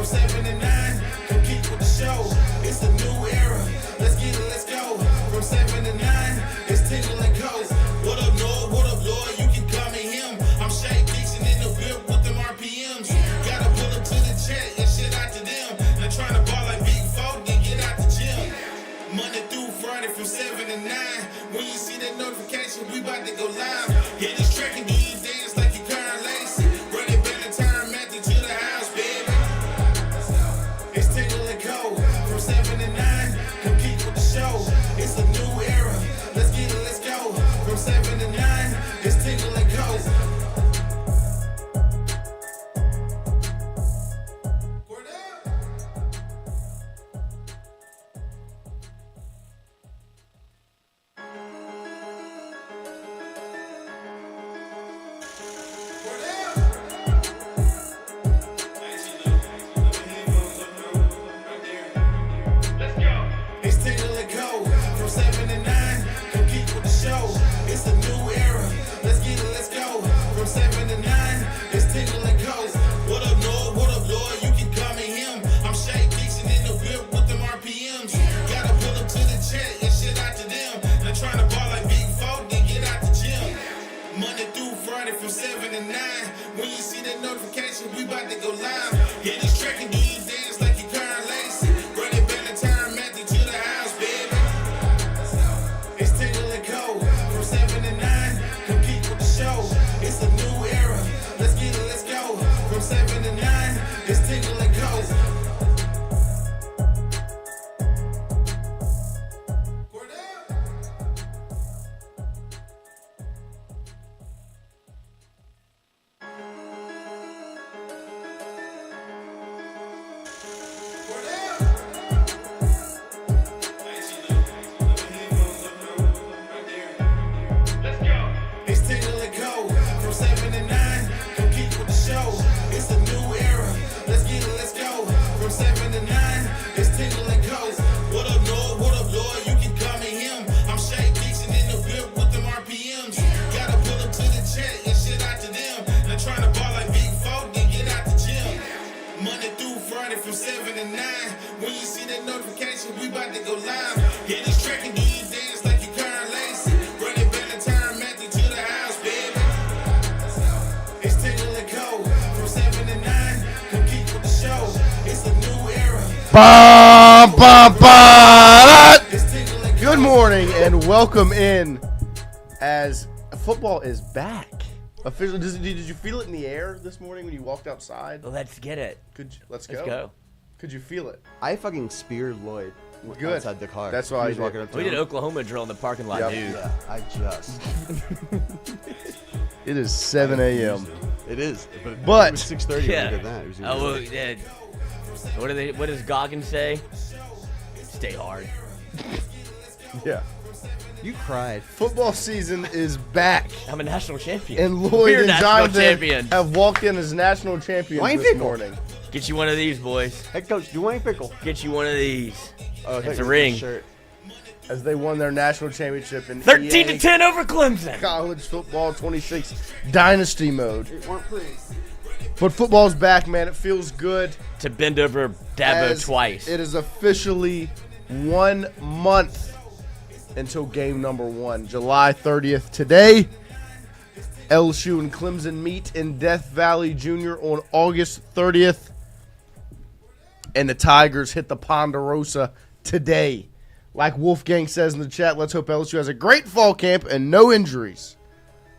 7 to 9, come keep with the show. It's a new era. Let's get it, let's go. From 7 to 9, it's Tingle and Co. What up, Lloyd? What up, Lloyd? You can call me him. I'm Shay Dixon in the whip with them RPMs. Gotta pull up to the chat and shit out to them. Now trying to ball like Big Folk, then get out the gym. Monday through Friday from 7 to 9. When you see that notification, we about to go live. Hit this track and do you dance like you Karen Lacey. Run it back the time method to the house, baby. It's Tingle and Co. From 7 to 9, come keep with the show. It's a new era. Let's get it, let's go. From 7 to 9, it's Tingle and Co. It's Tingle and Co. From 7 to 9, come keep with the show. It's a new era. Let's get it, let's go. From 7 to 9, it's Tingle and Co. What up, Lloyd? What up, Lloyd? You can call me him. I'm Shay Dixon in the whip with them RPMs. Gotta pull up to the chat and shit out to them. Now trying to ball like Big Folk, then get out the gym. Monday through Friday from 7 to 9. When you see that notification, we about to go live. Hit this track and do you dance like you Karen Lacey. Run it back the time method to the house, baby. It's Tingle and Co. From 7 to 9, come keep with the show. It's a new era. Let's get it, let's go. From 7 to 9, it's Tingle and Co. It's Tingle and Co. From 7 to 9, come keep with the show. It's a new era. Let's get it, let's go. From 7 to 9, it's Tingle and Co. What up, Lloyd? What up, Lloyd? You can call me him. I'm Shay Dixon in the whip with them RPMs. Gotta pull up to the chat and shit out to them. Now trying to ball like Big Folk, then get out the gym. Monday through Friday from 7 to 9. When you see that notification, we about to go live. Hit this track and do you dance like you Karen Lacey. Run it back the time method to the house, baby. It's Tingle and Co. From 7 to 9, come keep with the show. It's a new era. Ba-ba-ba-da! It's Tingle and Co. Good morning and welcome in as football is back. Officially, did you feel it in the air this morning when you walked outside? Let's get it. Let's Let's go. Could you feel it? I fucking speared Lloyd Good. outside the car. That's why He was I walking up to We him. did Oklahoma drill in the parking lot, Yep. dude. Yeah, I just. It is 7 a.m. It is. But- it was 6:30 when we did that. It was Oh, well, yeah. What does Goggins say? Stay hard. Yeah. You cried. Football season is back. I'm a national champion. And Lloyd We're and national Jonathan champion. have walked in as national champions Wayne this Pickle. morning. Get you one of these, boys. Head coach Dwayne Pickle. Get you one of these. Oh, It's a ring. Shirt. As they won their national championship in 13 EA to 10 over Clemson. College Football 26 Dynasty mode. It weren't pretty. But football's back, man. It feels good. To bend over Dabo as twice. It is officially 1 month until game number 1, July 30th. Today, LSU and Clemson meet in Death Valley Jr. on August 30th. And the Tigers hit the Ponderosa today. Like Wolfgang says in the chat, let's hope LSU has a great fall camp and no injuries.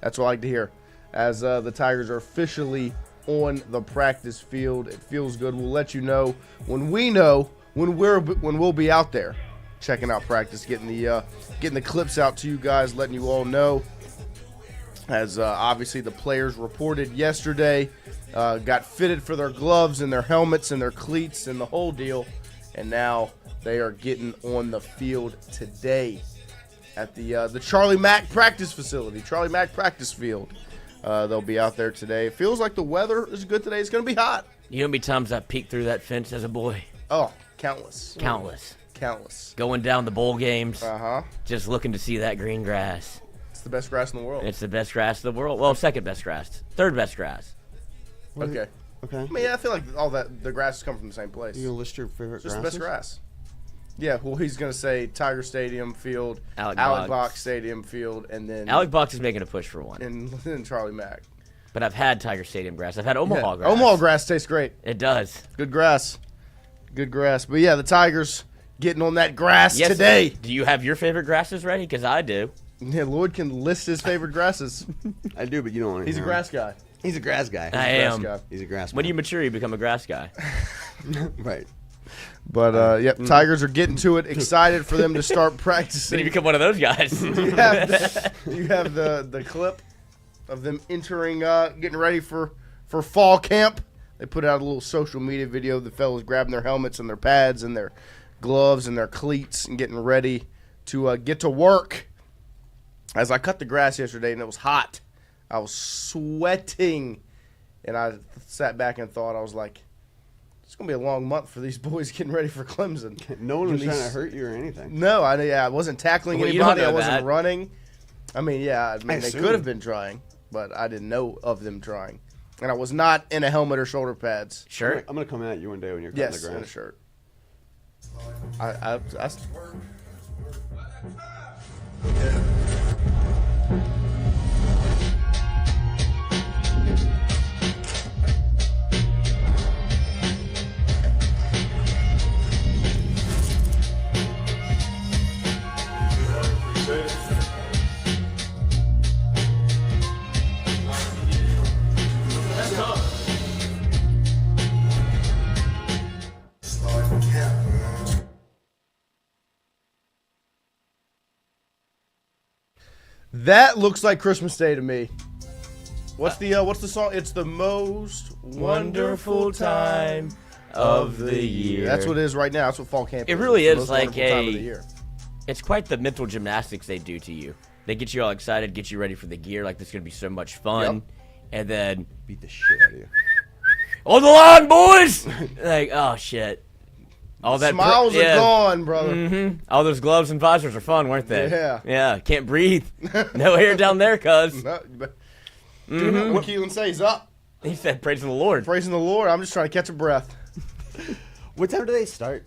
That's what I like to hear. As the Tigers are officially on the practice field. It feels good. We'll let you know when we'll be out there checking out practice, getting the clips out to you guys, letting you all know. As obviously the players reported yesterday, got fitted for their gloves and their helmets and their cleats and the whole deal, and now they are getting on the field today at the Charlie Mack practice facility, Charlie Mack practice field. They'll be out there today. It feels like the weather is good today. It's going to be hot. You know how many times I peeked through that fence as a boy? Oh, countless. Countless. Going down the bowl games, just looking to see that green grass. It's the best grass in the world. It's the best grass in the world. Well, second best grass. Third best grass. Okay. Okay. I mean, I feel like all that the grasses come from the same place. You gonna list your favorite It's just grasses? the best grass. Yeah, well, he's gonna say Tiger Stadium Field, Alec Box Box Stadium Field, and then Alec Box is making a push for one. and then Charlie Mack. But I've had Tiger Stadium grass. I've had Omaha Yeah. grass. Omaha grass tastes great. It does. Good grass. Good grass. But yeah, the Tigers getting on that grass Yes. today. Do you have your favorite grasses ready? Because I do. Yeah, Lloyd can list his favorite grasses. I do, but you don't want to. He's a grass guy. He's a grass guy. I Grass am. guy. He's a grass. When you man. mature, you become a grass guy. Right. But yep, Tigers are getting to it. Excited for them to start Then practicing. you become one of those guys. you have the clip of them entering, getting ready for fall camp. They put out a little social media video of the fellas grabbing their helmets and their pads and their gloves and their cleats and getting ready to get to work. As I cut the grass yesterday and it was hot, I was sweating, and I sat back and thought, I was like, it's going to be a long month for these boys getting ready for Clemson. No one was Getting trying to these- hurt you or anything. No, I wasn't tackling Well, you don't anybody. I know wasn't that. running. I mean, yeah, they assume. could have been trying, but I didn't know of them trying. And I was not in a helmet or shoulder pads. Sure. I'm gonna come at you one day when you're cutting Yes, the in a grass. shirt. That looks like Christmas Day to me. What's the song? It's the most wonderful time of the year. That's what it is right now. That's what fall camp is. It really It's the is most like wonderful time of the year. It's quite the mental gymnastics they do to you. They get you all excited, get you ready for the gear, like this is going to be so much fun. Yep. And then, Beat the shit out of you. on the line, boys! Like, oh, shit. All that Smiles are gone, brother. Mm-hmm. All those gloves and visors are fun, weren't they? Yeah. Yeah, can't breathe. No air down there, cuz. No, but- Dude, what Keelan say? He's up. He said, praising the Lord. Praising the Lord. I'm just trying to catch a breath. What time do they start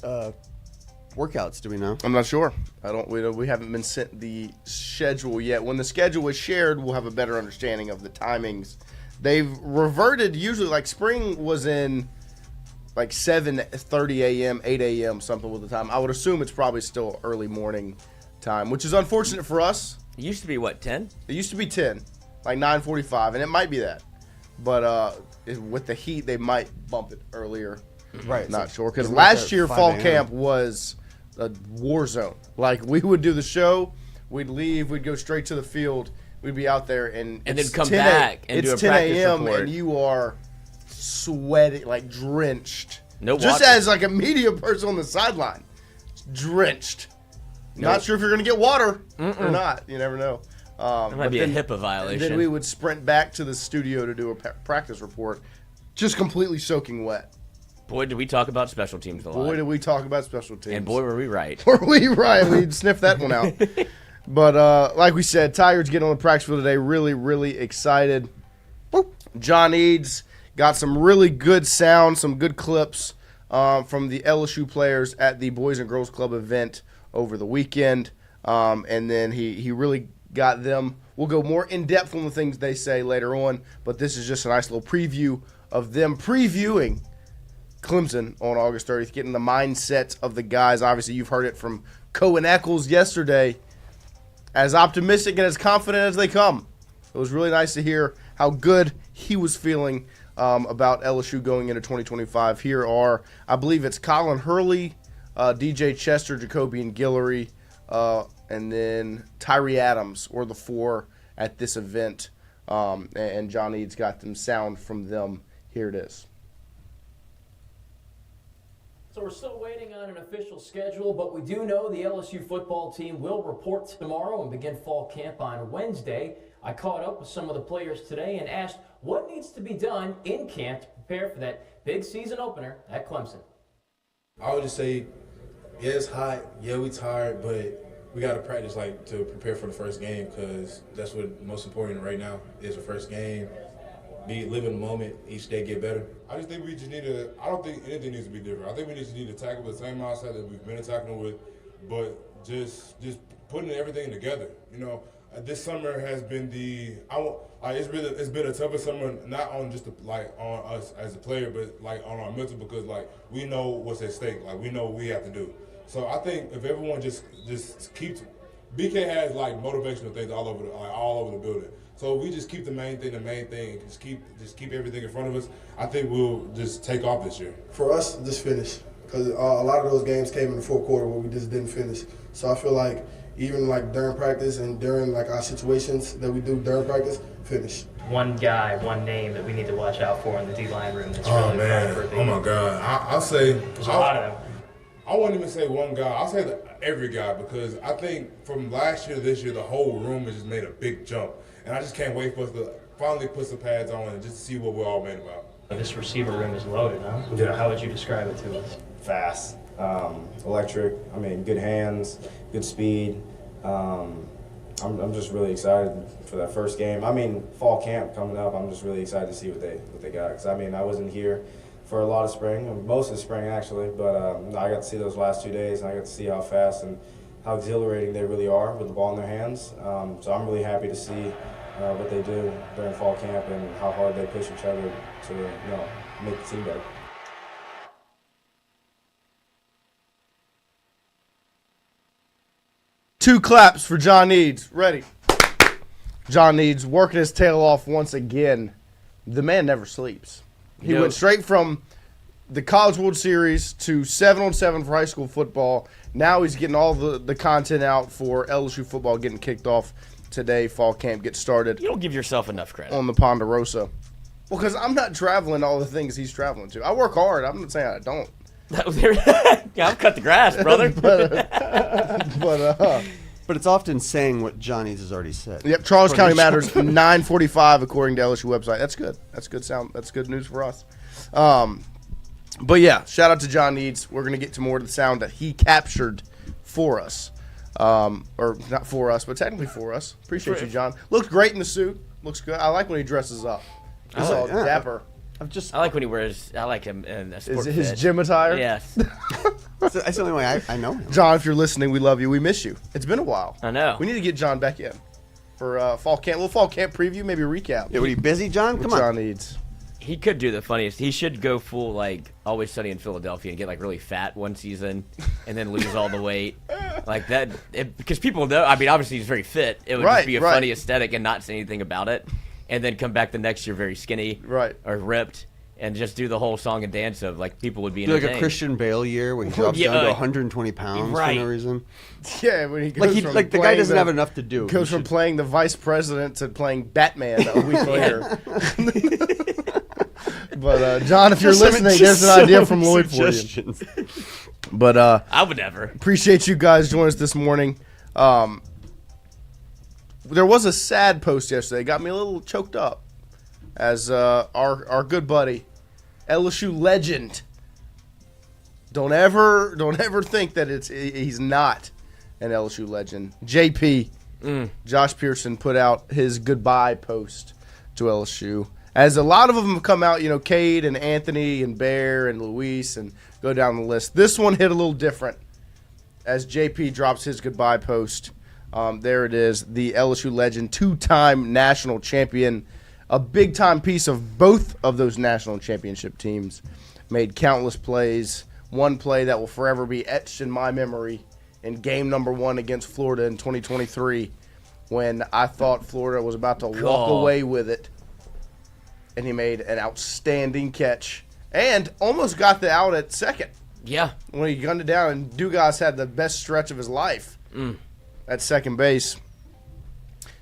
workouts? Do we know? I'm not sure. We haven't been sent the schedule yet. When the schedule is shared, we'll have a better understanding of the timings. They've reverted. Usually, like spring was in like 7:30 a.m., 8 a.m. something with the time. I would assume it's probably still early morning time, which is unfortunate for us. It used to be, what, 10? It used to be 10, like 9:45, and it might be that. But with the heat, they might bump it earlier. Right. Not sure, because they went last there year at 5 fall a.m. camp was a war zone. Like we would do the show, we'd leave, we'd go straight to the field, we'd be out there, and then it's come 10 back and it's do a 10 practice a.m. report. and you are sweating, like drenched. No Just water. as like a media person on the sideline, drenched. Not sure if you're gonna get water or not. You never know. That might be a HIPAA violation. Then we would sprint back to the studio to do a practice report, just completely soaking wet. Boy, did we talk about special teams a lot. Boy, did we talk about special teams. And boy, were we right. Were we right? We sniffed that one out. But like we said, Tigers getting on the practice field today. Really, really excited. John Eads got some really good sound, some good clips from the LSU players at the Boys and Girls Club event over the weekend. And then he really got them. We'll go more in-depth on the things they say later on, but this is just a nice little preview of them previewing Clemson on August 30th, getting the mindset of the guys. Obviously, you've heard it from Cohen Eccles yesterday, as optimistic and as confident as they come. It was really nice to hear how good he was feeling about LSU going into 2025. Here are, I believe it's Colin Hurley, DJ Chester, Jacoby and Guillory, and then Tyree Adams were the four at this event. And John Eads got them sound from them. Here it is. So we're still waiting on an official schedule, but we do know the LSU football team will report tomorrow and begin fall camp on Wednesday. I caught up with some of the players today and asked what needs to be done in camp to prepare for that big season opener at Clemson. I would just say, yeah, it's hot. Yeah, we tired, but we got to practice to prepare for the first game because that's what most important right now is the first game. live in the moment, each day get better. I just think we just need to. I don't think anything needs to be different. I think we just need to tackle the same mindset that we've been attacking with, but just putting everything together. This summer has been it's been a tougher summer, not on just on us as a player, but like on our mental, because like we know what's at stake. Like we know what we have to do. So I think if everyone just keeps, BK has like motivational things all over the building. So if we just keep the main thing, just keep everything in front of us, I think we'll just take off this year. For us, just finish, because a lot of those games came in the fourth quarter where we just didn't finish. So I feel like even like during practice and during like our situations that we do during practice, finish. One guy, one name that we need to watch out for in the D-line room that's really fun for Oh my God. I'll say there's a lot of them. I won't even say one guy. I'll say every guy, because I think from last year to this year, the whole room has just made a big jump. And I just can't wait for us to finally put some pads on and just to see what we're all made about. This receiver room is loaded, huh? Yeah. How would you describe it to us? Fast, electric. I mean, good hands, good speed. I'm just really excited for that first game. I mean, fall camp coming up. I'm just really excited to see what they got. Because I mean, I wasn't here for a lot of spring, most of the spring actually, but I got to see those last 2 days, and I got to see how fast and how exhilarating they really are with the ball in their hands. So I'm really happy to see what they do during fall camp and how hard they push each other to make the team better. Two claps for John Needs. Ready. John Needs working his tail off once again. The man never sleeps. He went straight from the College World Series to 7-on-7 for high school football. Now he's getting all the content out for LSU football getting kicked off today. Fall camp gets started. You don't give yourself enough credit. On the Ponderosa. Well, because I'm not traveling all the things he's traveling to. I work hard. I'm not saying I don't. Yeah, I've cut the grass, brother. But it's often saying what Johnny's has already said. Yep, Charles County Matters, 9:45 according to LSU website. That's good. That's good sound. That's good news for us. But yeah, shout out to John Needs. We're gonna get to more of the sound that he captured for us, or not for us, but technically for us. Appreciate you, John. Looks great in the suit. Looks good. I like when he dresses up. He's all dapper. I like when he wears. I like him in a sport Is it his fit. gym attire? Yes. That's the only way I know him. John, if you're listening, we love you. We miss you. It's been a while. I know. We need to get John back in for fall camp. A little fall camp preview, maybe a recap. Yeah, were you busy, John? Come on. John Needs. He could do the funniest. He should go full like Always Sunny in Philadelphia and get like really fat one season, and then lose all the weight like that. Because people know. I mean, obviously he's very fit. It would just be a funny aesthetic and not say anything about it, and then come back the next year very skinny, or ripped. And just do the whole song and dance of like people would be do entertained. Like a Christian Bale year where he drops down to 120 pounds for no reason. Yeah, when he goes from the guy doesn't have enough to do. Goes from playing the vice president to playing Batman a week later. But John, if you're listening, there's an idea from Lloyd for you. But I would never. Appreciate you guys joining us this morning. There was a sad post yesterday. It got me a little choked up as our good buddy, LSU legend. Don't ever think that he's not an LSU legend. JP, Josh Pearson put out his goodbye post to LSU. As a lot of them have come out, Cade and Anthony and Bear and Luis and go down the list. This one hit a little different as JP drops his goodbye post. There it is, the LSU legend, two-time national champion, a big-time piece of both of those national championship teams. Made countless plays. One play that will forever be etched in my memory in game number 1 against Florida in 2023 when I thought Florida was about to walk away with it. And he made an outstanding catch and almost got the out at second. Yeah. When he gunned it down, and Dugas had the best stretch of his life at second base.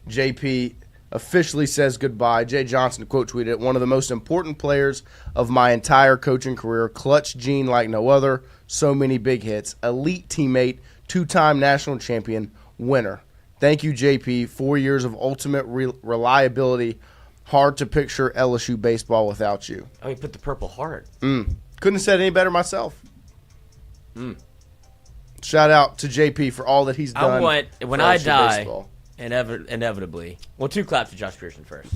JP officially says goodbye. Jay Johnson quote tweeted it, "One of the most important players of my entire coaching career. Clutch gene like no other. So many big hits. Elite teammate. Two-time national champion. Winner. Thank you, JP. 4 years of ultimate reliability. Hard to picture LSU baseball without you." Oh, he put the Purple Heart. Couldn't have said any better myself. Shout out to JP for all that he's done. I want, when I LSU die, baseball. inevitably. Well, two claps to Josh Pearson first.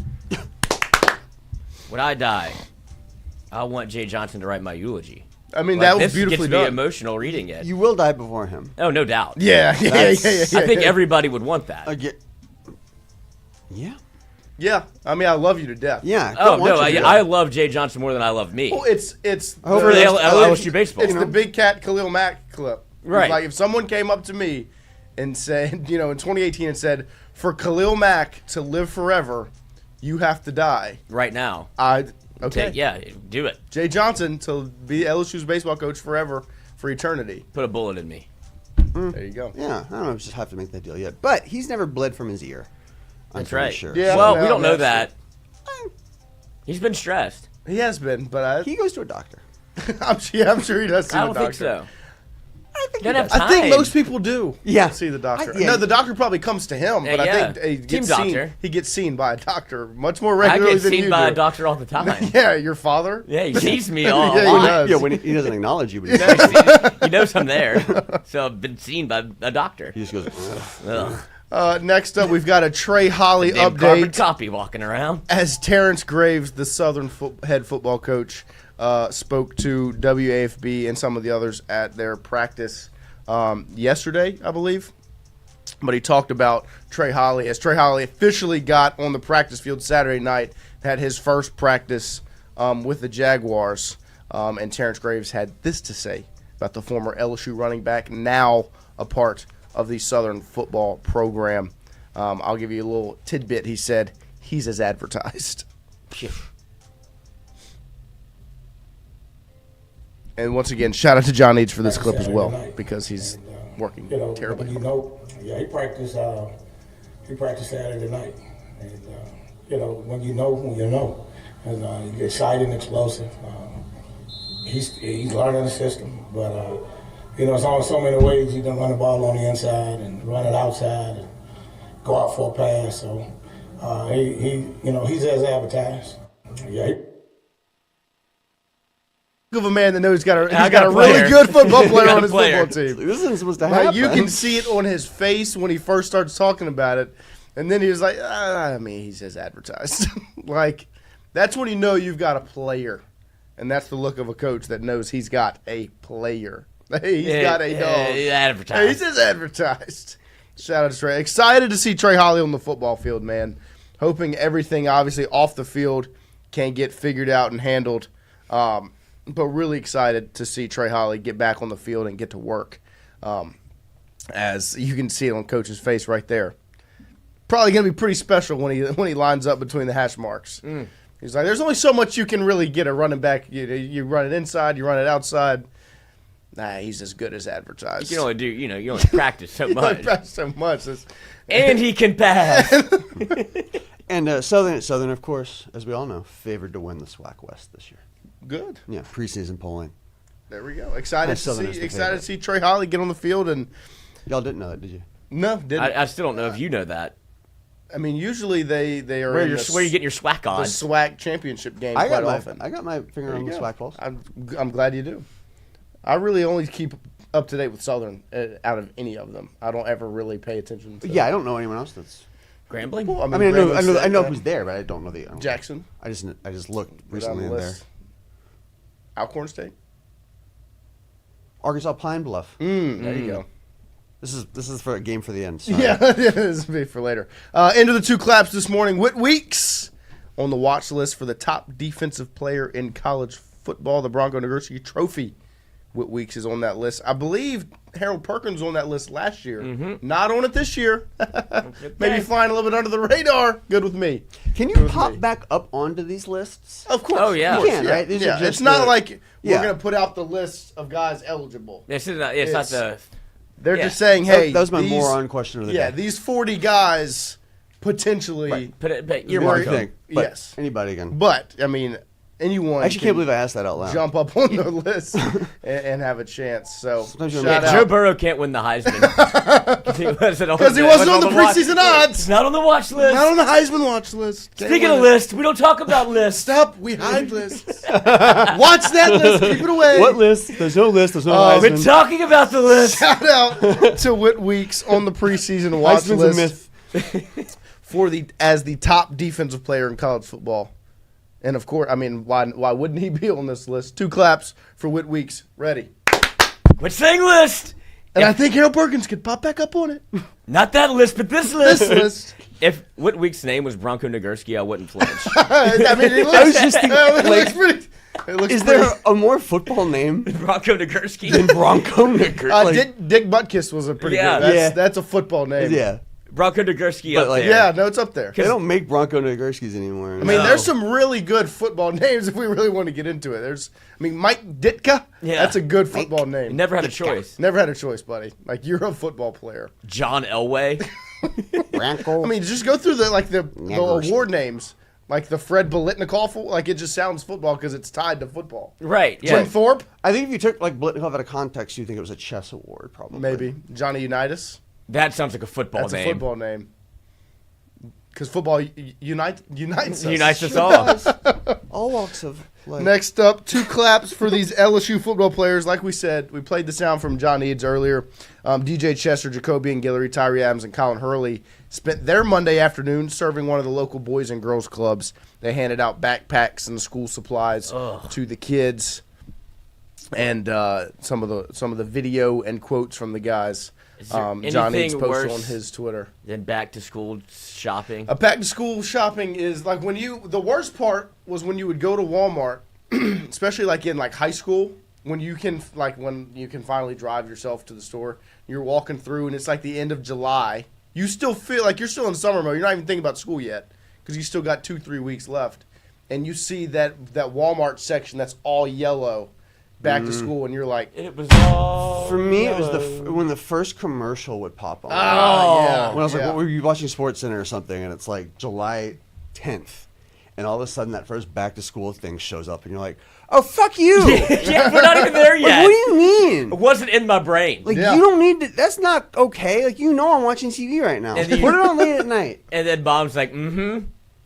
When I die, I want Jay Johnson to write my eulogy. I mean, Like, that was this beautifully gets me done. emotional reading it. You will die before him. Oh, no doubt. Yeah. I think everybody would want that. Yeah. Yeah. I mean, I love you to death. Yeah. Oh no, I love Jay Johnson more than I love me. Well, it's For the LSU baseball. It's the Big Cat Khalil Mack clip. Right. Like if someone came up to me and said, in 2018, and said, for Khalil Mack to live forever, you have to die. Right now. Okay. Yeah, do it. Jay Johnson to be LSU's baseball coach forever, for eternity. Put a bullet in me. There you go. Yeah, I don't know if just have to make that deal yet. But he's never bled from his ear. I'm That's pretty right. Sure. Yeah. Well, No, we don't know that's that. He's been stressed. He has been, but He goes to a doctor. I'm sure he does see I the don't doctor. think so. I think Don't have I think time. most people do. Yeah. See the doctor. Yeah. No, the doctor probably comes to him, but Yeah, I think he Team gets doctor. he gets seen by a doctor much more I regularly get than seen you by do. a doctor all the time. Yeah, your father. Yeah, he sees me all Yeah, he lot. does. Yeah, when he doesn't acknowledge you, but He knows I'm there. So I've been seen by a doctor. he just goes, "Ugh." Ugh. Next up, we've got a Trey Holly Damn carbon update copy walking around. as Terrence Graves, the Southern head football coach, spoke to WAFB and some of the others at their practice yesterday, I believe. But he talked about Trey Holly as Trey Holly officially got on the practice field Saturday night, had his first practice with the Jaguars. And Terrence Graves had this to say about the former LSU running back, now a part of the Southern football program. I'll give you a little tidbit. He said he's as advertised. And once again, shout out to John Eads for this clip as well, because he's working terribly. He practiced Saturday night. And, when you know. And he's excited and explosive. He's learning the system. But, it's only so many ways you can run the ball on the inside and run it outside and go out for a pass. So, he's as advertised. Yeah, Of a man that knows he's got a got a really player. good football player Got on a his player. football team. This isn't supposed to Like, happen. you can see it on his face when he first starts talking about it, and then he was like, he says advertised. Like, that's when you know you've got a player, and that's the look of a coach that knows he's got a player. He's got a dog. Advertised. He says advertised. Shout out to Trey. Excited to see Trey Holly on the football field, man. Hoping everything, obviously, off the field can get figured out and handled. But really excited to see Trey Holly get back on the field and get to work. As you can see it on Coach's face right there. Probably going to be pretty special when he lines up between the hash marks. He's like, there's only so much you can really get a running back. You run it inside, you run it outside. Nah, he's as good as advertised. You can only do, you only practice so much. Practice so much. And he can pass. And Southern, of course, as we all know, favored to win the SWAC West this year. Good. Yeah, preseason polling. There we go. Excited Southern is the to favorite. see Trey Holly get on the field and Y'all didn't know that, did you? no, didn't. I still don't know if you know that. I mean, usually they are Where in you getting your SWAC the on? SWAC championship game I quite got often. my finger There on you the go. SWAC pulse. I'm glad you do. I really only keep up to date with Southern out of any of them. I don't ever really pay attention to. Yeah, I don't know anyone else that's. Grambling? Well, I mean, I know Grambling, who's there, but I don't know the. Jackson. I just looked Go down recently the in there. list. Alcorn State. Arkansas Pine Bluff. There you go. This is for a game for the end. Sorry. Yeah, this will be for later. Into the two claps this morning. Whit Weeks on the watch list for the top defensive player in college football. The Bronco University Trophy. Whit Weeks is on that list. I believe Harold Perkins was on that list last year. Not on it this year. Maybe flying a little bit under the radar. Good with me. Can you pop back up onto these lists? Of course. Oh, yeah. Of course, You can, right? These are yeah. just It's not the- like we're Yeah. going to put out the list of guys eligible. It's not the. They're Yeah. just saying, hey, that was my these- moron question of the Yeah, day. these 40 guys potentially. But you're Very- welcome. But Yes. Anybody can. But, I mean, anyone I actually can't believe I asked that out loud. jump up on the list and have a chance. So, Sometimes you're shout Yeah, out. Joe Burrow can't win the Heisman. Because he wasn't on the preseason odds. It's not on the watch list. Not on the Heisman watch list. Can't Speaking win of it. lists, we don't talk about lists. Stop. We hide lists. Watch that list. Keep it away. What list? There's no list. There's no We're Heisman. talking about the list. Shout out to Whit Weeks on the preseason watch Heisman's a list myth. as the top defensive player in college football. And of course, I mean, why wouldn't he be on this list? 2 claps for Whit Weeks. Ready. Which thing list? And I think Harold Perkins could pop back up on it. Not that list, but this list. This list. If Whit Weeks' name was Bronco Nagurski, I wouldn't flinch. I mean, it looks, I was just thinking, it like, looks pretty. It looks is pretty, there a more football name Bronco Nagurski. than Bronco Nagurski? Dick Butkus was a pretty good. That's a football name. Yeah. Bronco Nagurski But, up like, there. Yeah, no, it's up there. They don't make Bronco Nagurskis anymore. I mean, there's some really good football names if we really want to get into it. Mike Ditka. Yeah. That's a good football He name. never had a choice. Never had a choice, buddy. Like, you're a football player. John Elway. Bronco. I mean, just go through the award names. Like the Fred Biletnikoff. Like, it just sounds football because it's tied to football. Right, yeah. Jim Thorpe. I think if you took like Blitnikoff out of context, you think it was a chess award, probably. Maybe. Johnny Unitas. That sounds like a football That's name. a football name. Because football unites us. Unites us all. All walks of life. Next up, 2 claps for these LSU football players. Like we said, we played the sound from John Eads earlier. DJ Chester, Jacoby and Guillory, Tyree Adams, and Colin Hurley spent their Monday afternoon serving one of the local boys and girls clubs. They handed out backpacks and school supplies to the kids, and some of the video and quotes from the guys. John Eads posted on his Twitter. Then back to school shopping. Back to school shopping is like the worst part was when you would go to Walmart, especially like in like high school, when you can finally drive yourself to the store. You're walking through and it's like the end of July. You still feel like you're still in summer mode. You're not even thinking about school yet because you still got 2-3 weeks left, and you see that Walmart section that's all yellow. Back to school, and you're like, it was all for me. It was when the first commercial would pop on. Yeah. When I was like, what were you watching SportsCenter or something? And it's like July 10th, and all of a sudden that first back to school thing shows up, and you're like, oh fuck you! Yeah, we're not even there yet. Like, what do you mean? It wasn't in my brain. Like you don't need to. That's not okay. Like I'm watching TV right now. Put it on late at night. And then Mom's like,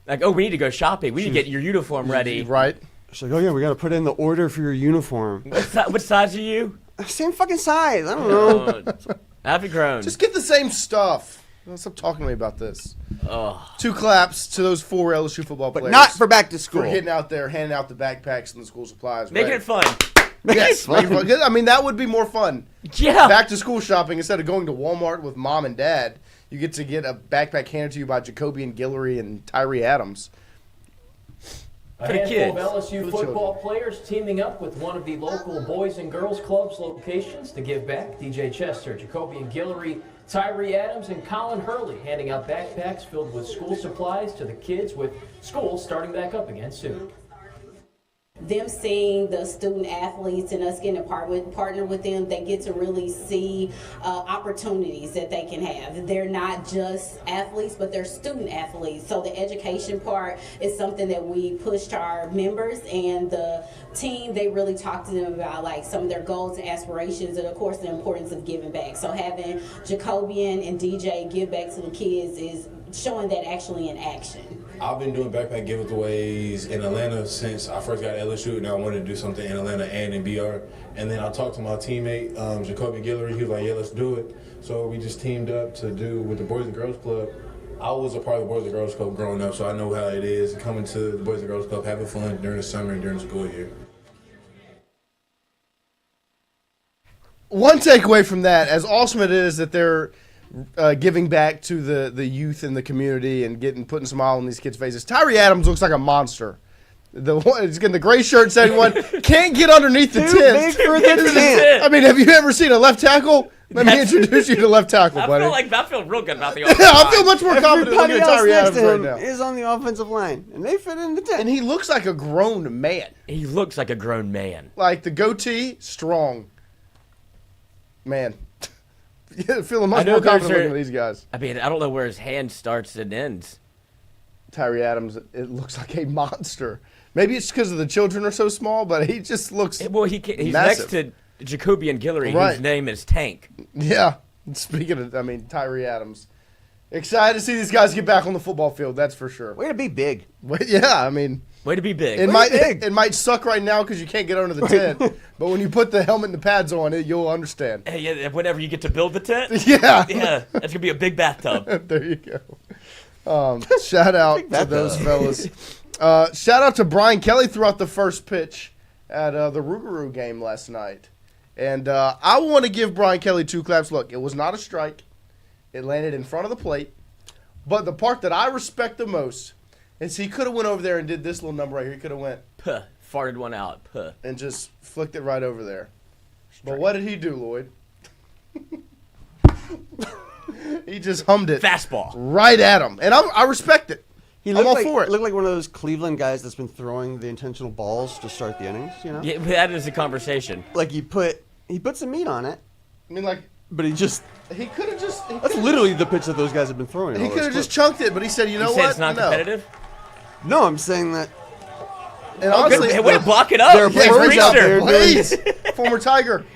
like, oh, we need to go shopping. We need to get your uniform ready. Right. She's like, oh yeah, we got to put in the order for your uniform. What size are you? Same fucking size. I don't know. Happy grown. Just get the same stuff. Don't stop talking to me about this. Oh. 2 claps to those 4 LSU football players. But not for back to school. For getting out there, handing out the backpacks and the school supplies. Making it fun. Yes. Making it fun. I mean, that would be more fun. Yeah. Back to school shopping, instead of going to Walmart with mom and dad, you get to get a backpack handed to you by Jacoby and Guillory and Tyree Adams. A handful of LSU football players teaming up with one of the local boys and girls clubs locations to give back. DJ Chester, Jacoby and Guillory, Tyree Adams, and Colin Hurley handing out backpacks filled with school supplies to the kids, with school starting back up again soon. Them seeing the student athletes and us getting a partner with them, they get to really see opportunities that they can have. They're not just athletes, but they're student athletes. So the education part is something that we push to our members, and the team, they really talk to them about like some of their goals and aspirations, and of course the importance of giving back. So having Jacobian and DJ give back to the kids is showing that actually in action. I've been doing backpack giveaways in Atlanta since I first got to LSU, and I wanted to do something in Atlanta and in BR. And then I talked to my teammate, Jacoby Guillory. He was like, yeah, let's do it. So we just teamed up to do with the Boys and Girls Club. I was a part of the Boys and Girls Club growing up, so I know how it is coming to the Boys and Girls Club, having fun during the summer and during the school year. One takeaway from that, as awesome it is that they're giving back to the youth in the community and putting a smile on these kids' faces. Tyree Adams looks like a monster. He's getting the gray shirt, saying one can't get underneath the tent. Big for the tent. I mean, have you ever seen a left tackle? Let me introduce you to left tackle, buddy. I feel real good about the offense. Yeah, I feel much more confident looking at Tyree Adams right now. Is on the offensive line, and they fit in the tent. And he looks like a grown man. He looks like a grown man. Like the goatee, strong. Man. Yeah, feeling much more confident looking at these guys. I mean, I don't know where his hand starts and ends. Tyree Adams, it looks like a monster. Maybe it's because the children are so small, but he just looks he's massive. Next to Jacoby and Guillory, whose name is Tank. Yeah. Speaking of, Tyree Adams. Excited to see these guys get back on the football field, that's for sure. Way to be big. Yeah, way to be big. It might suck right now because you can't get under the tent, but when you put the helmet and the pads on, you'll understand. Hey, yeah, whenever you get to build the tent, yeah, that's gonna be a big bathtub. There you go. Shout out to those fellas. Shout out to Brian Kelly throughout the first pitch at the Rougarou game last night. And I want to give Brian Kelly 2 claps. Look, it was not a strike. It landed in front of the plate. But the part that I respect the most is he could have went over there and did this little number right here. He could have went. Puh, farted one out. Puh. And just flicked it right over there. But what did he do, Lloyd? He just hummed it. Fastball. Right at him. And I respect it. I'm all like, for it. Looked like one of those Cleveland guys that's been throwing the intentional balls to start the innings, you know? Yeah, that is a conversation. Like he put some meat on it. I mean, like. But he could have just. That's literally the pitch that those guys have been throwing. He could have just chunked it, but he said, you know what? It's not competitive? No, I'm saying that. And honestly, way to block it up. There are players out there. Please. Former Tiger.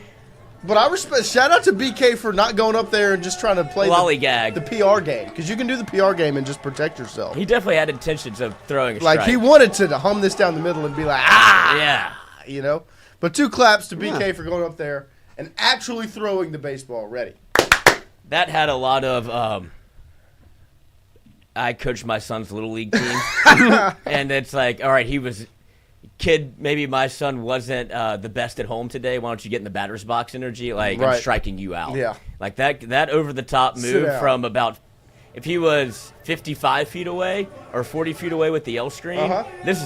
But I respect. Shout out to BK for not going up there and just trying to play lollygag the PR game, because you can do the PR game and just protect yourself. He definitely had intentions of throwing a strike. Like he wanted to hum this down the middle and be like, ah, yeah, you know. But 2 claps to BK for going up there and actually throwing the baseball ready. That had a lot of. I coached my son's little league team, and it's like, all right, he was. Kid, maybe my son wasn't the best at home today. Why don't you get in the batter's box energy? Like, I'm striking you out. Yeah. Like that over-the-top move from about, if he was 55 feet away or 40 feet away with the L screen, this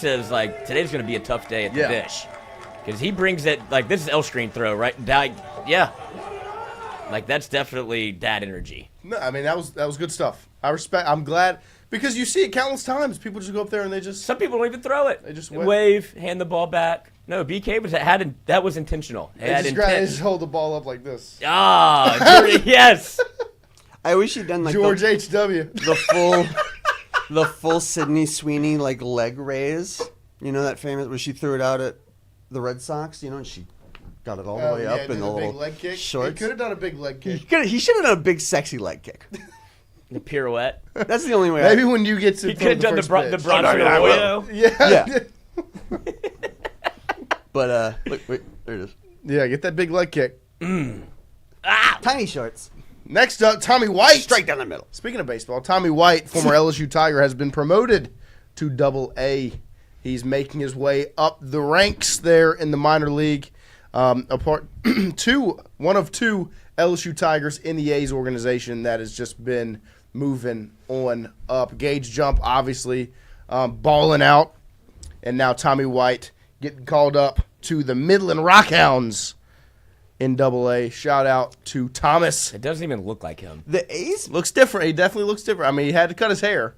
is like, today's going to be a tough day at the dish. Because he brings it, like, this is L screen throw, right? Yeah. Like, that's definitely dad energy. No, I mean, that was good stuff. I'm glad. Because you see it countless times. People just go up there and they just... Some people don't even throw it. They just wave, hand the ball back. No, BK that was intentional. They just hold the ball up like this. Ah, yes. I wish he'd done like George H.W. The full Sydney Sweeney like leg raise. You know that famous where she threw it out at the Red Sox, you know, and she got it all the way up in the little big leg kick. shorts. He could have done a big leg kick. He should have done a big sexy leg kick. The pirouette. That's the only way. Maybe when you get to he could have done the Bronson Arroyo. Yeah. But look, wait, there it is. Yeah, get that big leg kick. Tiny shorts. Next up, Tommy White. Straight down the middle. Speaking of baseball, Tommy White, former LSU Tiger, has been promoted to AA. He's making his way up the ranks there in the minor league. One of 2 LSU Tigers in the A's organization that has just been moving on up. Gage Jump, obviously, balling out. And now Tommy White getting called up to the Midland Rockhounds in AA. Shout out to Thomas. It doesn't even look like him. The A's? Looks different. He definitely looks different. I mean, he had to cut his hair.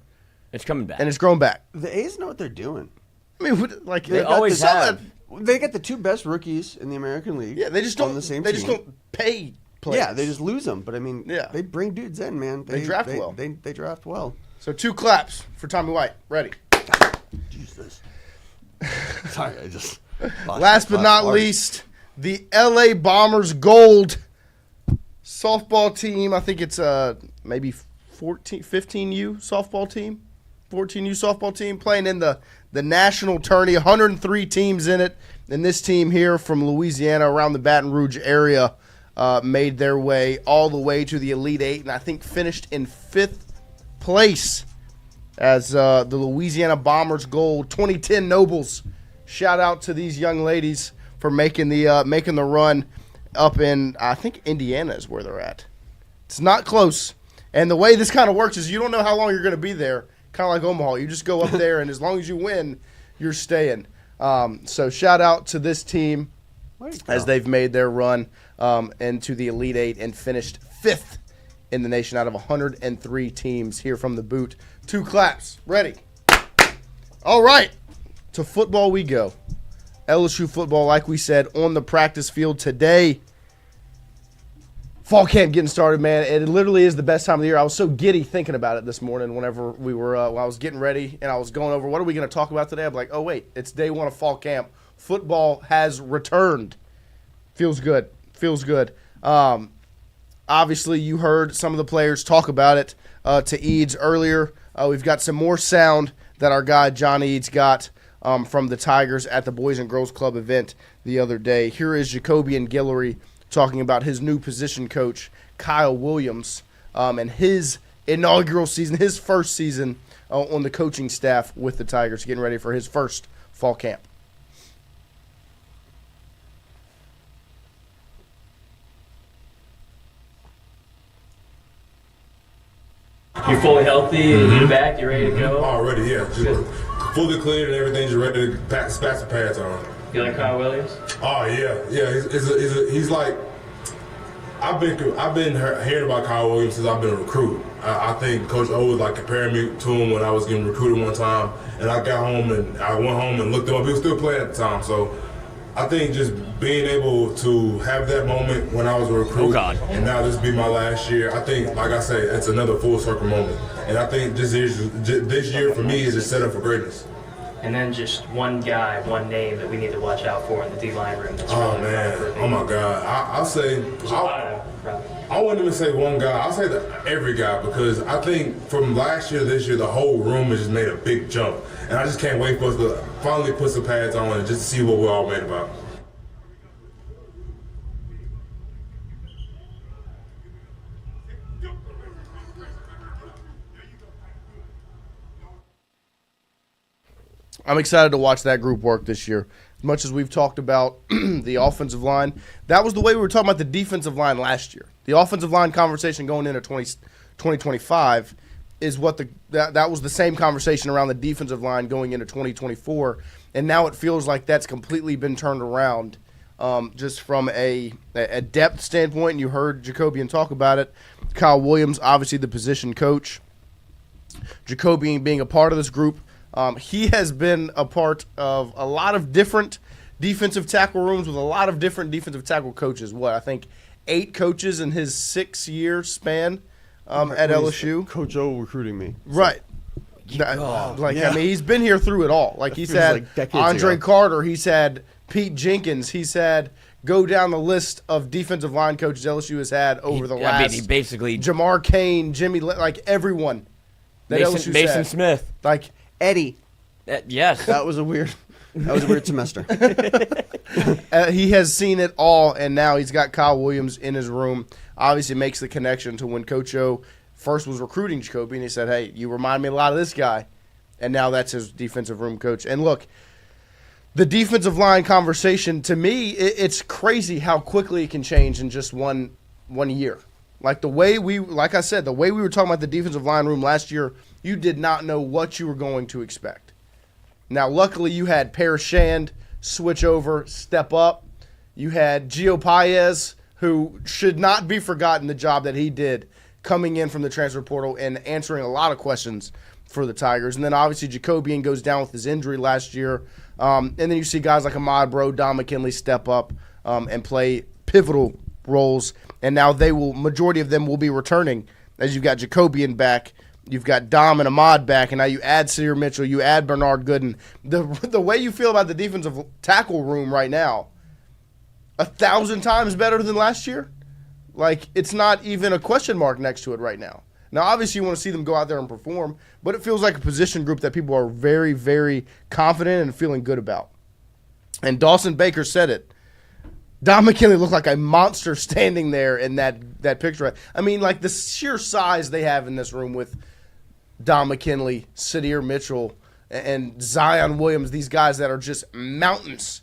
It's coming back. And it's grown back. The A's know what they're doing. I mean, like they always have. They got the 2 best rookies in the American League. Yeah, they just don't. On the same they team. just don't pay players. Yeah, they just lose them. But I mean, they bring dudes in, man. They draft well. They draft well. So 2 claps for Tommy White. Ready. Jesus. Sorry, I just. Last but not least, the LA Bombers Gold softball team. I think it's maybe 15U softball team. 14U softball team playing in the national tourney. 103 teams in it. And this team here from Louisiana around the Baton Rouge area made their way all the way to the Elite Eight, and I think finished in 5th place as the Louisiana Bombers Gold 2010 Nobles. Shout out to these young ladies for making the run up in, I think Indiana is where they're at. It's not close. And the way this kind of works is you don't know how long you're going to be there. Kind of like Omaha. You just go up there, and as long as you win, you're staying. So shout out to this team as they've made their run into the Elite Eight and finished 5th in the nation out of 103 teams here from the boot. 2 claps. Ready. All right. To football we go. LSU football, like we said, on the practice field today. Fall camp getting started, man. It literally is the best time of the year. I was so giddy thinking about it this morning whenever we were, while I was getting ready and I was going over, what are we going to talk about today? I'm like, oh, wait, it's day 1 of fall camp. Football has returned. Feels good. Feels good. Obviously, you heard some of the players talk about it to Eads earlier. We've got some more sound that our guy John Eads got from the Tigers at the Boys and Girls Club event the other day. Here is Jacobian Guillory talking about his new position coach, Kyle Williams, and his inaugural season, his first season on the coaching staff with the Tigers, getting ready for his first fall camp. You're fully healthy, you're back, you're ready to go? Already, yeah. Just fully cleared and everything, just ready to pack some pads on. You like Kyle Williams? Oh, yeah. He's like, I've been hearing about Kyle Williams since I've been a recruit. I think Coach O was like comparing me to him when I was getting recruited one time, and I went home and looked him up. He was still playing at the time, so I think just being able to have that moment when I was a recruit, and now this be my last year, I think, like I say, it's another full circle moment. And I think this year for me is just set up for greatness. And then just one guy, one name that we need to watch out for in the D-line room. That's Oh my God. I'll say, I wouldn't even say one guy. I'll say every guy, because I think from last year to this year, the whole room has just made a big jump. And I just can't wait for us to finally put some pads on and just see what we're all made about. I'm excited to watch that group work this year. As much as we've talked about the offensive line, that was the way we were talking about the defensive line last year. The offensive line conversation going into 2025 is what that was the same conversation around the defensive line going into 2024, and now it feels like that's completely been turned around, just from a depth standpoint. And you heard Jacobian talk about it. Kyle Williams, obviously the position coach. Jacobian being a part of this group. He has been a part of a lot of different defensive tackle rooms with a lot of different defensive tackle coaches. I think 8 coaches in his 6-year span at LSU. Coach O recruiting me. Right. I mean, he's been here through it all. Like, he's had Andre Carter. He's had Pete Jenkins. He's had go down the list of defensive line coaches LSU has had over the last. I mean, he basically Jamar Kane, Jimmy, like everyone. Mason Smith. Like Eddie. Yes. That was a weird semester. He has seen it all, and now he's got Kyle Williams in his room. Obviously makes the connection to when Coach O first was recruiting Jacoby, and he said, hey, you remind me a lot of this guy. And now that's his defensive room coach. And look, the defensive line conversation, to me, it's crazy how quickly it can change in just one year. Like I said, the way we were talking about the defensive line room last year, you did not know what you were going to expect. Now, luckily, you had Pearson switch over, step up. You had Gio Paez, who should not be forgotten the job that he did coming in from the transfer portal and answering a lot of questions for the Tigers. And then, obviously, Jacobian goes down with his injury last year. And then you see guys like Ahmad Bro, Don McKinley step up and play pivotal roles. And now majority of them will be returning as you've got Jacobian back. You've got Dom and Ahmad back, and now you add Sear Mitchell, you add Bernard Gooden. The way you feel about the defensive tackle room right now, 1,000 times better than last year. Like, it's not even a question mark next to it right now. Now, obviously, you want to see them go out there and perform, but it feels like a position group that people are very, very confident and feeling good about. And Dawson Baker said it. Don McKinley looked like a monster standing there in that picture. I mean, like, the sheer size they have in this room with Don McKinley, Sear Mitchell, and Zion Williams, these guys that are just mountains.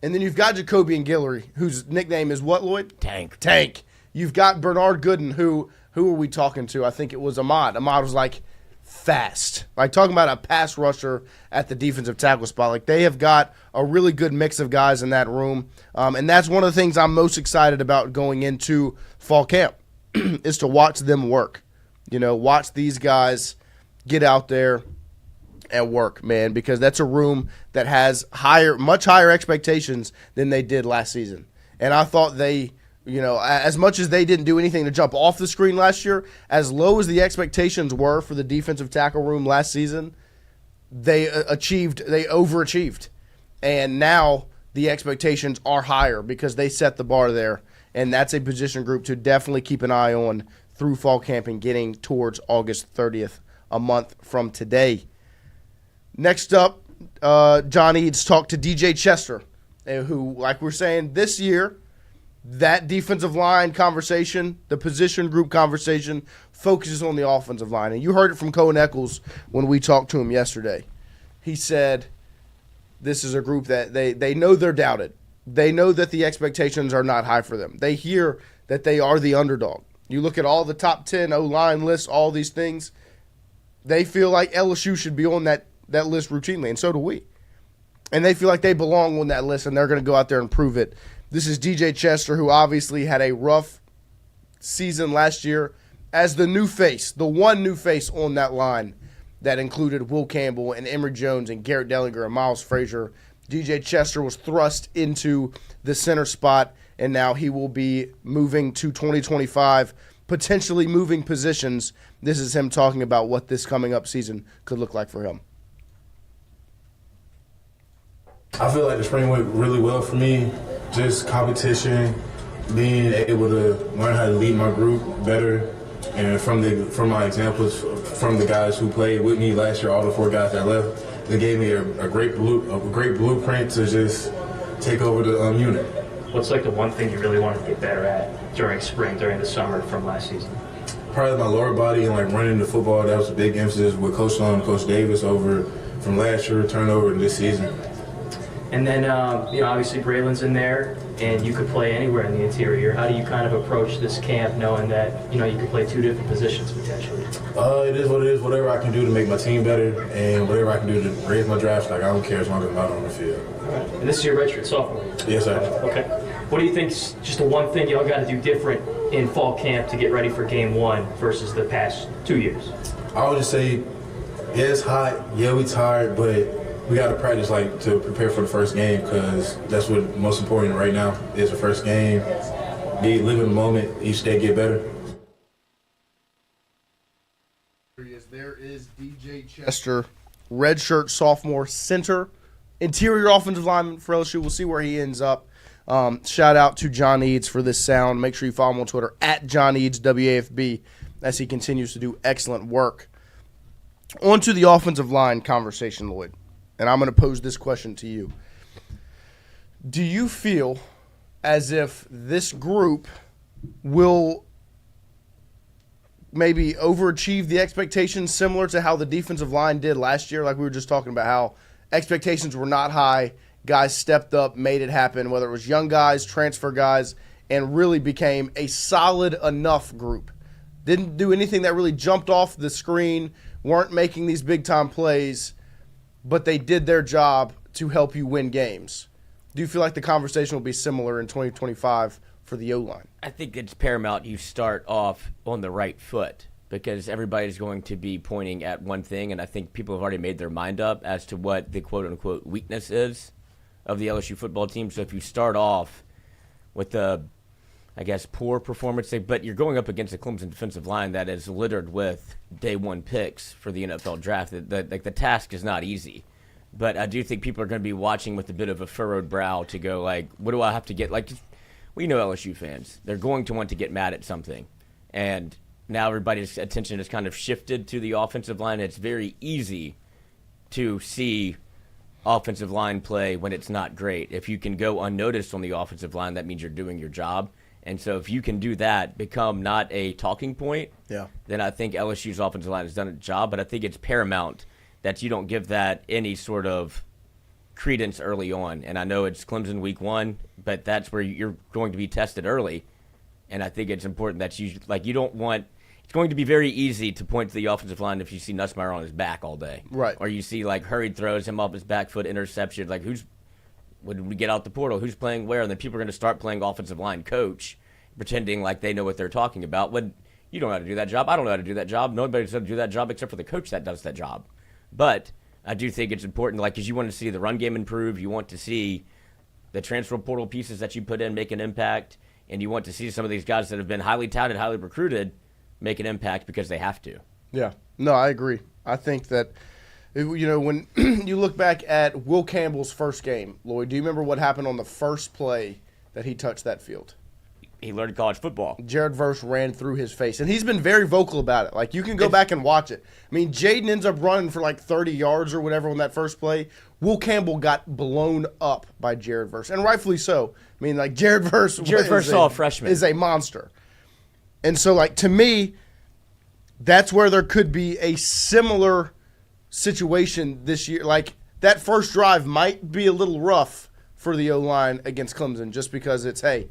And then you've got Jacobian Guillory, whose nickname is what, Lloyd? Tank. You've got Bernard Gooden, who are we talking to? I think it was Ahmad. Ahmad was like fast. Like, talking about a pass rusher at the defensive tackle spot. Like, they have got a really good mix of guys in that room. And that's one of the things I'm most excited about going into fall camp is to watch them work. You know, watch these guys get out there and work, man, because that's a room that has much higher expectations than they did last season. And I thought they, you know, as much as they didn't do anything to jump off the screen last year, as low as the expectations were for the defensive tackle room last season, they overachieved. And now the expectations are higher because they set the bar there. And that's a position group to definitely keep an eye on through fall camp and getting towards August 30th, a month from today. Next up, John Eads talked to DJ Chester, who, like we're saying, this year, that defensive line conversation, the position group conversation, focuses on the offensive line. And you heard it from Cohen Eccles when we talked to him yesterday. He said this is a group that they know they're doubted. They know that the expectations are not high for them. They hear that they are the underdog. You look at all the top 10 O-line lists, all these things, they feel like LSU should be on that list routinely, and so do we. And they feel like they belong on that list, and they're going to go out there and prove it. This is DJ Chester, who obviously had a rough season last year as the new face, the one new face on that line that included Will Campbell and Emory Jones and Garrett Dellinger and Miles Frazier. DJ Chester was thrust into the center spot, and now he will be moving to 2025, potentially moving positions. This is him talking about what this coming up season could look like for him. I feel like the spring went really well for me. Just competition, being able to learn how to lead my group better, and from my examples from the guys who played with me last year, all the 4 guys that left, they gave me a great blueprint to just take over the unit. What's like the one thing you really wanted to get better at during spring, during the summer from last season? Probably my lower body and like running the football. That was a big emphasis with Coach Long and Coach Davis over from last year, turnover to this season. And then, obviously Braylon's in there, and you could play anywhere in the interior. How do you kind of approach this camp knowing that, you could play 2 different positions potentially? It is what it is. Whatever I can do to make my team better and whatever I can do to raise my draft, I don't care as long as I'm out on the field. Right. And this is your redshirt sophomore year? Yes, sir. Okay. What do you think is just the one thing y'all got to do different in fall camp to get ready for game 1 versus the past 2 years? I would just say, yeah, it's hot. Yeah, we tired, but we got to practice to prepare for the first game, because that's what most important right now is the first game. Live in the moment, each day get better. There is DJ Chester, redshirt sophomore center, interior offensive lineman for LSU. We'll see where he ends up. Shout out to John Eads for this sound. Make sure you follow him on Twitter at John Eads WAFB as he continues to do excellent work. On to the offensive line conversation, Lloyd. And I'm going to pose this question to you. Do you feel as if this group will maybe overachieve the expectations similar to how the defensive line did last year? Like we were just talking about how expectations were not high. Guys stepped up, made it happen, whether it was young guys, transfer guys, and really became a solid enough group. Didn't do anything that really jumped off the screen, weren't making these big-time plays, but they did their job to help you win games. Do you feel like the conversation will be similar in 2025 for the O-line? I think it's paramount you start off on the right foot, because everybody's going to be pointing at one thing, and I think people have already made their mind up as to what the quote-unquote weakness is of the LSU football team. So if you start off with the, poor performance, but you're going up against a Clemson defensive line that is littered with day 1 picks for the NFL draft. The task is not easy. But I do think people are going to be watching with a bit of a furrowed brow to go, what do I have to get? We know LSU fans. They're going to want to get mad at something. And now everybody's attention has kind of shifted to the offensive line. It's very easy to see offensive line play when it's not great. If you can go unnoticed on the offensive line, that means you're doing your job. And so if you can do that, become not a talking point, then I think LSU's offensive line has done its job. But I think it's paramount that you don't give that any sort of credence early on. And I know it's Clemson week 1, but that's where you're going to be tested early. And I think it's important that you don't want – it's going to be very easy to point to the offensive line if you see Nussmeier on his back all day. Right. Or you see, hurried throws, him off his back foot, interception. When we get out the portal, who's playing where? And then people are going to start playing offensive line coach, pretending like they know what they're talking about. When you don't know how to do that job. I don't know how to do that job. Nobody's going to do that job except for the coach that does that job. But I do think it's important, because you want to see the run game improve. You want to see the transfer portal pieces that you put in make an impact. And you want to see some of these guys that have been highly touted, highly recruited, make an impact because they have to. Yeah. No, I agree. I think that, when you look back at Will Campbell's first game, Lloyd, do you remember what happened on the first play that he touched that field? he learned college football. Jared Verse ran through his face, and he's been very vocal about it. Like, you can go back and watch it. I mean, Jaden ends up running for like 30 yards or whatever on that first play. Will Campbell got blown up by Jared Verse, and rightfully so. I mean, like, Jared Verse saw a freshman. Is a monster. And so, like, to me, that's where there could be a similar situation this year. Like, that first drive might be a little rough for the O-line against Clemson just because it's, hey,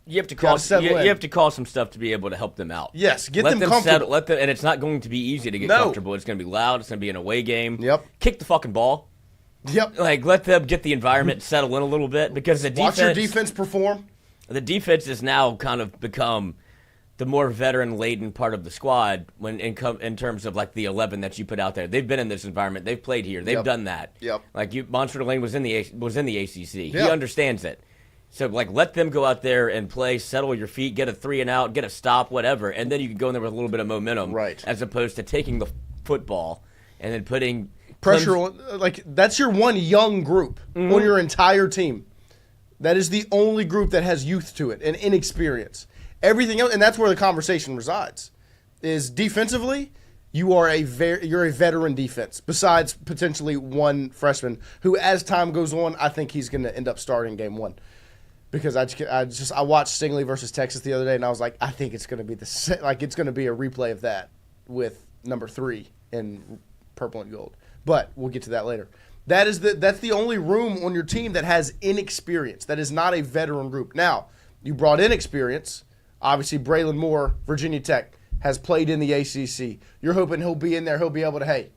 you have to call some stuff to be able to help them out. Yes, get them comfortable. And it's not going to be easy to get comfortable. It's going to be loud. It's going to be an away game. Yep. Kick the fucking ball. Yep. Like, let them get the environment settle in a little bit because the defense. Watch your defense perform. The defense has now kind of become the more veteran-laden part of the squad when in terms of like the 11 that you put out there. They've been in this environment. They've played here. They've done that. Yep. Like Monster Lane was in the ACC. Yep. He understands it. So like let them go out there and play, settle your feet, get a 3 and out, get a stop, whatever, and then you can go in there with a little bit of momentum. Right. As opposed to taking the football and then putting pressure on. Like, that's your one young group on your entire team. That is the only group that has youth to it and inexperience. Everything else, and that's where the conversation resides, is defensively, you're a veteran defense, besides potentially one freshman who, as time goes on, I think he's going to end up starting game one. Because I watched Stingley versus Texas the other day, and I was like, I think it's going to be it's going to be a replay of that with number 3 in purple and gold. But we'll get to that later. That's the only room on your team that has inexperience. That is not a veteran group. Now, you brought in experience. Obviously, Braylon Moore, Virginia Tech, has played in the ACC. You're hoping he'll be in there. He'll be able to, hey,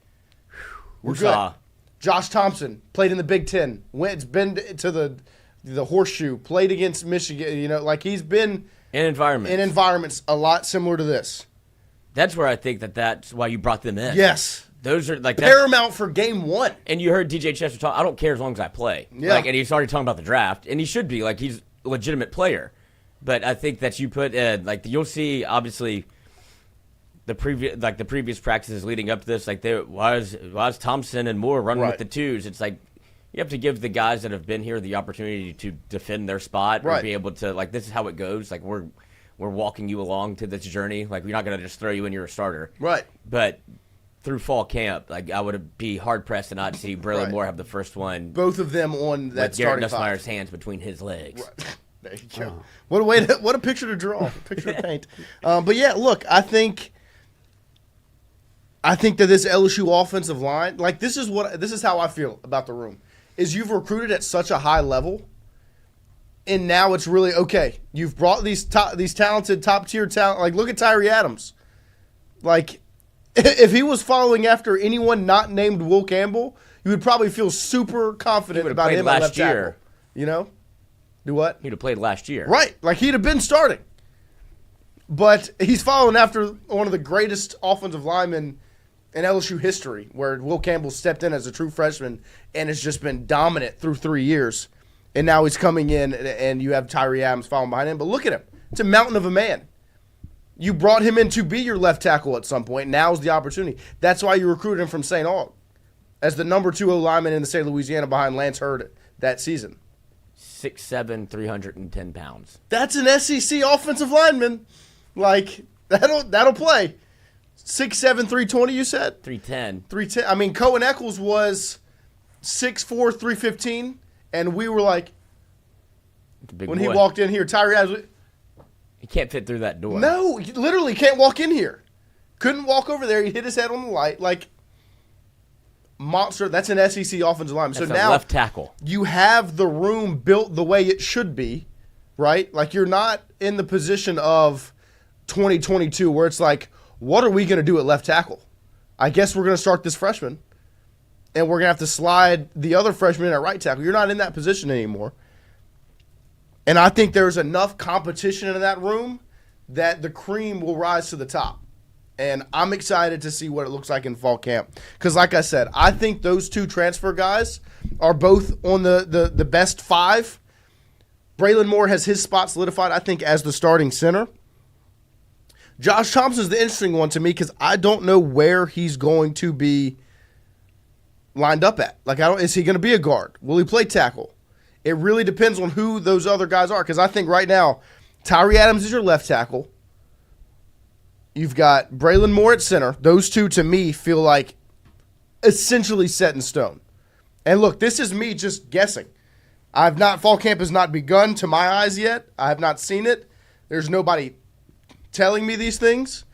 we're good. Josh Thompson played in the Big Ten. Been to the horseshoe. Played against Michigan. You know, like he's been in environments a lot similar to this. That's where I think that's why you brought them in. Yes. Those are like paramount for game one. And you heard DJ Chester talk. I don't care as long as I play. Yeah. Like, and he's already talking about the draft, and he should be like he's a legitimate player. But I think that you put like you'll see obviously the previous practices leading up to this, like there was Thompson and Moore running with the twos. It's like you have to give the guys that have been here the opportunity to defend their spot or be able to like this is how it goes. Like we're walking you along to this journey. Like we're not gonna just throw you in. You're a starter. Right. But through fall camp, like I would be hard pressed to not see Braylon Moore have the first one. Both of them on that starting five. Garrett Nussmeier's hands between his legs. Right. There you go. What a picture to draw. Picture to paint. But yeah, look, I think that this LSU offensive line, like this is how I feel about the room, is you've recruited at such a high level, and now it's really okay. You've brought these talented top tier talent. Like look at Tyree Adams. Like if he was following after anyone not named Will Campbell, you would probably feel super confident about him at left tackle. You know? Do what? He'd have played last year. Right. Like he'd have been starting. But he's following after one of the greatest offensive linemen in LSU history, where Will Campbell stepped in as a true freshman and has just been dominant through 3 years. And now he's coming in and you have Tyree Adams following behind him. But look at him. It's a mountain of a man. You brought him in to be your left tackle at some point. Now's the opportunity. That's why you recruited him from St. Aug as the number 2 O-lineman in the state of Louisiana behind Lance Hurd that season. 6'7", 310 pounds. That's an SEC offensive lineman. Like, that'll play. 6'7", 320, you said? 310. 310. I mean, Cohen Eccles was 6'4", 315, and we were like, when he walked in here, Tyree Adams, he can't fit through that door. No, he literally can't walk in here. Couldn't walk over there. He hit his head on the light. Like, monster. That's an SEC offensive lineman. That's so now left tackle. You have the room built the way it should be, right? Like you're not in the position of 2022 where it's like, what are we going to do at left tackle? I guess we're going to start this freshman, and we're going to have to slide the other freshman in at right tackle. You're not in that position anymore. And I think there's enough competition in that room that the cream will rise to the top. And I'm excited to see what it looks like in fall camp. Because like I said, I think those 2 transfer guys are both on the best 5. Braylon Moore has his spot solidified, I think, as the starting center. Josh Thompson's the interesting one to me because I don't know where he's going to be lined up at. Like, is he going to be a guard? Will he play tackle? It really depends on who those other guys are, because I think right now, Tyree Adams is your left tackle. You've got Braylon Moore at center. Those two, to me, feel like essentially set in stone. And look, this is me just guessing. Fall camp has not begun to my eyes yet. I have not seen it. There's nobody telling me these things.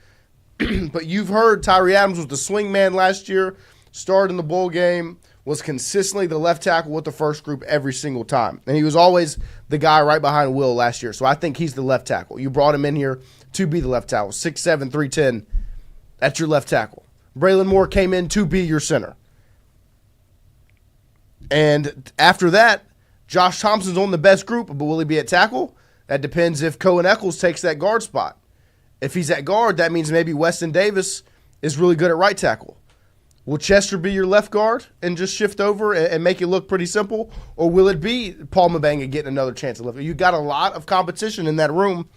But you've heard Tyree Adams was the swing man last year, started in the bowl game, was consistently the left tackle with the first group every single time. And he was always the guy right behind Will last year. So I think he's the left tackle. You brought him in here to be the left tackle. 6'7", 310. That's your left tackle. Braylon Moore came in to be your center. And after that, Josh Thompson's on the best group, but will he be at tackle? That depends if Cohen Eccles takes that guard spot. If he's at guard, that means maybe Weston Davis is really good at right tackle. Will Chester be your left guard and just shift over and make it look pretty simple? Or will it be Paul Mabanga getting another chance at left? You got a lot of competition in that room.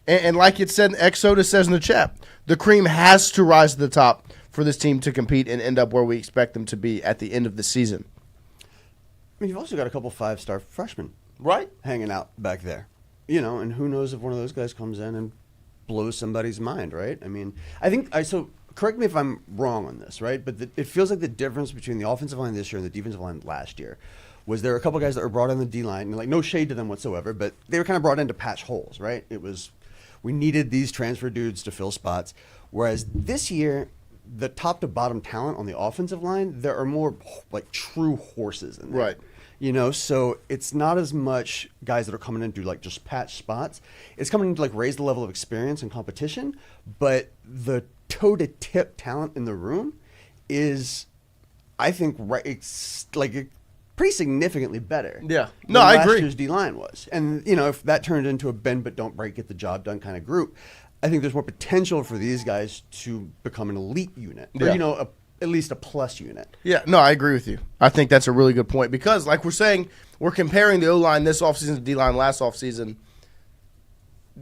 And like it said, Exoda says in the chat, the cream has to rise to the top for this team to compete and end up where we expect them to be at the end of the season. I mean, you've also got a couple 5-star freshmen, right, hanging out back there. And who knows if one of those guys comes in and blows somebody's mind, right? I mean, so correct me if I'm wrong on this, right? But it feels like the difference between the offensive line this year and the defensive line last year was there were a couple guys that were brought in the D-line, and like no shade to them whatsoever, but they were kind of brought in to patch holes, right? It was, we needed these transfer dudes to fill spots. Whereas this year, the top to bottom talent on the offensive line, there are more like true horses in there. Right. So it's not as much guys that are coming in to like just patch spots. It's coming in to like raise the level of experience and competition, but the toe-to-tip talent in the room is, I think, it's like pretty significantly better. Yeah. No, I agree. Last year's D-line was. And, if that turned into a bend but don't break, get the job done kind of group, I think there's more potential for these guys to become an elite unit. Or, at least a plus unit. Yeah, no, I agree with you. I think that's a really good point because, like we're saying, we're comparing the O-line this offseason to D-line last offseason.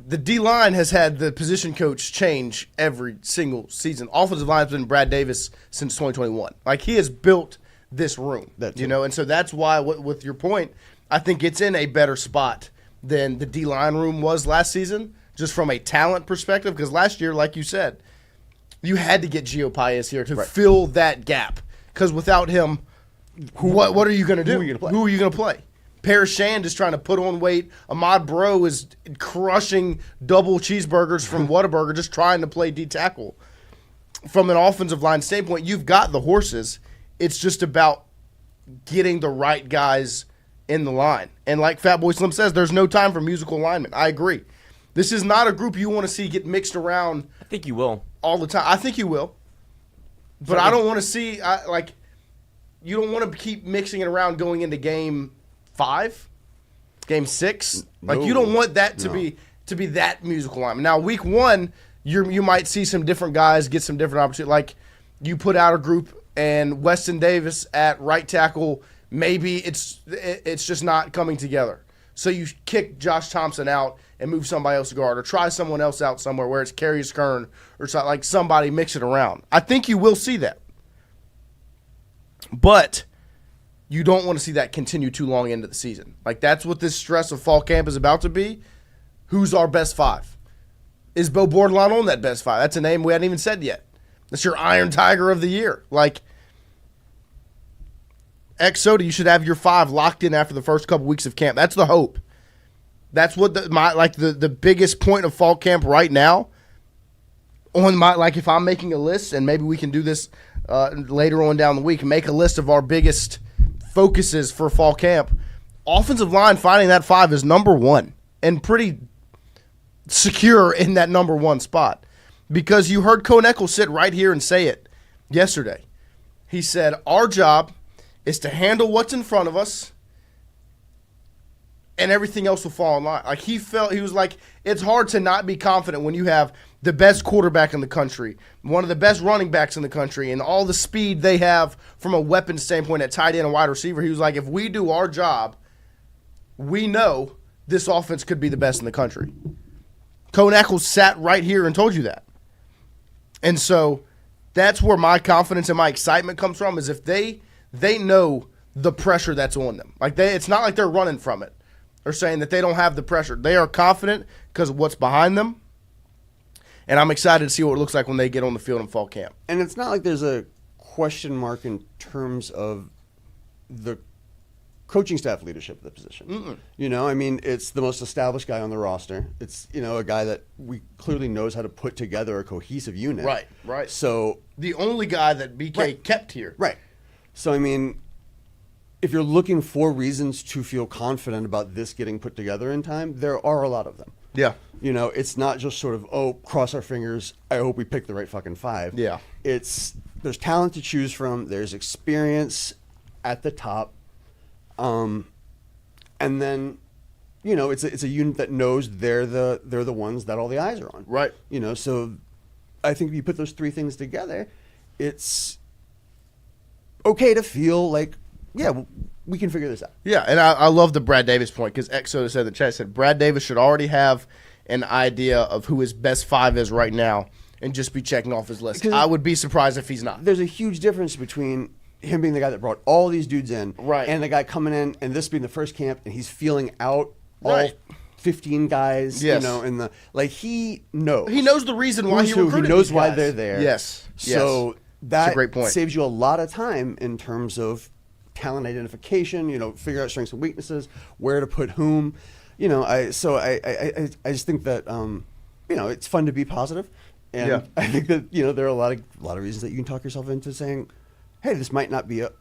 The D-line has had the position coach change every single season. Offensive line has been Brad Davis since 2021. Like, he has built this room, and so that's why, with your point, I think it's in a better spot than the D-line room was last season, just from a talent perspective, because last year, like you said, you had to get Gio Paez here to fill that gap. Because without him, what are you going to do? Who are you going to play? Paris Shand is trying to put on weight. Ahmad Bro is crushing double cheeseburgers from Whataburger, just trying to play D-tackle. From an offensive line standpoint, you've got the horses. It's just about getting the right guys in the line. And like Fatboy Slim says, there's no time for musical alignment. I agree. This is not a group you want to see get mixed around. I think you will. All the time. I think you will. But I don't want to see, you don't want to keep mixing it around going into game 5, game 6. Like, you don't want that to be that musical alignment. Now, week 1, you might see some different guys get some different opportunities. Like, you put out a group and Weston Davis at right tackle, maybe it's just not coming together. So you kick Josh Thompson out and move somebody else to guard, or try someone else out somewhere where it's Carius Kern or something, like somebody mix it around. I think you will see that. But you don't want to see that continue too long into the season. Like, that's what this stress of fall camp is about to be. Who's our best 5? Is Bo Bordelon on that best 5? That's a name we hadn't even said yet. That's your Iron Tiger of the year. Like, Soda, you should have your 5 locked in after the first couple weeks of camp. That's the hope. That's what the biggest point of fall camp right now. If I'm making a list, and maybe we can do this later on down the week, make a list of our biggest focuses for fall camp. Offensive line, finding that 5 is number 1 and pretty secure in that number 1 spot, because you heard Cohen Eccles sit right here and say it yesterday. He said, our job is to handle what's in front of us, and everything else will fall in line. Like, he was like, it's hard to not be confident when you have the best quarterback in the country, one of the best running backs in the country, and all the speed they have from a weapon standpoint at tight end and wide receiver. He was like, if we do our job, we know this offense could be the best in the country. Cohen Eccles sat right here and told you that. And so that's where my confidence and my excitement comes from, is if they know the pressure that's on them. Like it's not like they're running from it. They're saying that they don't have the pressure. They are confident because of what's behind them. And I'm excited to see what it looks like when they get on the field in fall camp. And it's not like there's a question mark in terms of the coaching staff leadership of the position. Mm-mm. You know, I mean, it's the most established guy on the roster. It's, you know, a guy that we clearly knows how to put together a cohesive unit. Right. So the only guy that BK kept here. Right. So, I mean, if you're looking for reasons to feel confident about this getting put together in time, there are a lot of them. Yeah. You know, it's not just sort of, oh, cross our fingers, I hope we pick the right fucking 5. Yeah. There's talent to choose from, there's experience at the top, and then, you know, it's a unit that knows they're the ones that all the eyes are on. Right. You know, so I think if you put those 3 things together, it's okay to feel like, yeah, we can figure this out. Yeah, and I love the Brad Davis point because Exo said in the chat, said Brad Davis should already have an idea of who his best 5 is right now and just be checking off his list. I would be surprised if he's not. There's a huge difference between him being the guy that brought all these dudes in, right, and the guy coming in and this being the first camp and he's feeling out all 15 guys, yes, you know, and he knows. He knows the reason why he recruited He knows these why guys. they're there. Yes. So that's that a great point. saves you a lot of time in terms of talent identification, you know, figure out strengths and weaknesses, where to put whom. You know, I just think that you know, it's fun to be positive. And I think that, you know, there are a lot of reasons that you can talk yourself into saying, hey, this might not be a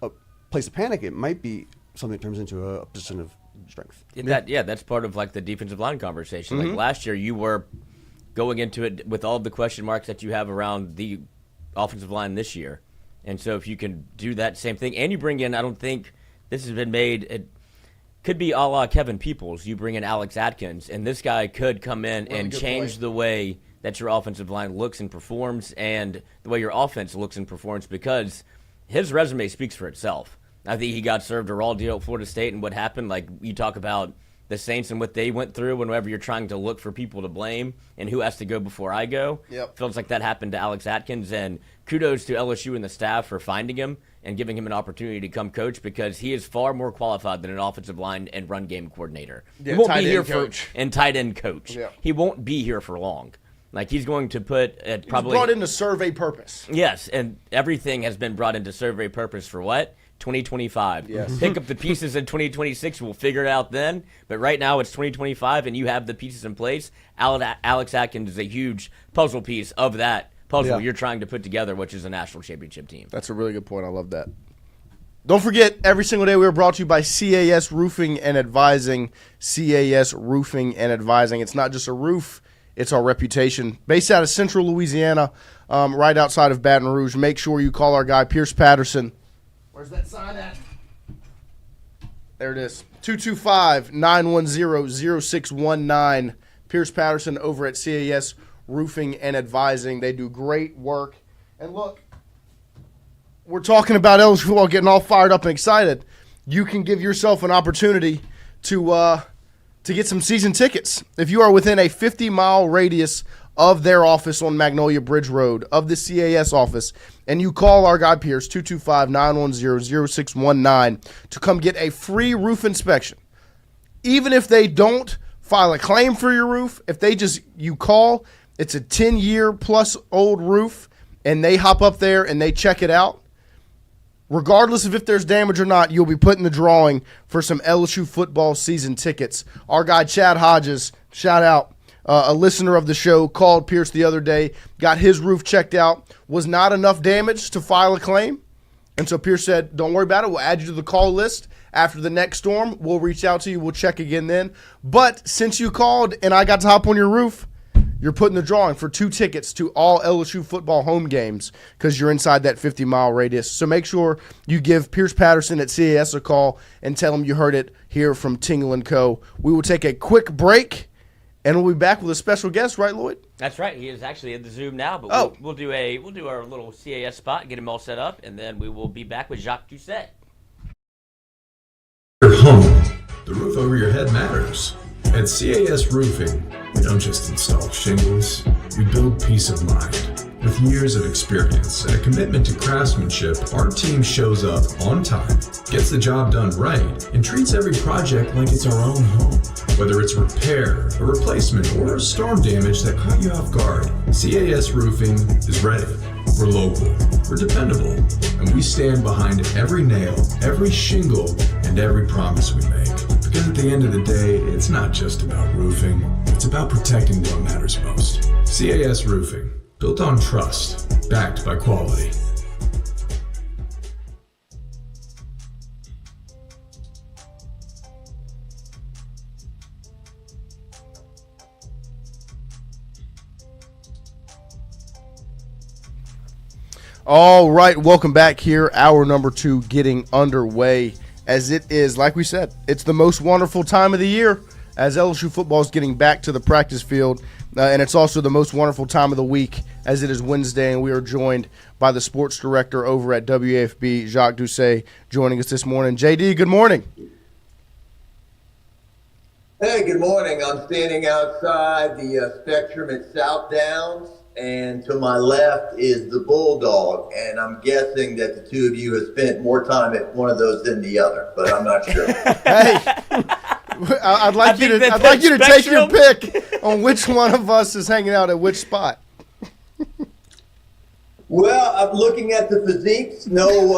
place of panic. It might be something that turns into a position of strength. That's part of like the defensive line conversation. Like last year, you were going into it with all the question marks that you have around the offensive line this year. And so if you can do that same thing, and you bring in, I don't think this has been made, it could be a la Kevin Peoples. You bring in Alex Atkins, and this guy could come in and change the way that your offensive line looks and performs and the way your offense looks and performs, because his resume speaks for itself. I think he got served a raw deal at Florida State, and what happened, like you talk about the Saints and what they went through whenever you're trying to look for people to blame and who has to go before I go. Yep. Feels like that happened to Alex Atkins, and kudos to LSU and the staff for finding him and giving him an opportunity to come coach, because he is far more qualified than an offensive line and run game coordinator. Yeah, he won't be tight here end coach. and tight end coach. Yeah. He won't be here for long. Like he's going to put probably brought into survey purpose. Yes, and everything has been brought into survey purpose for what? 2025. Yes. Pick up the pieces in 2026. We'll figure it out then. But right now it's 2025, and you have the pieces in place. Alex Atkins is a huge puzzle piece of that puzzle you're trying to put together, which is a national championship team. That's a really good point. I love that. Don't forget, every single day we are brought to you by CAS Roofing and Advising. CAS Roofing and Advising. It's not just a roof. It's our reputation. Based out of Central Louisiana, right outside of Baton Rouge. Make sure you call our guy, Pierce Patterson. Where's that sign at? There it is. 225-910-0619. Pierce Patterson over at CAS Roofing and Advising. They do great work. And look, we're talking about LSU football getting all fired up and excited. You can give yourself an opportunity to get some season tickets. If you are within a 50-mile radius of their office on Magnolia Bridge Road, of the CAS office, and you call our guy Pierce, 225-910-0619, to come get a free roof inspection. Even if they don't file a claim for your roof, if they you call, it's a 10-year plus old roof, and they hop up there and they check it out. Regardless of if there's damage or not, you'll be put in the drawing for some LSU football season tickets. Our guy Chad Hodges, shout out, a listener of the show, called Pierce the other day, got his roof checked out, was not enough damage to file a claim. And so Pierce said, don't worry about it. We'll add you to the call list. After the next storm, we'll reach out to you. We'll check again then. But since you called and I got to hop on your roof, you're put in the drawing for 2 tickets to all LSU football home games because you're inside that 50-mile radius. So make sure you give Pierce Patterson at CAS a call and tell him you heard it here from Tingle & Co. We will take a quick break, and we'll be back with a special guest, right, Lloyd? That's right. He is actually in the Zoom now, but we'll do our little CAS spot, get him all set up, and then we will be back with Jacques Doucet. Your home, the roof over your head matters. At CAS Roofing, we don't just install shingles, we build peace of mind. With years of experience and a commitment to craftsmanship, our team shows up on time, gets the job done right, and treats every project like it's our own home. Whether it's repair, a replacement, or storm damage that caught you off guard, CAS Roofing is ready. We're local, we're dependable, and we stand behind every nail, every shingle, and every promise we make. Because at the end of the day, it's not just about roofing, it's about protecting what matters most. CAS Roofing, built on trust, backed by quality. All right, welcome back here. Hour number 2 getting underway. As it is, like we said, it's the most wonderful time of the year as LSU football is getting back to the practice field. And it's also the most wonderful time of the week as it is Wednesday, and we are joined by the sports director over at WAFB, Jacques Doucet, joining us this morning. JD, good morning. Hey, good morning. I'm standing outside the Spectrum at South Downs, and to my left is the Bulldog, and I'm guessing that the two of you have spent more time at one of those than the other, but I'm not sure. Hey, I'd like you to take your pick on which one of us is hanging out at which spot. Well, I'm looking at the physiques. No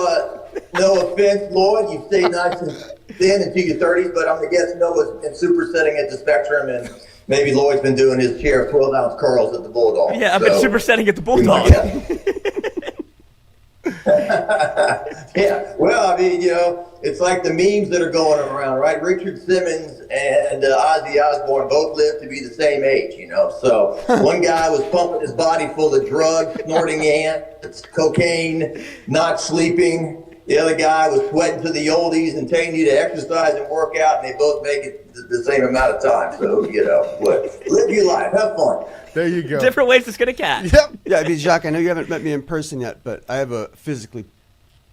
offense, Lloyd. You stay nice and thin into your 30s, but I'm going to guess Noah's been supersetting at the Spectrum, and maybe Lloyd's been doing his share of 12-ounce curls at the Bulldog. Yeah, I've been supersetting at the Bulldog. Yeah, well, I mean, it's like the memes that are going around, right? Richard Simmons and Ozzy Osbourne both lived to be the same age, So one guy was pumping his body full of drugs, snorting ants, cocaine, not sleeping. The other guy was sweating to the oldies and telling you to exercise and work out, and they both make it the same amount of time. So, live your life. Have fun. There you go. Different ways to skin a cat. Yep. Yeah, I mean, Jacques, I know you haven't met me in person yet, but I have a physically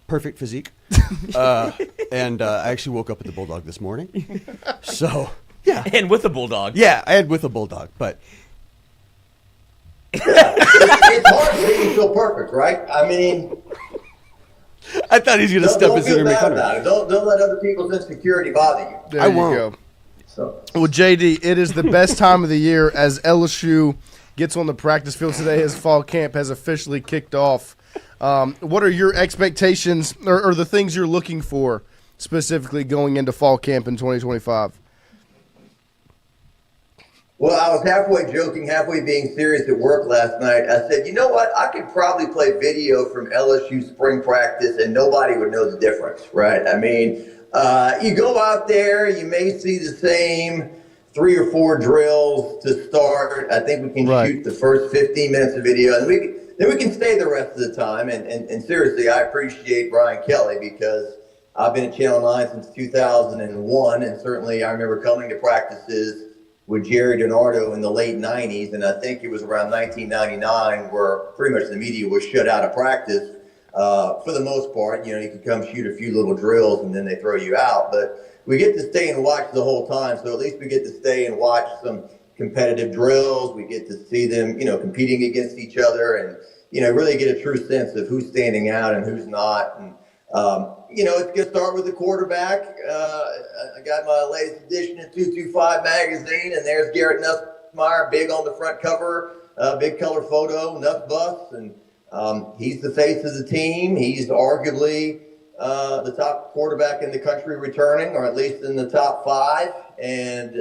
perfect physique. And I actually woke up with the Bulldog this morning. So, yeah. And with the Bulldog. Yeah, I had with a Bulldog, but... It's hard to be so perfect, right? I mean... I thought he was going to step his in about it. Don't let other people's insecurity bother you. There you go. So. Well, JD, it is the best time of the year as LSU gets on the practice field today as fall camp has officially kicked off. What are your expectations or the things you're looking for specifically going into fall camp in 2025? Well, I was halfway joking, halfway being serious at work last night. I said, you know what? I could probably play video from LSU spring practice and nobody would know the difference, right? I mean, you go out there, you may see the same 3 or 4 drills to start. I think we can shoot the first 15 minutes of video, and then we can stay the rest of the time. And seriously, I appreciate Brian Kelly because I've been at Channel 9 since 2001, and certainly I remember coming to practices with Jerry DiNardo in the late 90s, and I think it was around 1999 where pretty much the media was shut out of practice for the most part. You could come shoot a few little drills and then they throw you out. But we get to stay and watch the whole time, so at least we get to stay and watch some competitive drills. We get to see them, competing against each other and, really get a true sense of who's standing out and who's not. And it's going to start with the quarterback. I got my latest edition of 225 magazine, and there's Garrett Nussmeier, big on the front cover, big color photo, Nuss bust, and he's the face of the team. He's arguably the top quarterback in the country returning, or at least in the top 5. And,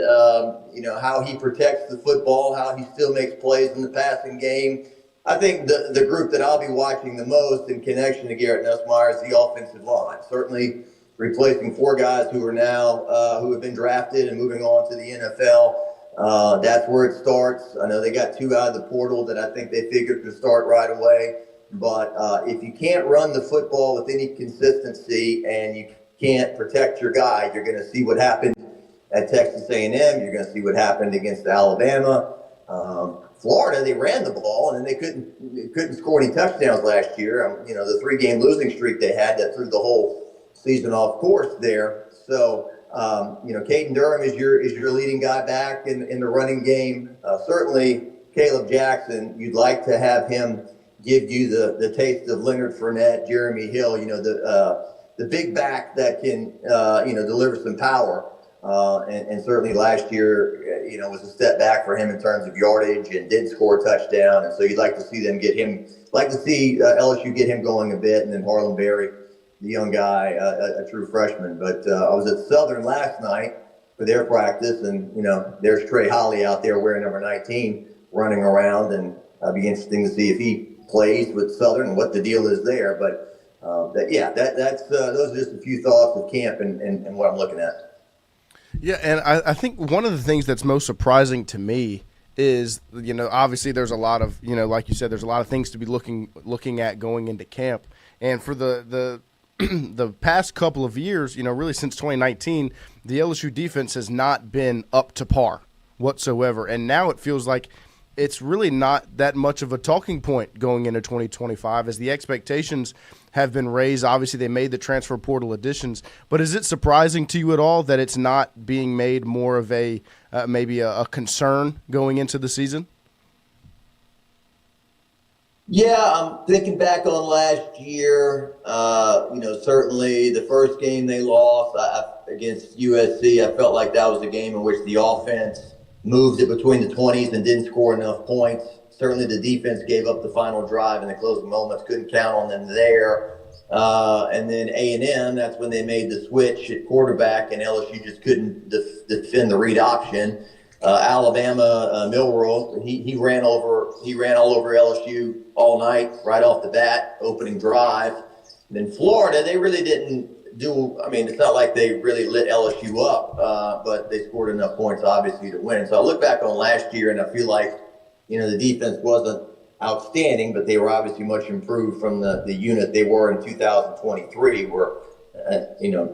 how he protects the football, how he still makes plays in the passing game. I think the group that I'll be watching the most in connection to Garrett Nussmeier is the offensive line. Certainly replacing 4 guys who are now who have been drafted and moving on to the NFL. That's where it starts. I know they got 2 out of the portal that I think they figured could start right away. But if you can't run the football with any consistency and you can't protect your guy, you're going to see what happened at Texas A&M. You're going to see what happened against Alabama. Florida, they ran the ball, and then they couldn't score any touchdowns last year. The 3-game losing streak they had that threw the whole season off course there. So, Caden Durham is your leading guy back in the running game. Certainly, Caleb Jackson, you'd like to have him give you the taste of Leonard Fournette, Jeremy Hill, the big back that can, deliver some power. And certainly last year, was a step back for him in terms of yardage and did score a touchdown. And so you'd like to see LSU get him going a bit. And then Harlem Berry, the young guy, a true freshman. But I was at Southern last night for their practice, and, there's Trey Holly out there wearing number 19 running around. And it'll be interesting to see if he plays with Southern and what the deal is there. But those are just a few thoughts of camp and what I'm looking at. Yeah, and I think one of the things that's most surprising to me is, obviously there's a lot of, like you said, there's a lot of things to be looking at going into camp. And for the past couple of years, really since 2019, the LSU defense has not been up to par whatsoever. And now it feels like it's really not that much of a talking point going into 2025 as the expectations have been raised. Obviously, they made the transfer portal additions, but is it surprising to you at all that it's not being made more of maybe a concern going into the season? Yeah, I'm thinking back on last year. Certainly the first game they lost against USC, I felt like that was a game in which the offense moved it between the 20s and didn't score enough points. Certainly the defense gave up the final drive in the closing moments, couldn't count on them there. And then A&M, that's when they made the switch at quarterback, and LSU just couldn't defend the read option. Alabama, Milroe, he ran all over LSU all night right off the bat, opening drive. And then Florida, they really didn't it's not like they really lit LSU up, but they scored enough points, obviously, to win. So I look back on last year, and I feel like, the defense wasn't outstanding, but they were obviously much improved from the unit they were in 2023, where,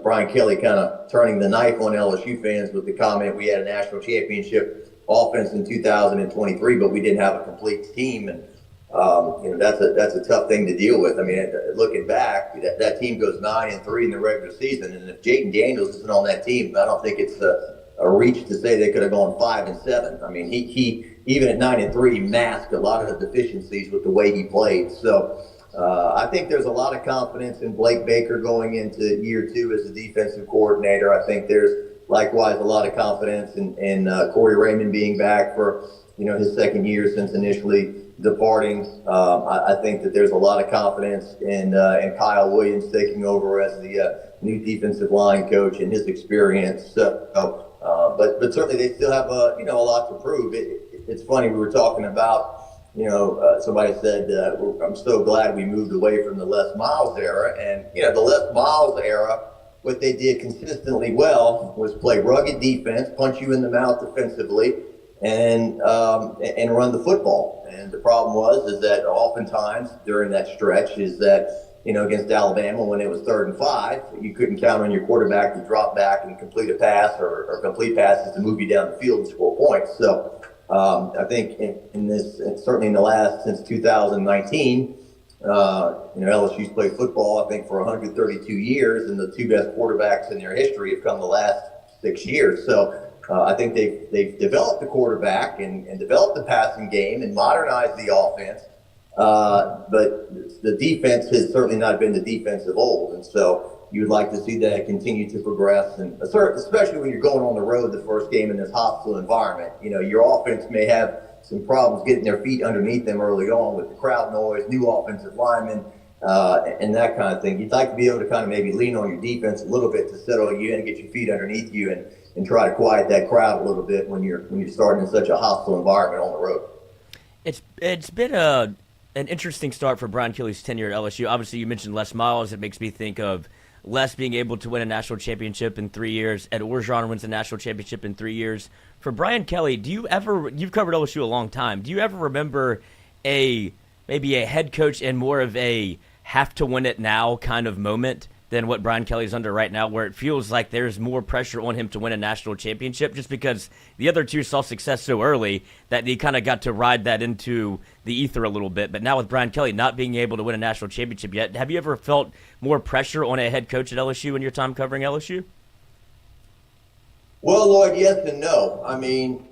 Brian Kelly kind of turning the knife on LSU fans with the comment, we had a national championship offense in 2023, but we didn't have a complete team. And, that's a tough thing to deal with. I mean, looking back, that team goes 9-3 in the regular season. And if Jaden Daniels isn't on that team, I don't think it's a reach to say they could have gone 5-7. I mean, he even at 9-3, masked a lot of the deficiencies with the way he played. So I think there's a lot of confidence in Blake Baker going into year 2 as a defensive coordinator. I think there's likewise a lot of confidence in Corey Raymond being back for his second year since initially departing. I think that there's a lot of confidence in Kyle Williams taking over as the new defensive line coach and his experience. But certainly they still have a lot to prove. It's funny, we were talking about, somebody said, I'm so glad we moved away from the Les Miles era. And, the Les Miles era, what they did consistently well was play rugged defense, punch you in the mouth defensively, and run the football. And the problem is that oftentimes during that stretch is that, against Alabama, when it was 3rd and 5, you couldn't count on your quarterback to drop back and complete a pass or complete passes to move you down the field and score points. So I think in this, certainly in the last, since 2019, LSU's played football, I think, for 132 years, and the 2 best quarterbacks in their history have come the last 6 years. So I think they've developed the quarterback and developed the passing game and modernized the offense. But the defense has certainly not been the defense of old. And so you would like to see that continue to progress. And especially when you're going on the road the first game in this hostile environment. Your offense may have some problems getting their feet underneath them early on with the crowd noise, new offensive linemen, and that kind of thing. You'd like to be able to kind of maybe lean on your defense a little bit to settle you in and get your feet underneath you and try to quiet that crowd a little bit when you're starting in such a hostile environment on the road. It's been an interesting start for Brian Kelly's tenure at LSU. Obviously, you mentioned Les Miles. It makes me think of Les being able to win a national championship in 3 years. Ed Orgeron wins a national championship in 3 years. For Brian Kelly, you've covered LSU a long time. Do you ever remember maybe a head coach and more of a have to win it now kind of moment than what Brian Kelly's under right now, where it feels like there's more pressure on him to win a national championship just because the other two saw success so early that he kind of got to ride that into the ether a little bit. But now with Brian Kelly not being able to win a national championship yet, have you ever felt more pressure on a head coach at LSU in your time covering LSU? Well, Lloyd, yes and no. I mean,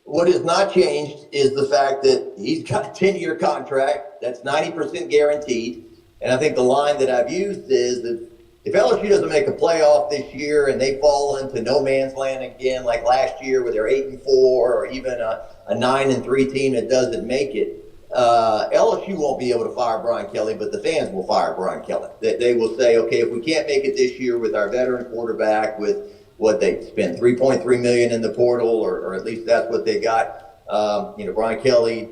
What has not changed is the fact that he's got a 10-year contract that's 90% guaranteed. And I think the line that I've used is that if LSU doesn't make a playoff this year and they fall into no man's land again, like last year where they're 8-4, or even a 9-3 team that doesn't make it, LSU won't be able to fire Brian Kelly, but the fans will fire Brian Kelly. They will say, okay, if we can't make it this year with our veteran quarterback, with what they spent $3.3 million in the portal, or at least that's what they got. Brian Kelly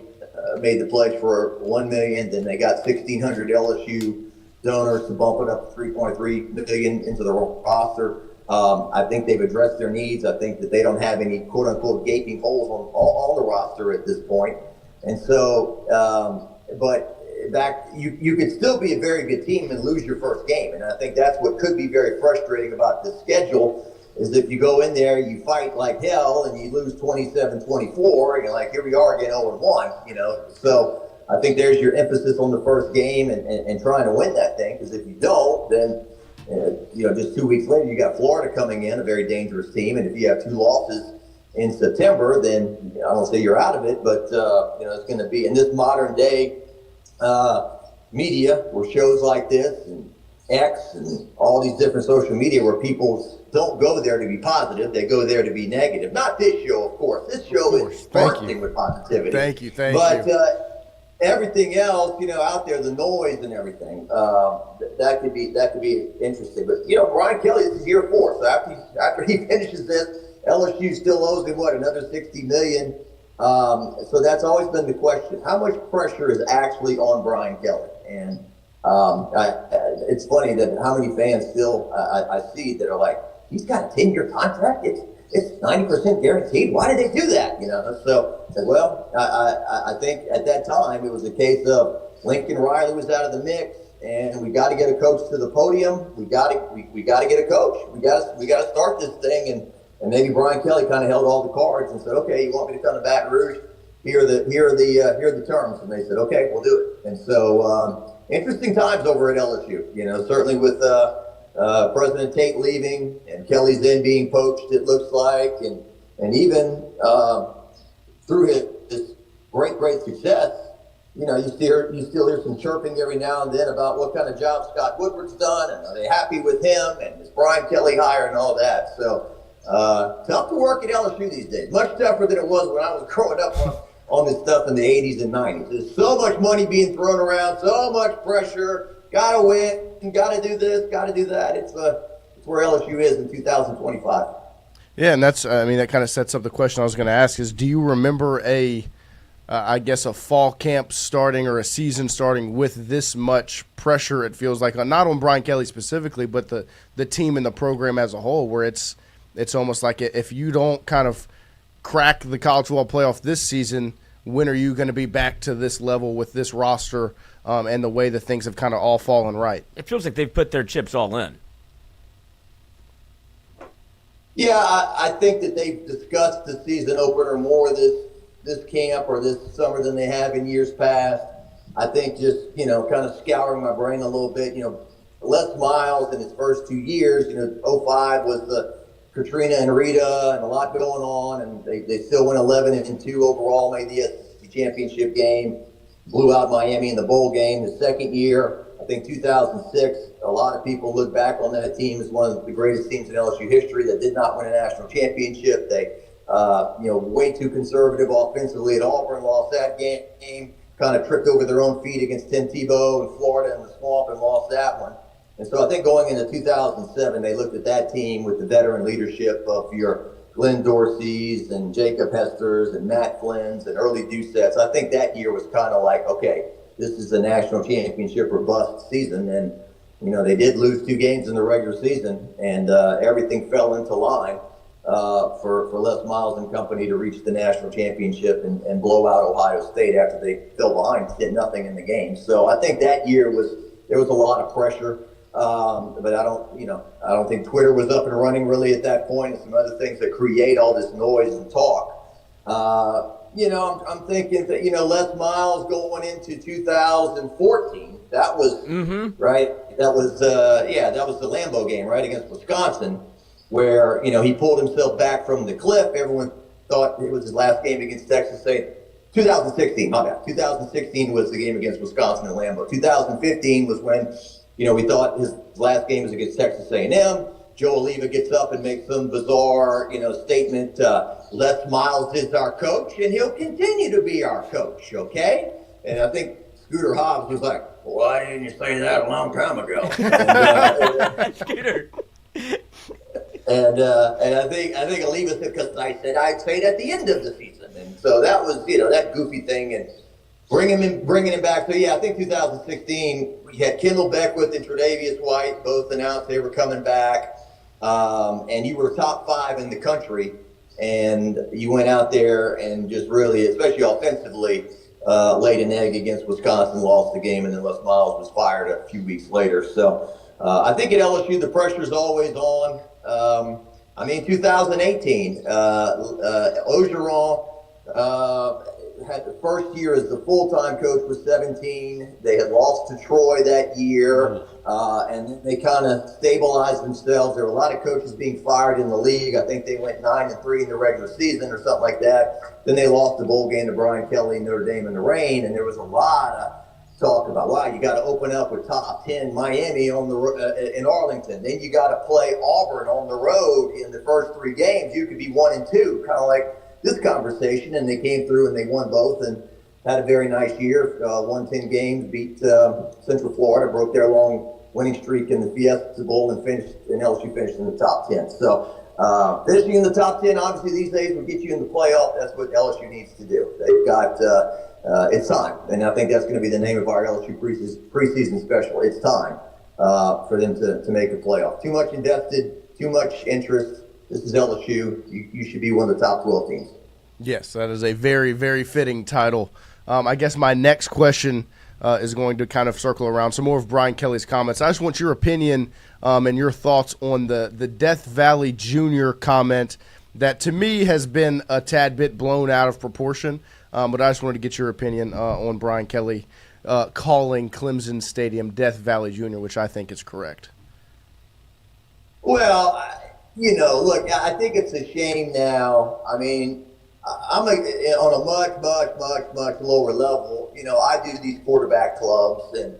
made the pledge for $1 million, then they got 1,600 LSU donors to bump it up to $3.3 million into the roster. I think they've addressed their needs. I think that they don't have any quote unquote gaping holes on the roster at this point. And so, you could still be a very good team and lose your first game. And I think that's what could be very frustrating about the schedule, is if you go in there, you fight like hell, and you lose 27-24, and you're like, here we are again, 0-1, So I think there's your emphasis on the first game and trying to win that thing, because if you don't, then, just 2 weeks later, you got Florida coming in, a very dangerous team, and if you have 2 losses in September, then I don't say you're out of it, but, it's going to be in this modern day media where shows like this and X and all these different social media where people don't go there to be positive, they go there to be negative. Not this show, of course. This show is bursting with positivity. Thank you. But everything else, out there, the noise and everything, that could be interesting. But Brian Kelly, this is year 4, so after he finishes this, LSU still owes him another $60 million. So that's always been the question: how much pressure is actually on Brian Kelly? And it's funny that how many fans still I see that are like, he's got a 10-year contract. It's 90% guaranteed. Why did they do that? So well, I think at that time it was a case of Lincoln Riley was out of the mix, and we got to get a coach to the podium. We got to get a coach. We got to start this thing, and maybe Brian Kelly kind of held all the cards and said, okay, you want me to come to Baton Rouge? Here are the terms, and they said, okay, we'll do it. And so interesting times over at LSU. Certainly with President Tate leaving and Kelly's then being poached, it looks like, and even through his great success, you still hear some chirping every now and then about what kind of job Scott Woodward's done, and are they happy with him, and is Brian Kelly hire and all that. So tough to work at LSU these days. Much tougher than it was when I was growing up on this stuff in the 80s and 90s. There's so much money being thrown around, so much pressure. Got to win, got to do this, got to do that. It's where LSU is in 2025. Yeah, and that kind of sets up the question I was going to ask is, do you remember a fall camp starting or a season starting with this much pressure, it feels like, not on Brian Kelly specifically, but the team and the program as a whole, where it's almost like if you don't kind of crack the college football playoff this season, when are you going to be back to this level with this roster and the way that things have kind of all fallen right? It feels like they've put their chips all in. Yeah, I think that they've discussed the season opener more this camp or this summer than they have in years past. I think just, kind of scouring my brain a little bit, Les Miles in his first 2 years, 05 was the Katrina and Rita and a lot going on, and they still went 11-2 overall, made the SEC championship game, blew out Miami in the bowl game. The second year, I think 2006, a lot of people look back on that team as one of the greatest teams in LSU history that did not win a national championship. They, way too conservative offensively at Auburn, lost that game, kind of tripped over their own feet against Tim Tebow in Florida in the swamp and lost that one. And so I think going into 2007, they looked at that team with the veteran leadership of your Glenn Dorsey's and Jacob Hester's and Matt Flynn's and early Doucet's. I think that year was kind of like, okay, this is a national championship or bust season. And, they did lose 2 games in the regular season, and everything fell into line for Les Miles and company to reach the national championship and blow out Ohio State after they fell behind 10-0 in the game. So I think that year there was a lot of pressure. But I don't think Twitter was up and running really at that point, and some other things that create all this noise and talk. I'm thinking that, Les Miles going into 2014, that was right. That was the Lambeau game, right, against Wisconsin, where, he pulled himself back from the cliff. Everyone thought it was his last game against Texas A&M. 2016, my bad. 2016 was the game against Wisconsin and Lambeau. 2015 was when, we thought his last game was against Texas A&M. Joe Oliva gets up and makes some bizarre, statement. Les Miles is our coach, and he'll continue to be our coach, okay? And I think Scooter Hobbs was like, why didn't you say that a long time ago? Scooter. And I think Oliva said, because I said I'd say it at the end of the season. And so that was, that goofy thing, and bringing him back. So, yeah, I think 2016, we had Kendall Beckwith and Tre'Davious White both announced they were coming back. And you were top 5 in the country, and you went out there and just really, especially offensively, laid an egg against Wisconsin, lost the game, and then Les Miles was fired a few weeks later. So I think at LSU the pressure's always on. 2018, Ogeron had the first year as the full-time coach was 17. They had lost to Troy that year, and then they kind of stabilized themselves. There were a lot of coaches being fired in the league. I think they went 9-3 in the regular season or something like that. Then they lost the bowl game to Brian Kelly, Notre Dame in the rain, and there was a lot of talk about, wow, you got to open up with top 10 Miami on the in Arlington. Then you got to play Auburn on the road in the first 3 games. You could be 1-2, kind of like this conversation, and they came through and they won both and had a very nice year. Won 10 games, beat Central Florida, broke their long winning streak in the Fiesta Bowl, and LSU finished in the top 10. So finishing in the top 10, obviously these days will get you in the playoff. That's what LSU needs to do. They've got it's time, and I think that's going to be the name of our LSU preseason special. It's time for them to make a playoff. Too much invested, too much interest. This is LSU. You should be one of the top 12 teams. Yes, that is a very, very fitting title. I guess my next question is going to kind of circle around some more of Brian Kelly's comments. I just want your opinion and your thoughts on the Death Valley Jr. comment that to me has been a tad bit blown out of proportion. But I just wanted to get your opinion on Brian Kelly calling Clemson Stadium Death Valley Jr., which I think is correct. Well, look, I think it's a shame now. I mean, I'm on a much lower level. I do these quarterback clubs and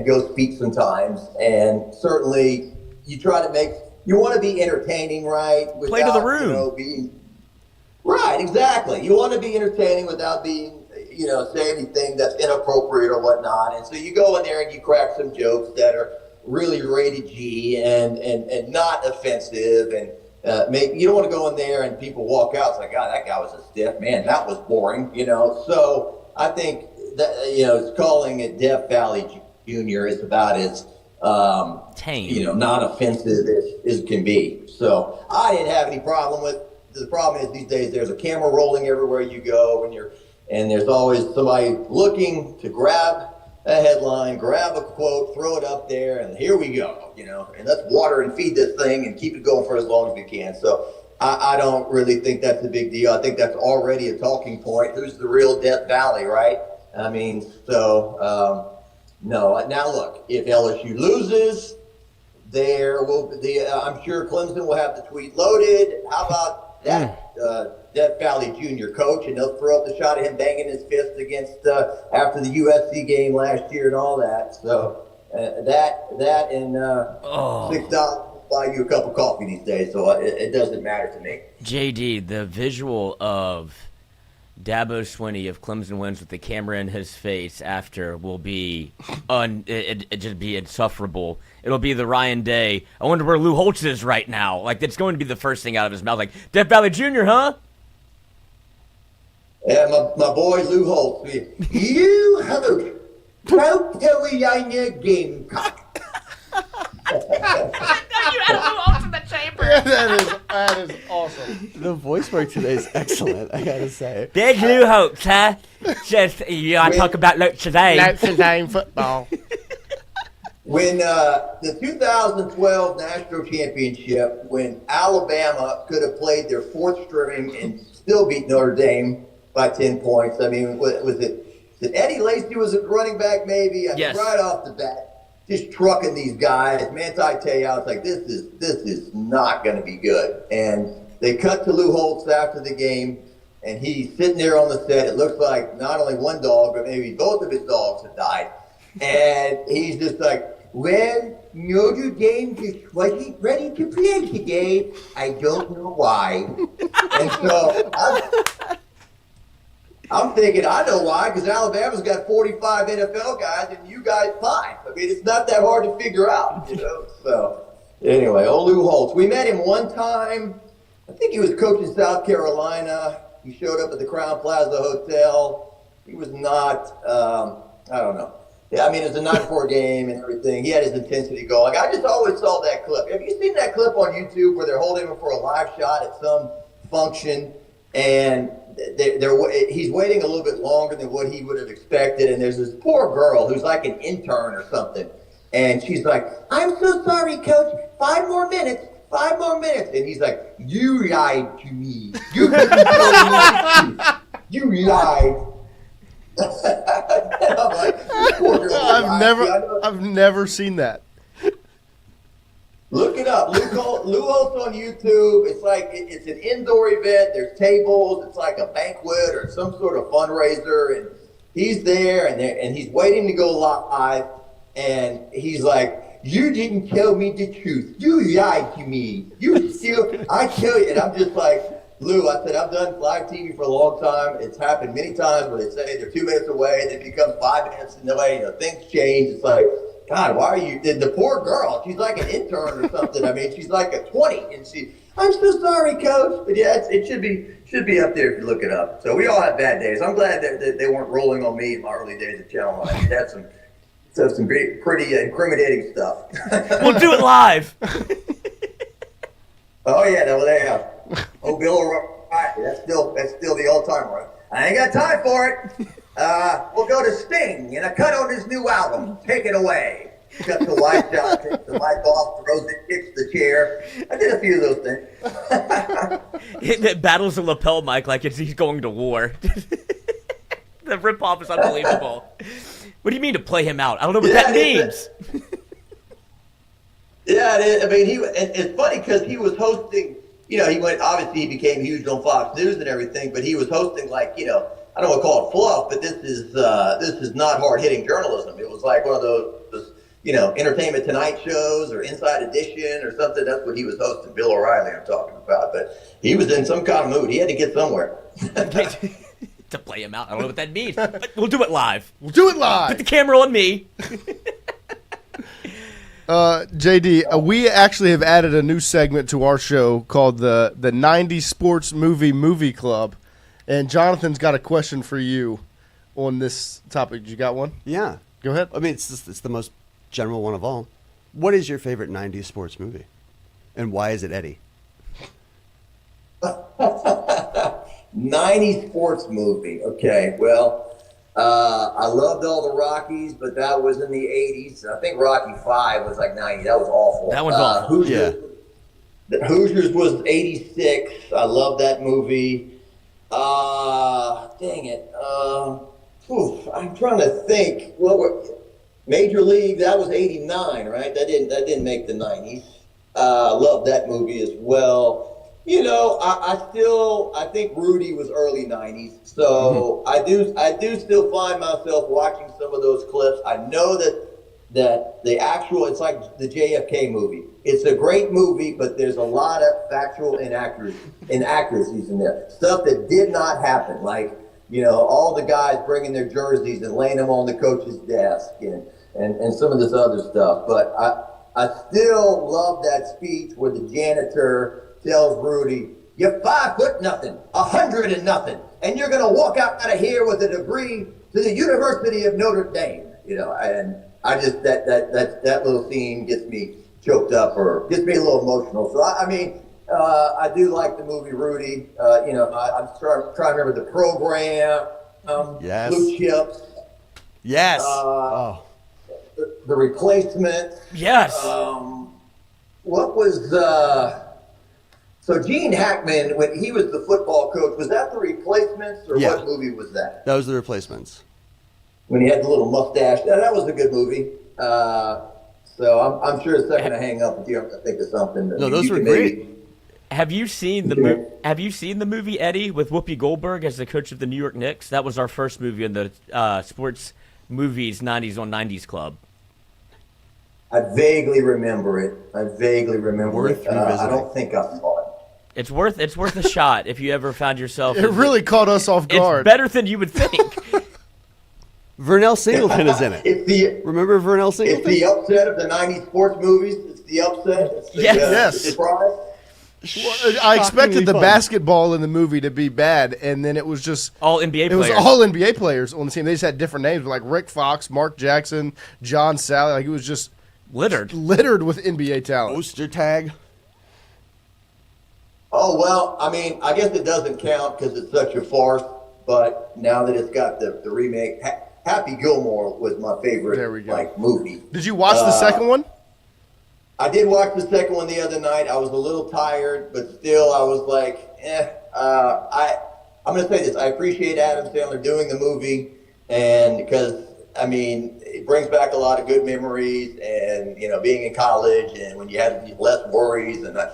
go speak sometimes. And certainly you want to be entertaining, right? Play to the room. Right, exactly. You want to be entertaining without being, say anything that's inappropriate or whatnot. And so you go in there and you crack some jokes that are really rated G and not offensive, and you don't want to go in there and people walk out. It's like, God, that guy was a stiff. Man, that was boring. So I think that calling it Death Valley Jr. is about as tame, not offensive as it can be. So I didn't have any problem with. The problem is these days there's a camera rolling everywhere you go, and there's always somebody looking to grab a headline, grab a quote, throw it up there, and here we go, and let's water and feed this thing and keep it going for as long as we can. So I don't really think that's a big deal. I think that's already a talking point. Who's the real Death Valley, right? I mean, so no. Now look, if LSU loses, I'm sure Clemson will have the tweet loaded. How about that Death Valley Jr. coach, and they'll throw up the shot of him banging his fist against after the USC game last year and all that. So that and $6 buy you a cup of coffee these days. So it doesn't matter to me. JD, the visual of Dabo Swinney, if Clemson wins with the camera in his face after, will be it just be insufferable. It'll be the Ryan Day. I wonder where Lou Holtz is right now. Like, it's going to be the first thing out of his mouth. Like, Death Valley Jr., huh? Yeah, my boy Lou Holtz. You have a proud Carolina Gamecock. You had Lou Holtz in the chamber. Yeah, that is awesome. The voice work today is excellent, I gotta say. Big Lou Holtz, huh? Just, I talk about Notre Dame. Notre Dame football. When the 2012 National Championship, when Alabama could have played their 4th string and still beat Notre Dame by 10 points. I mean, was it Eddie Lacy was a running back maybe? Yes. Right off the bat, just trucking these guys. Manti Te'o, it's like, this is not going to be good. And they cut to Lou Holtz after the game, and he's sitting there on the set. It looks like not only one dog, but maybe both of his dogs have died. And he's just like, well, Notre Dame just wasn't ready to play today. I don't know why. And so I'm thinking, I know why, because Alabama's got 45 NFL guys and you guys 5. I mean, it's not that hard to figure out, you know. So anyway, old Lou Holtz. We met him one time. I think he was coaching South Carolina. He showed up at the Crown Plaza Hotel. He was not, I don't know. Yeah, I mean, it was a night before game and everything. He had his intensity going. I just always saw that clip. Have you seen that clip on YouTube where they're holding him for a live shot at some function, and he's waiting a little bit longer than what he would have expected, and there's this poor girl who's like an intern or something, and she's like, I'm so sorry, Coach. 5 more minutes. 5 more minutes. And he's like, you lied to me. You didn't tell me. You lied. I'm like, poor girl, I've never seen that. Look it up. Lou Holtz on YouTube. It's like it's an indoor event. There's tables. It's like a banquet or some sort of fundraiser, and he's there and he's waiting to go live, and he's like, you didn't tell me the truth. You lied to me. I tell you, and I'm just like, Lou, I said, I've done live TV for a long time. It's happened many times where they say they're 2 minutes away, then it becomes 5 minutes in the way, things change. It's like, God, why are you, the poor girl, she's like an intern or something. I mean, she's like a 20, and I'm so sorry, Coach. But yeah, it should be up there if you look it up. So we all have bad days. I'm glad that they weren't rolling on me in my early days at Channel 9. Had some pretty incriminating stuff. We'll do it live. Oh yeah, well they have. Oh, Bill O'Reilly, that's still the all-time right. I ain't got time for it. We'll go to Sting and a cut on his new album. Take it away. Cuts the white shot, takes the mic off, throws it, kicks the chair. I did a few of those things. It battles the lapel mic like he's going to war. The rip-off is unbelievable. What do you mean to play him out? I don't know what that means. Yeah, I mean, it's funny because he was hosting, obviously he became huge on Fox News and everything, but he was hosting I don't want to call it fluff, but this is not hard-hitting journalism. It was like one of those Entertainment Tonight shows or Inside Edition or something. That's what he was hosting. Bill O'Reilly I'm talking about, but he was in some kind of mood. He had to get somewhere. To play him out. I don't know what that means, but we'll do it live. Put the camera on me. JD, we actually have added a new segment to our show called the 90s Sports Movie Club. And Jonathan's got a question for you on this topic. You got one? Yeah. Go ahead. I mean, it's the most general one of all. What is your favorite 90s sports movie? And why is it Eddie? 90s sports movie. Okay, well, I loved all the Rockies, but that was in the 80s. I think Rocky 5 was like 90. That was awful. That one's awful. Hoosiers, The Hoosiers was 86. I love that movie. Dang it. I'm trying to think. Major League, that was 89, right? That didn't make the 90s. Love that movie as well. I think Rudy was early 90s. So I do still find myself watching some of those clips. I know that the actual, it's like the JFK movie. It's a great movie, but there's a lot of factual inaccuracies in there. Stuff that did not happen, like, all the guys bringing their jerseys and laying them on the coach's desk and some of this other stuff. But I still love that speech where the janitor tells Rudy, you're 5'0" nothing, 100 nothing, and you're going to walk out of here with a degree to the University of Notre Dame. And I just, that little scene gets me choked up or gets me a little emotional. So, I do like the movie Rudy. I'm trying to remember the program, Yes. Blue Chips. Yes. The Replacements. Yes. What was so Gene Hackman, when he was the football coach, was that The Replacements or Yeah. what movie was that? That was The Replacements. When he had the little mustache. That was a good movie. So I'm sure it's not going to hang up with you. I'm going to think of something. No, those were great. Have you seen the Have you seen the movie Eddie with Whoopi Goldberg as the coach of the New York Knicks? That was our first movie in the sports movies 90s on 90s club. I vaguely remember it. I don't think I saw it. It's worth a shot if you ever found yourself. It really caught us off guard. It's better than you would think. Vernell Singleton is in it. Remember Vernell Singleton? It's the upset of the 90s sports movies. It's the upset. It's the, Yes. the surprise. Well, I expected the basketball in the movie to be bad, and then it was just all NBA players. It was all NBA players on the team. They just had different names, like Rick Fox, Mark Jackson, John Sally. Like, it was just littered with NBA talent. Poster tag. Oh, well, I mean, I guess it doesn't count because it's such a farce, but now that it's got the remake, Happy Gilmore was my favorite movie. Did you watch the second one? I did watch the second one the other night. I was a little tired, but still I was like, I'm going to say this. I appreciate Adam Sandler doing the movie, and because, I mean, it brings back a lot of good memories, and, you know, being in college and when you had less worries, and I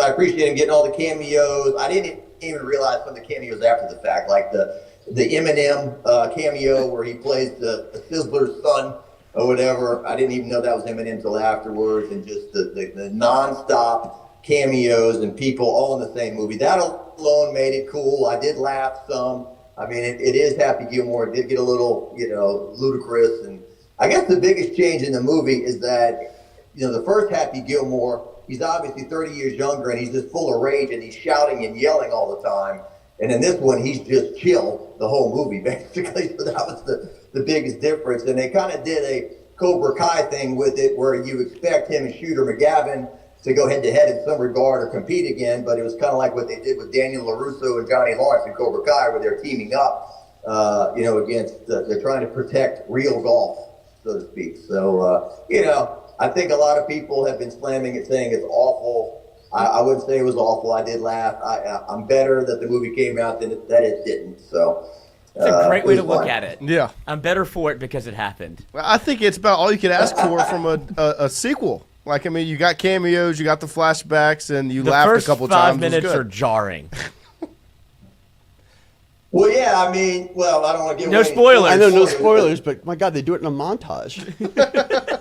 appreciate him getting all the cameos. I didn't even realize some of the cameos after the fact, like the Eminem cameo where he plays the Sizzler's son or whatever. I didn't even know that was Eminem until afterwards, and just the non-stop cameos and people all in the same movie. That alone made it cool. I did laugh some. I mean, it is Happy Gilmore. It did get a little, you know, ludicrous. And I guess the biggest change in the movie is that, you know, the first Happy Gilmore, he's obviously 30 years younger, and he's just full of rage, and he's shouting and yelling all the time. And in this one, he's just chill the whole movie, basically. So that was the biggest difference. And they kind of did a Cobra Kai thing with it, where you expect him and Shooter McGavin to go head-to-head in some regard or compete again, but it was kind of like what they did with Daniel LaRusso and Johnny Lawrence in Cobra Kai, where they're teaming up, you know, against, they're trying to protect real golf, so to speak. So, you know, I think a lot of people have been slamming it, saying it's awful. I wouldn't say it was awful. I did laugh. I'm better that the movie came out than that it didn't. So it's a great way to look fun. at it. Yeah. I'm better for it because it happened. I think it's about all you could ask for from a sequel. Like, I mean, you got cameos, you got the flashbacks, and you laughed a couple times. The first 5 minutes are jarring. Well, yeah, I mean, I don't want to give no away spoilers. I know, no spoilers, but my God, they do it in a montage.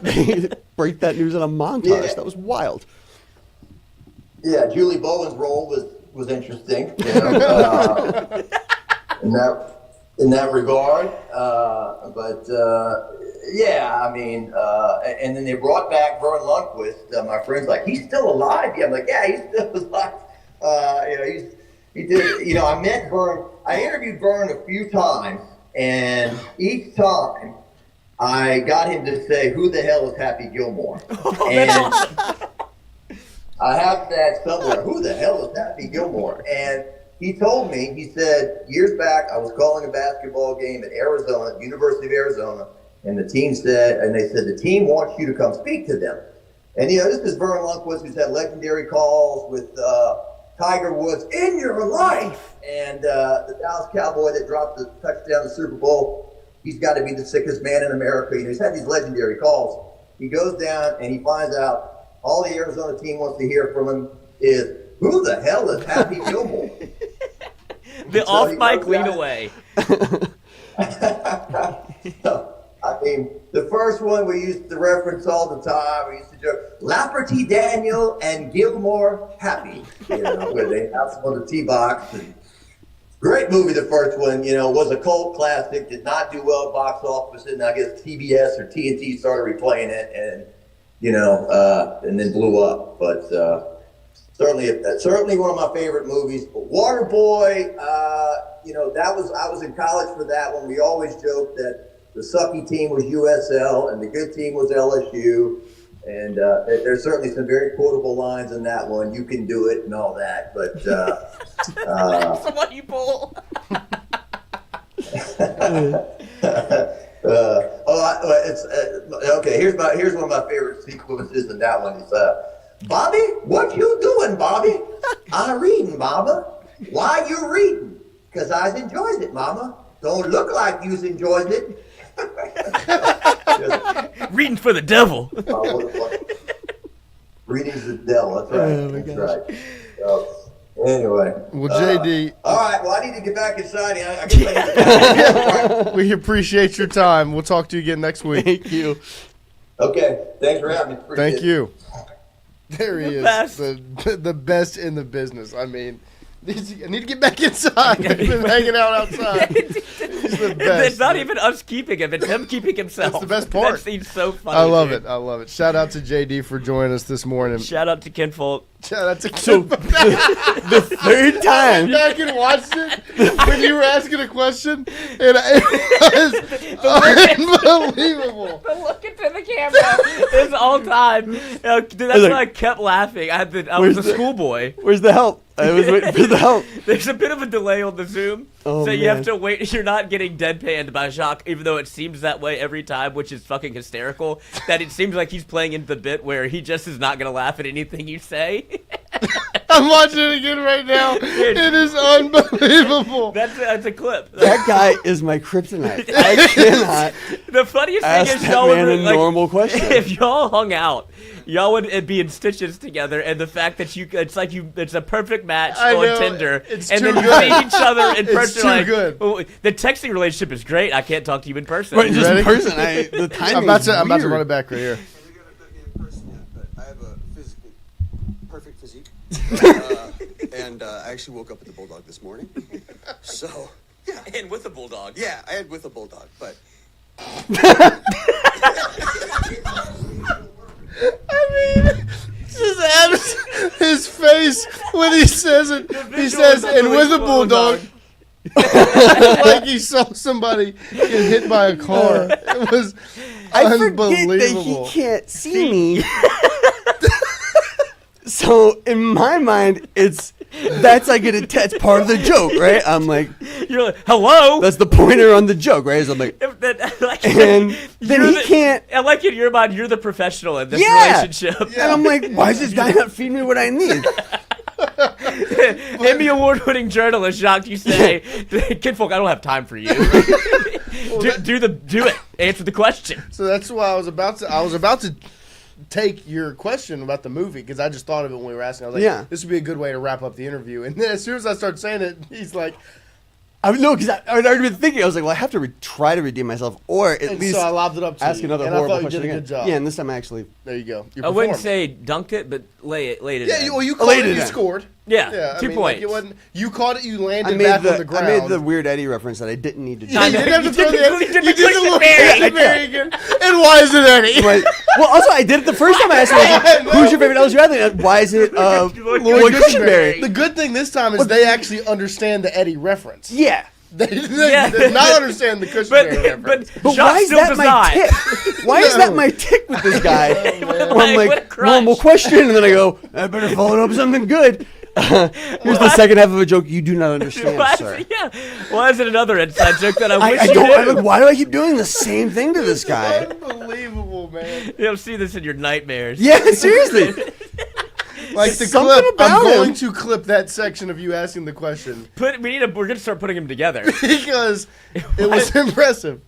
They break that news in a montage. Yeah. That was wild. Yeah, Julie Bowen's role was interesting, you know, in that regard. Yeah, I mean, and then they brought back Vern Lundquist. My friend's like, he's still alive. Yeah, I'm like, yeah, he's still alive. You know, he did. You know, I met Vern. I interviewed Vern a few times, and each time I got him to say, "Who the hell is Happy Gilmore?" And I have that somewhere. Who the hell is Happy Gilmore? And he told me, he said, years back, I was calling a basketball game at Arizona, University of Arizona, and the team said, the team wants you to come speak to them. And, you know, this is Vern Lundquist, who's had legendary calls with Tiger Woods in your life. And the Dallas Cowboy that dropped the touchdown in the Super Bowl, he's got to be the sickest man in America. You know, he's had these legendary calls. He goes down and he finds out all the Arizona team wants to hear from him is, who the hell is Happy Gilmore? The off-mic lean away. So, I mean, the first one we used to reference all the time. We used to joke, Lafferty Daniel and Gilmore Happy, you know, where they have some on the tee box. And great movie, the first one, you know, was a cult classic, did not do well at box office, and I guess TBS or TNT started replaying it, and, you know, and then blew up. But certainly one of my favorite movies. But Waterboy, you know, I was in college for that one. We always joked that the sucky team was USL and the good team was LSU. And there's certainly some very quotable lines in that one. You can do it and all that. But what you pull. Okay. Here's one of my favorite sequences in that one. It's Bobby, what you doing, Bobby? I reading, Mama. Why you reading? Cause I enjoys it, Mama. Don't look like you's enjoys it. Reading for the devil. Reading's the devil. That's right. That's right. So, anyway. Well, JD. All right. Well, I need to get back inside. I guess We appreciate your time. We'll talk to you again next week. Thank you. Okay. Thanks for having me. Appreciate Thank you. There he is. The best in the business. I mean, I need to get back inside. I've been hanging out outside. He's the best. It's not even us keeping him. It's him keeping himself. That's the best part. That seems so funny. I love dude. it. I love it. Shout out to JD for joining us this morning. Shout out to Kinfolk. Shout out to the third time. Back and watched it when you were asking a question, and it was unbelievable. The look into the camera is all time. Dude, that's why I kept laughing. I was a schoolboy. Where's the help? I was waiting for the help. There's a bit of a delay on the Zoom, Oh, so you man. have to wait. You're not getting deadpanned by Jacques, even though it seems that way every time, which is fucking hysterical. That it seems like he's playing into the bit where he just is not gonna laugh at anything you say. I'm watching it again right now. It is unbelievable. That's a clip. That guy is my kryptonite. I cannot. The funniest ask thing is that y'all man would a like, normal question. If y'all hung out, y'all would be in stitches together, and the fact that it's a perfect match I on know, Tinder, it's and too then you good. see each other in It's person. too like, good. oh, the texting relationship is great. I can't talk to you in person. Right, just ready? in person. The timing I'm about is to weird. run it back right here. I have a physically perfect physique. And I actually woke up with a bulldog this morning. So, yeah. And with a bulldog. Yeah, I had with a bulldog, but. I mean, just his face when he says it. He says, and with a bulldog. Like he saw somebody get hit by a car. It was I forget unbelievable. that he can't see me. So in my mind, that's like that's part of the joke, right? I'm like, You're like, hello. that's the pointer on the joke, right? So I'm like, and then he can't. I like in your mind, you're the professional in this Yeah. relationship. And I'm like, why is this guy not feeding me what I need? Emmy award-winning journalist Jacques Doucet, Kinfolk, I don't have time for you. Do it. Answer the question. So that's why I was about to take your question about the movie because I just thought of it when we were asking. I was like, Yeah. this would be a good way to wrap up the interview. And then as soon as I started saying it, he's like, Because I'd already been thinking. I was like, well, I have to try to redeem myself, or at and least so I lobbed it up to ask you. another and horrible I thought you question did a again. good job. Yeah, and this time I actually. There you go. You I wouldn't performed. say dunked it, but laid it Yeah, in. you caught Laid it. it You in. scored. Yeah, I 2 mean, points. Like it wasn't, you caught it. You landed I made back the on the ground. I made the Weird Eddie reference that I didn't need to do. Yeah, you didn't have to throw the You did the you did the little Christian Mary again. And why is it Eddie? Well, also I did it the first time I asked him, who's your favorite LSU athlete? Why is it Lloyd Christianberry? The good thing this time is they actually understand the Eddie reference. Yeah. They did not understand the Cushionberry reference. But Jacques why is still that does my not. tick? Why is that my tick with this guy? Where I'm what a like, crush. normal question, and then I go, I better follow it up with something good. Here's the second half of a joke you do not understand, sir. Why is it another inside joke that I wish I you don't. knew? Like, why do I keep doing the same thing to this guy? Unbelievable, man. You'll see this in your nightmares. Yeah, seriously. Like the Something clip, I'm about going him. to clip that section of you asking the question We're gonna start putting them together. because it was impressive.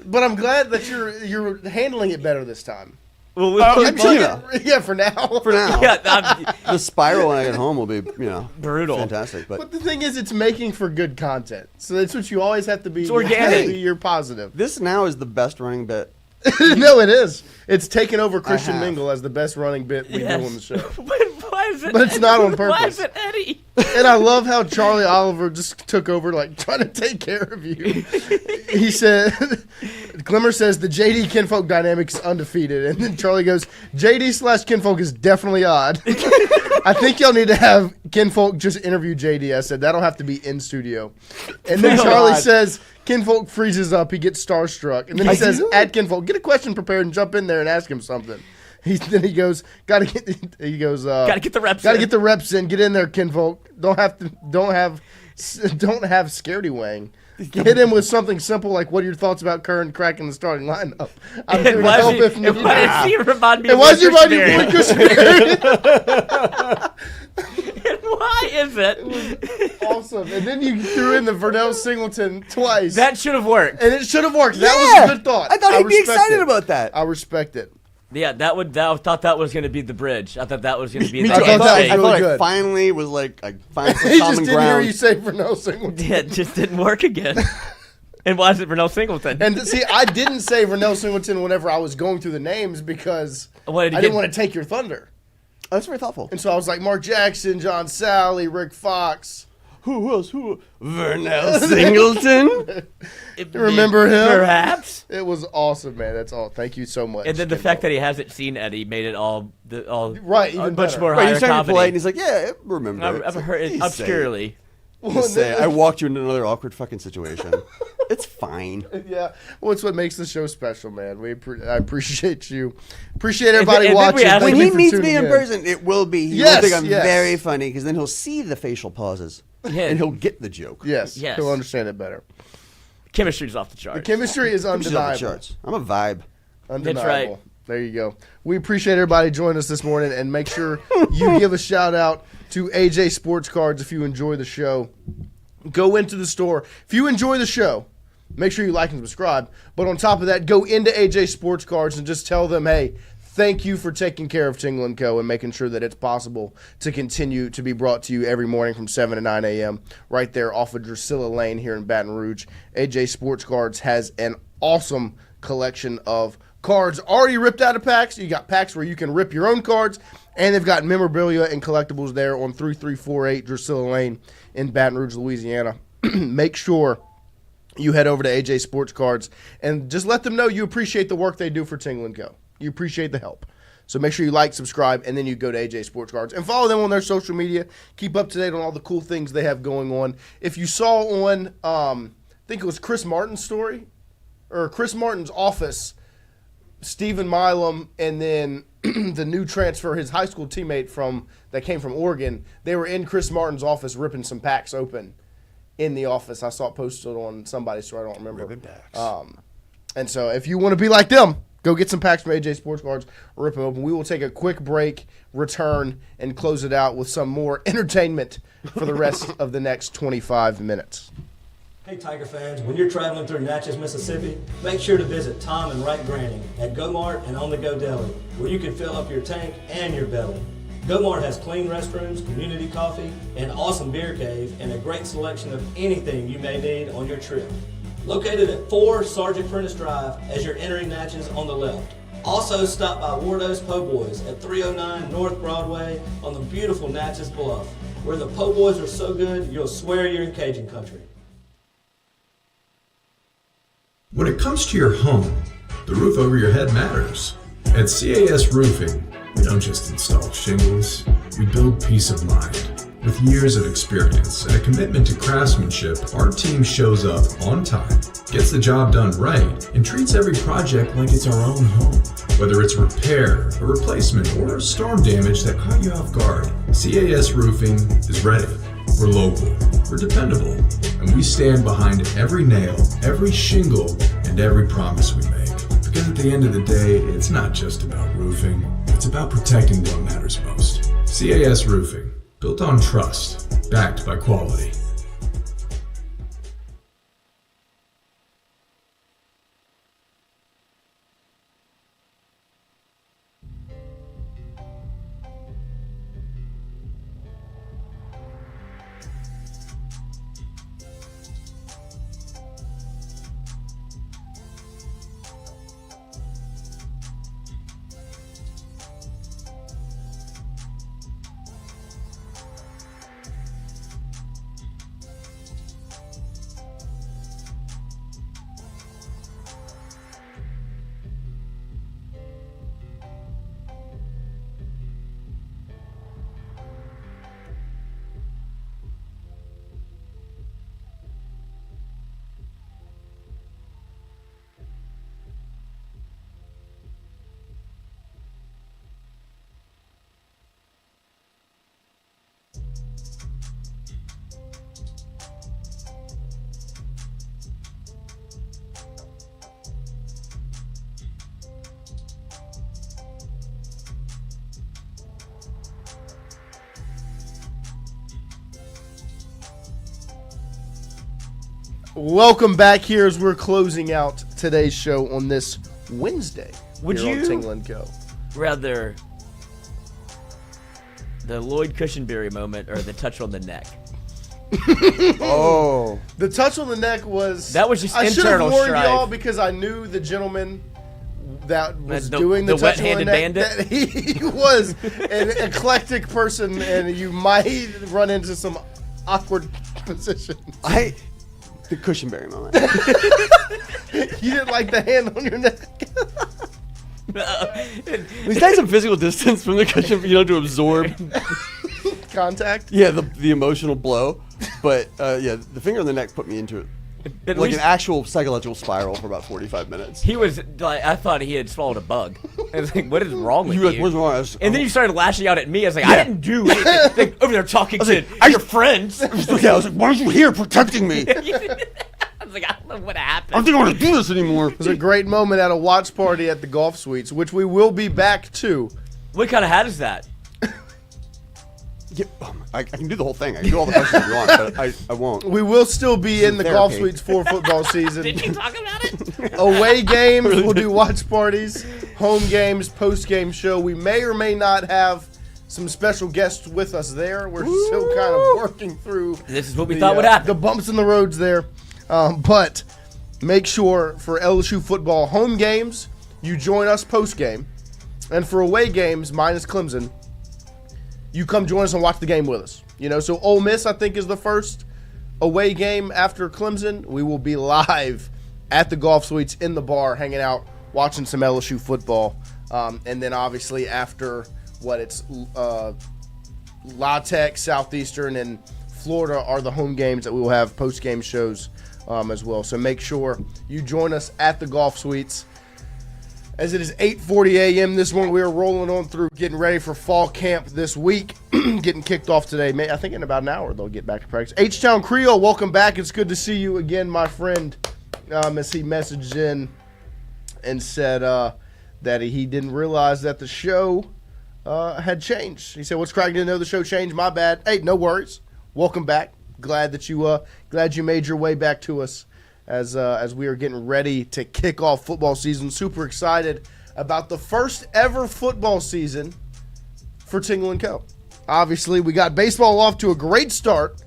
But I'm glad that you're handling it better this time. Well, Yeah, for now. For now. Yeah, The spiral when I get home will be, brutal. fantastic. But But the thing is, it's making for good content. So that's what you always have to be. It's organic. You're positive. this now is the best running bit. No, it is. It's taken over Christian have. Mingle as the best running bit we do on the show. Why is it? But it's not on purpose. Why is it Eddie? And I love how Charlie Oliver just took over, like, trying to take care of you. He said, Glimmer says, the JD Kinfolk dynamic is undefeated. And then Charlie goes, JD/Kinfolk is definitely odd. I think y'all need to have Kinfolk just interview JD. I said, that'll have to be in studio. And then Charlie says, Kinfolk freezes up. He gets starstruck. And then he says, at Kinfolk, get a question prepared and jump in there and ask him something. Then he goes, gotta get the reps. Gotta get the reps in. Get in there, Kinfolk. Don't have scaredy wang. Hit him with something simple like, what are your thoughts about current cracking the starting lineup? I'm here to help if needed. Why does he remind me of Lloyd Cushionberry? Cushionberry? And why is it? It was awesome. And then you threw in the Vernell Singleton twice. That should have worked. And it should have worked. That was a good thought. I thought he'd be respect excited it. about that. I respect it. Yeah, I thought that was going to be the bridge. I thought that was going to be the I thought really good. it finally was like I find some He common just didn't ground. hear you say Vernell Singleton. Yeah, it just didn't work again. And why is it Vernell Singleton? And see, I didn't say Vernell Singleton whenever I was going through the names because I didn't want to take your thunder. That's very thoughtful. And so I was like, Mark Jackson, John Sally, Rick Fox. Who else? Vernell Singleton. Remember him? Perhaps. It was awesome, man. That's all. Thank you so much. And then the fact that he hasn't seen Eddie made it all right, even much better. more Right, higher he's trying to comedy. polite, and he's like, "Yeah, I remember. I've heard it Just say obscurely. Just say, I walked you into another awkward fucking situation. It's fine. Yeah, well, it's what makes the show special, man. I appreciate you. Appreciate everybody watching. When he meets me in person, it will be. He will think I'm yes. very funny because then he'll see the facial pauses and he'll get the joke. Yes, he'll understand it better. Chemistry's off the charts. The chemistry is Chemistry's off the undeniable. charts. I'm a vibe. Undeniable. That's right. There you go. We appreciate everybody joining us this morning, and make sure you give a shout out to AJ Sports Cards if you enjoy the show. Go into the store. If you enjoy the show, make sure you like and subscribe. But on top of that, go into AJ Sports Cards and just tell them, hey, thank you for taking care of Tingle & Co. and making sure that it's possible to continue to be brought to you every morning from 7 to 9 a.m. right there off of Drusilla Lane here in Baton Rouge. AJ Sports Cards has an awesome collection of cards already ripped out of packs. You got packs where you can rip your own cards, and they've got memorabilia and collectibles there on 3348 Drusilla Lane in Baton Rouge, Louisiana. Make sure you head over to AJ Sports Cards and just let them know you appreciate the work they do for Tingle & Co. You appreciate the help. So make sure you like, subscribe, and then you go to AJ Sports Cards and follow them on their social media. Keep up to date on all the cool things they have going on. If you saw on, I think it was Chris Martin's story, or Chris Martin's office, Stephen Milam and then the new transfer, his high school teammate that came from Oregon, they were in Chris Martin's office ripping some packs open in the office. I saw it posted on somebody's store. I don't remember. Ripping packs. And so if you want to be like them, go get some packs from AJ Sports Cards, rip them open. We will take a quick break, return, and close it out with some more entertainment for the rest of the next 25 minutes. Hey Tiger fans, when you're traveling through Natchez, Mississippi, make sure to visit Tom and Wright Granning at Go Mart and On The Go Deli, where you can fill up your tank and your belly. Go Mart has clean restrooms, community coffee, an awesome beer cave, and a great selection of anything you may need on your trip. Located at 4 Sergeant Prentice Drive as you're entering Natchez on the left. Also stop by Wardo's Po' Boys at 309 North Broadway on the beautiful Natchez Bluff, where the Po' Boys are so good you'll swear you're in Cajun country. When it comes to your home, the roof over your head matters. At CAS Roofing, we don't just install shingles, we build peace of mind. With years of experience and a commitment to craftsmanship, our team shows up on time, gets the job done right, and treats every project like it's our own home. Whether it's repair, a replacement, or storm damage that caught you off guard, CAS Roofing is ready. We're local, we're dependable, and we stand behind every nail, every shingle, and every promise we make. Because at the end of the day, it's not just about roofing, it's about protecting what matters most. CAS Roofing, built on trust, backed by quality. Welcome back here as we're closing out today's show on this Wednesday. Would here on you Tingle and Co. rather the Lloyd Cushenberry moment or the touch on the neck? Oh, the touch on the neck was just I should have internal warned strife. y'all because I knew the gentleman that was The- doing the the touch on the wet-handed neck. bandit? That he was an eclectic person, and you might run into some awkward positions. The Cushenberry moment. You didn't like the hand on your neck. We stayed some physical distance from the cushion, to absorb contact. Yeah, the emotional blow. But yeah, the finger on the neck put me into it. At Like least- an actual psychological spiral for about 45 minutes. He was like, I thought he had swallowed a bug. I was like, what is wrong with You you? were like, what's wrong? I was- And then you started lashing out at me. I was like, I didn't do anything. Like, over there talking to your friends. I was like, why aren't you here protecting me? I was like, I don't know what happened. I don't think I want to do this anymore. It was a great moment at a watch party at the Golf Suites, which we will be back to. What kind of hat is that? Yeah, I can do the whole thing. I can do all the questions you want, but I won't. We will still be in the Golf Therapy. Suites for football season. Did you talk about it? Away games, we'll do watch parties. Home games, post-game show. We may or may not have some special guests with us there. We're still kind of working through. This is what we thought would happen. The bumps in the roads there. But make sure for LSU football home games, you join us post-game. And for away games, minus Clemson, you come join us and watch the game with us. So Ole Miss, I think, is the first away game after Clemson. We will be live at the Golf Suites in the bar, hanging out, watching some LSU football. And then obviously after it's La Tech, Southeastern, and Florida are the home games that we will have post-game shows as well. So make sure you join us at the Golf Suites. As it is 8:40 a.m. this morning, we are rolling on through, getting ready for fall camp this week, getting kicked off today. I think in about an hour they'll get back to practice. H-Town Creole, welcome back. It's good to see you again, my friend, as he messaged in and said that he didn't realize that the show had changed. He said, what's cracking? Didn't know the show changed. My bad. Hey, no worries. Welcome back. Glad that you made your way back to us. As we are getting ready to kick off football season. Super excited about the first ever football season for Tingle & Co. Obviously, we got baseball off to a great start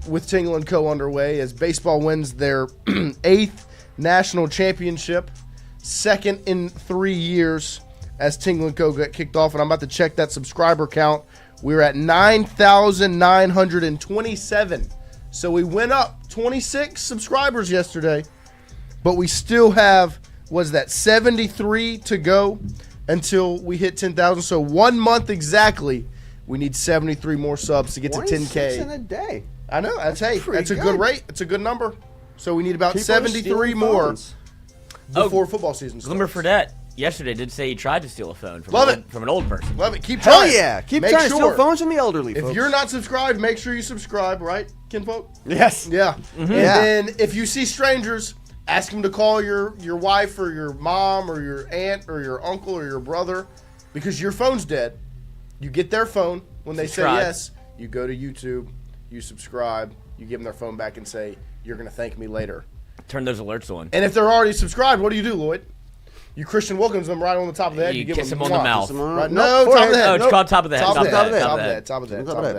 with Tingle & Co. underway as baseball wins their 8th national championship, second in 3 years as Tingle & Co. got kicked off. And I'm about to check that subscriber count. We're at 9,927. So we went up 26 subscribers yesterday, but we still have, 73 to go until we hit 10,000. So 1 month exactly, we need 73 more subs to get to 10K. in a day. I know. That's a good good. rate. It's a good number. So we need about People are 73 stealing more phones. before football season starts. Glimmer Fredette yesterday did say he tried to steal a phone from, Love from an old person. Love it. Keep Hell trying. yeah. Keep Make trying to sure. steal phones from the elderly, If folks. you're not subscribed, make sure you subscribe, right, kinfolk? Yes. Yeah. Mhm. And Yeah. then if you see strangers, ask them to call your wife or your mom or your aunt or your uncle or your brother because your phone's dead. You get their phone. When they Subscribe. say yes, you go to YouTube, you subscribe, you give them their phone back and say, you're going to thank me later. Turn those alerts on. And if they're already subscribed, what do you do, Lloyd? You Christian welcomes them right on the top of the head. You give kiss them him on the mwah. mouth. Kiss him on- Right? No, No, top of the forehead. head. Oh, it's called top of the head. Top of the head. Top of the Top of the head. head. Top of the head. Top Top of of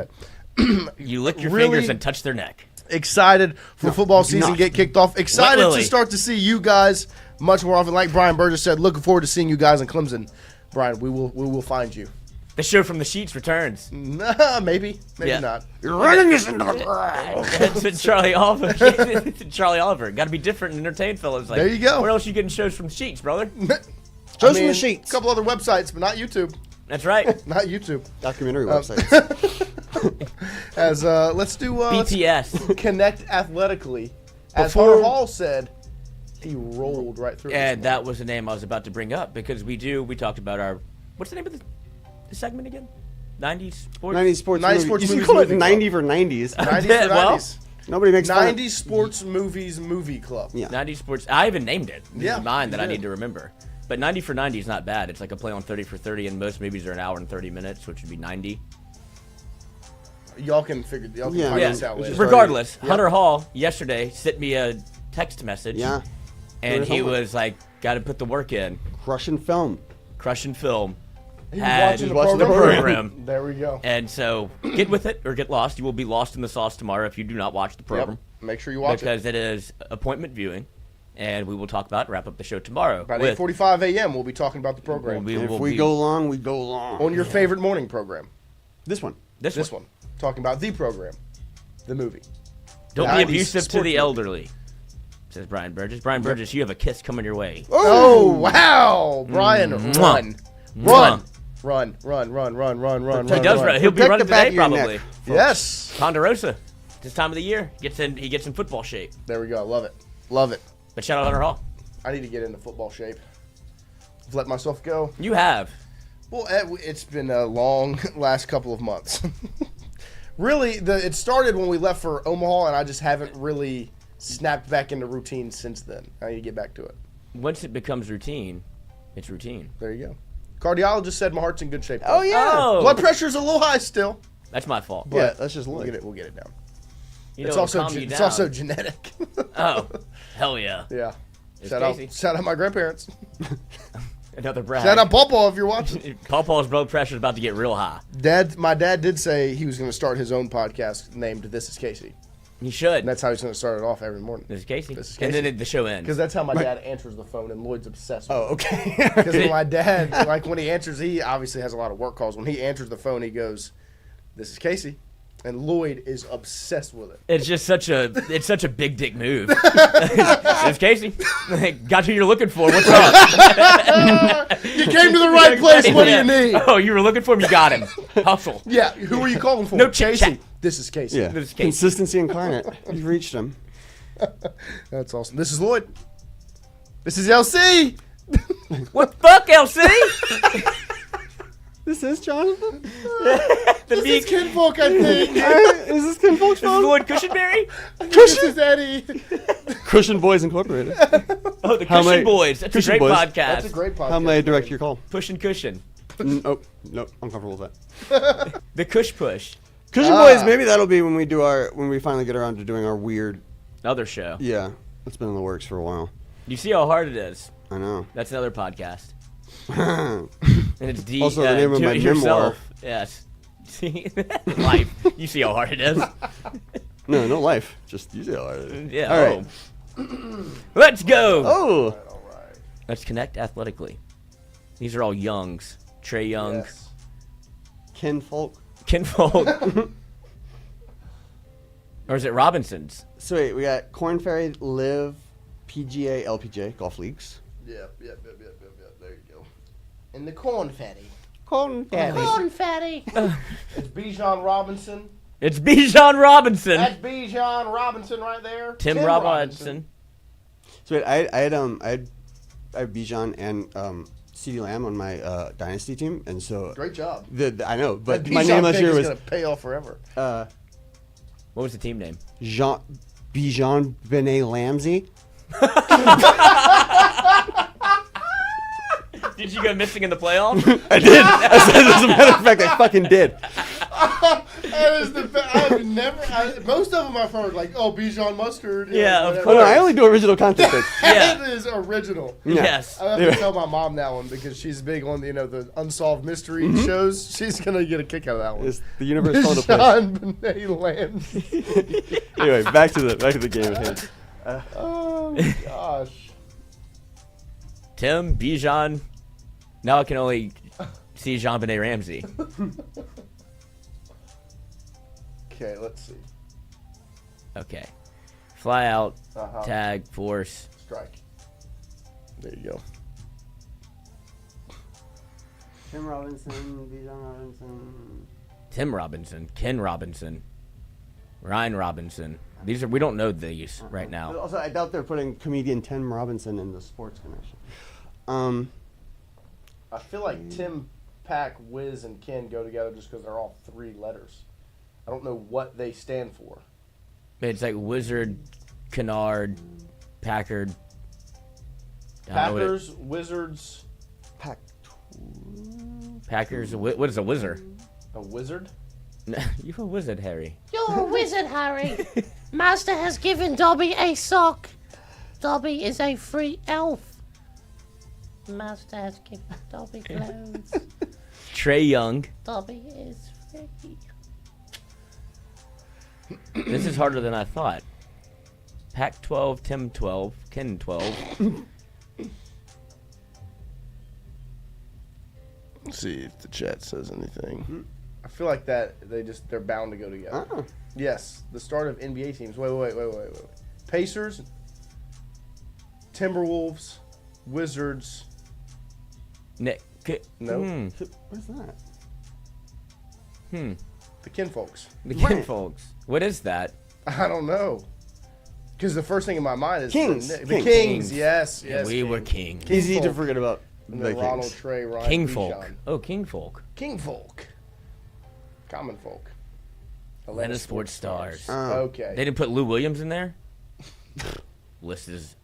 the the head. You lick your Really fingers and touch their neck. Excited for football season not. get kicked off. Excited Lily. to start to see you guys much more often. Like Brian Burgess said, looking forward to seeing you guys in Clemson. Brian, we will find you. The show from the sheets returns. Nah, maybe Yeah. not. You're running this into the ground. It's Charlie Oliver. Charlie Oliver. Got to be different and entertain fellas. Like, There you go. Where else you getting shows from the sheets, brother? Shows from the sheets. A couple other websites, but not YouTube. That's right. Not YouTube. Documentary websites. Let's do BTS. Connect athletically. As Before- Hunter Hall said, he rolled right through. And that was the name I was about to bring up because we talked about our, what's the name of the segment again? 90s sports? 90s sports 90s movie. sports You should movies call it movie 90 for 90s. 90s for Well, 90s. Nobody makes fun of 90s Sports Movies Movie Club. Yeah. 90s sports. I even named it. This Yeah, is mine that you I did. need to remember. But 90 for 90 is not bad. It's like a play on 30 for 30, and most movies are an hour and 30 minutes, which would be 90. Y'all can find this out later. Regardless, Hunter Hall yesterday sent me a text message. Yeah. and he was like, got to put the work in. Crushing film. He was watching the program. There we go. And so get with it or get lost. You will be lost in the sauce tomorrow if you do not watch the program. Yep. Make sure you watch because it is appointment viewing, and we will talk about wrap up the show tomorrow. About 8:45 a.m. We'll be talking about the program. If we go long, we go long. On your favorite morning program. This one. This one. Talking about the program. The movie. Don't be abusive to the elderly, says Brian Burgess. Brian Burgess, you have a kiss coming your way. Oh, wow. Brian, run. Run. He does run. He'll be running today, probably. Yes. Ponderosa. This time of the year. He gets in football shape. There we go. Love it. But shout out Hunter Hall. I need to get into football shape. I've let myself go. You have. Well, it's been a long last couple of months. Really, it started when we left for Omaha, and I just haven't really snapped back into routine since then. I need to get back to it. Once it becomes routine, it's routine. There you go. Cardiologist said my heart's in good shape. Oh, yeah. Oh. Blood pressure's a little high still. That's my fault. But Yeah, that's just we'll Lloyd. get it down. It's also genetic. Oh, hell yeah. Yeah. It's Shout out my grandparents. Another brag. Shout out Pawpaw if you're watching. Pawpaw's blood pressure is about to get real high. My dad did say he was going to start his own podcast named This Is Casey. He should. And that's how he's going to start it off every morning. This is Casey. This is Casey. And then the show ends. Because that's how my dad answers the phone, and Lloyd's obsessed with it. Oh, okay. Because my dad, like when he answers, he obviously has a lot of work calls. When he answers the phone, he goes, "This is Casey." And Lloyd is obsessed with it. It's just such a big dick move. It's Casey. Got who you're looking for. What's up? You came to the right place. What do you need? Oh, you were looking for him. You got him. Hustle. Yeah. Who are you calling for? No Casey. This is Casey. Yeah. This is Casey. Consistency incarnate. You've reached him. That's awesome. This is Lloyd. This is LC. What the fuck, LC? This is Jonathan. This is Kinfolk, I think. Is this Kinfolk's This is Lloyd Cushenberry? This is Eddie. Cushion Boys Incorporated. Oh, the Cushion Boys. That's a great podcast. That's a great podcast. How may I direct your call? Push and Cushion. Oh, no, I'm comfortable with that. The Cush Push. Cushion Boys, maybe that'll be when we finally get around to doing our weird Other show. Yeah, it's been in the works for a while. You see how hard it is. I know. That's another podcast. And it's also the name of my yourself. Yes. See, life. You see how hard it is. No life. Just you see how hard it is. Yeah. All right. Let's go. Oh. All right. Let's connect athletically. These are all Youngs. Trey Young. Yes. Kinfolk. Or is it Robinsons? So wait, we got Corn Ferry, Live, PGA, LPGA, golf leagues. Yep. There you go. And the Corn Fatty. Corn Fatty. Corn Fatty. It's Bijan Robinson. It's Bijan Robinson. That's Bijan Robinson right there. Tim Robinson. So wait, I had Bijan and CeeDee Lamb on my dynasty team, and so great job. I know, but that my name last year was gonna pay off forever. What was the team name? Bijan Benet Lamsey. Did you go missing in the playoffs? I did. As a matter of fact, I fucking did. That is the best. I've never. Most of them I've heard like, oh, Bijan Mustard. Yeah, of Oh, course. no, I only do original content. Yeah. That is original. Yeah. Yes. I have to tell my mom that one because she's big on the unsolved mystery shows. She's gonna get a kick out of that one. It's the universe phone to place. Bijan Benet Lamsey. Anyway, back to the game at hand. Oh gosh. Tim, Bijan. Now I can only see Jean-Benet Ramsey. Okay, let's see. Okay. Fly out, Uh-huh. tag, force. Strike. There you go. Tim Robinson, Bijan Robinson. Tim Robinson, Ken Robinson, Ryan Robinson. These are we don't know these right now. Also, I doubt they're putting comedian Tim Robinson in the sports connection. I feel like Tim, Pack, Wiz, and Ken go together just because they're all three letters. I don't know what they stand for. It's like Wizard, Kennard, Packard. Packers, Wizards. Packers. What is a wizard? A wizard? You're a wizard, Harry. You're a wizard, Harry. Master has given Dobby a sock. Dobby is a free elf. Mustache give Dobby clothes. Trey Young. Dobby is free. This is harder than I thought. Pac-12, Tim 12, Ken 12. Let's see if the chat says anything. I feel like that they're bound to go together. Oh. Yes, the start of NBA teams. Wait. Pacers, Timberwolves, Wizards. No. What's that? The Kinfolks. The Kinfolks. What is that? I don't know. Because the first thing in my mind is Kings. the Kings. Yes. We were kings. Easy to forget about. And then Ronald, Kings. Trey, Ryan, Kingfolk. Bijan. Oh, Kingfolk. Kingfolk. Common folk. Atlanta Sports Stars. Okay. They didn't put Lou Williams in there? List is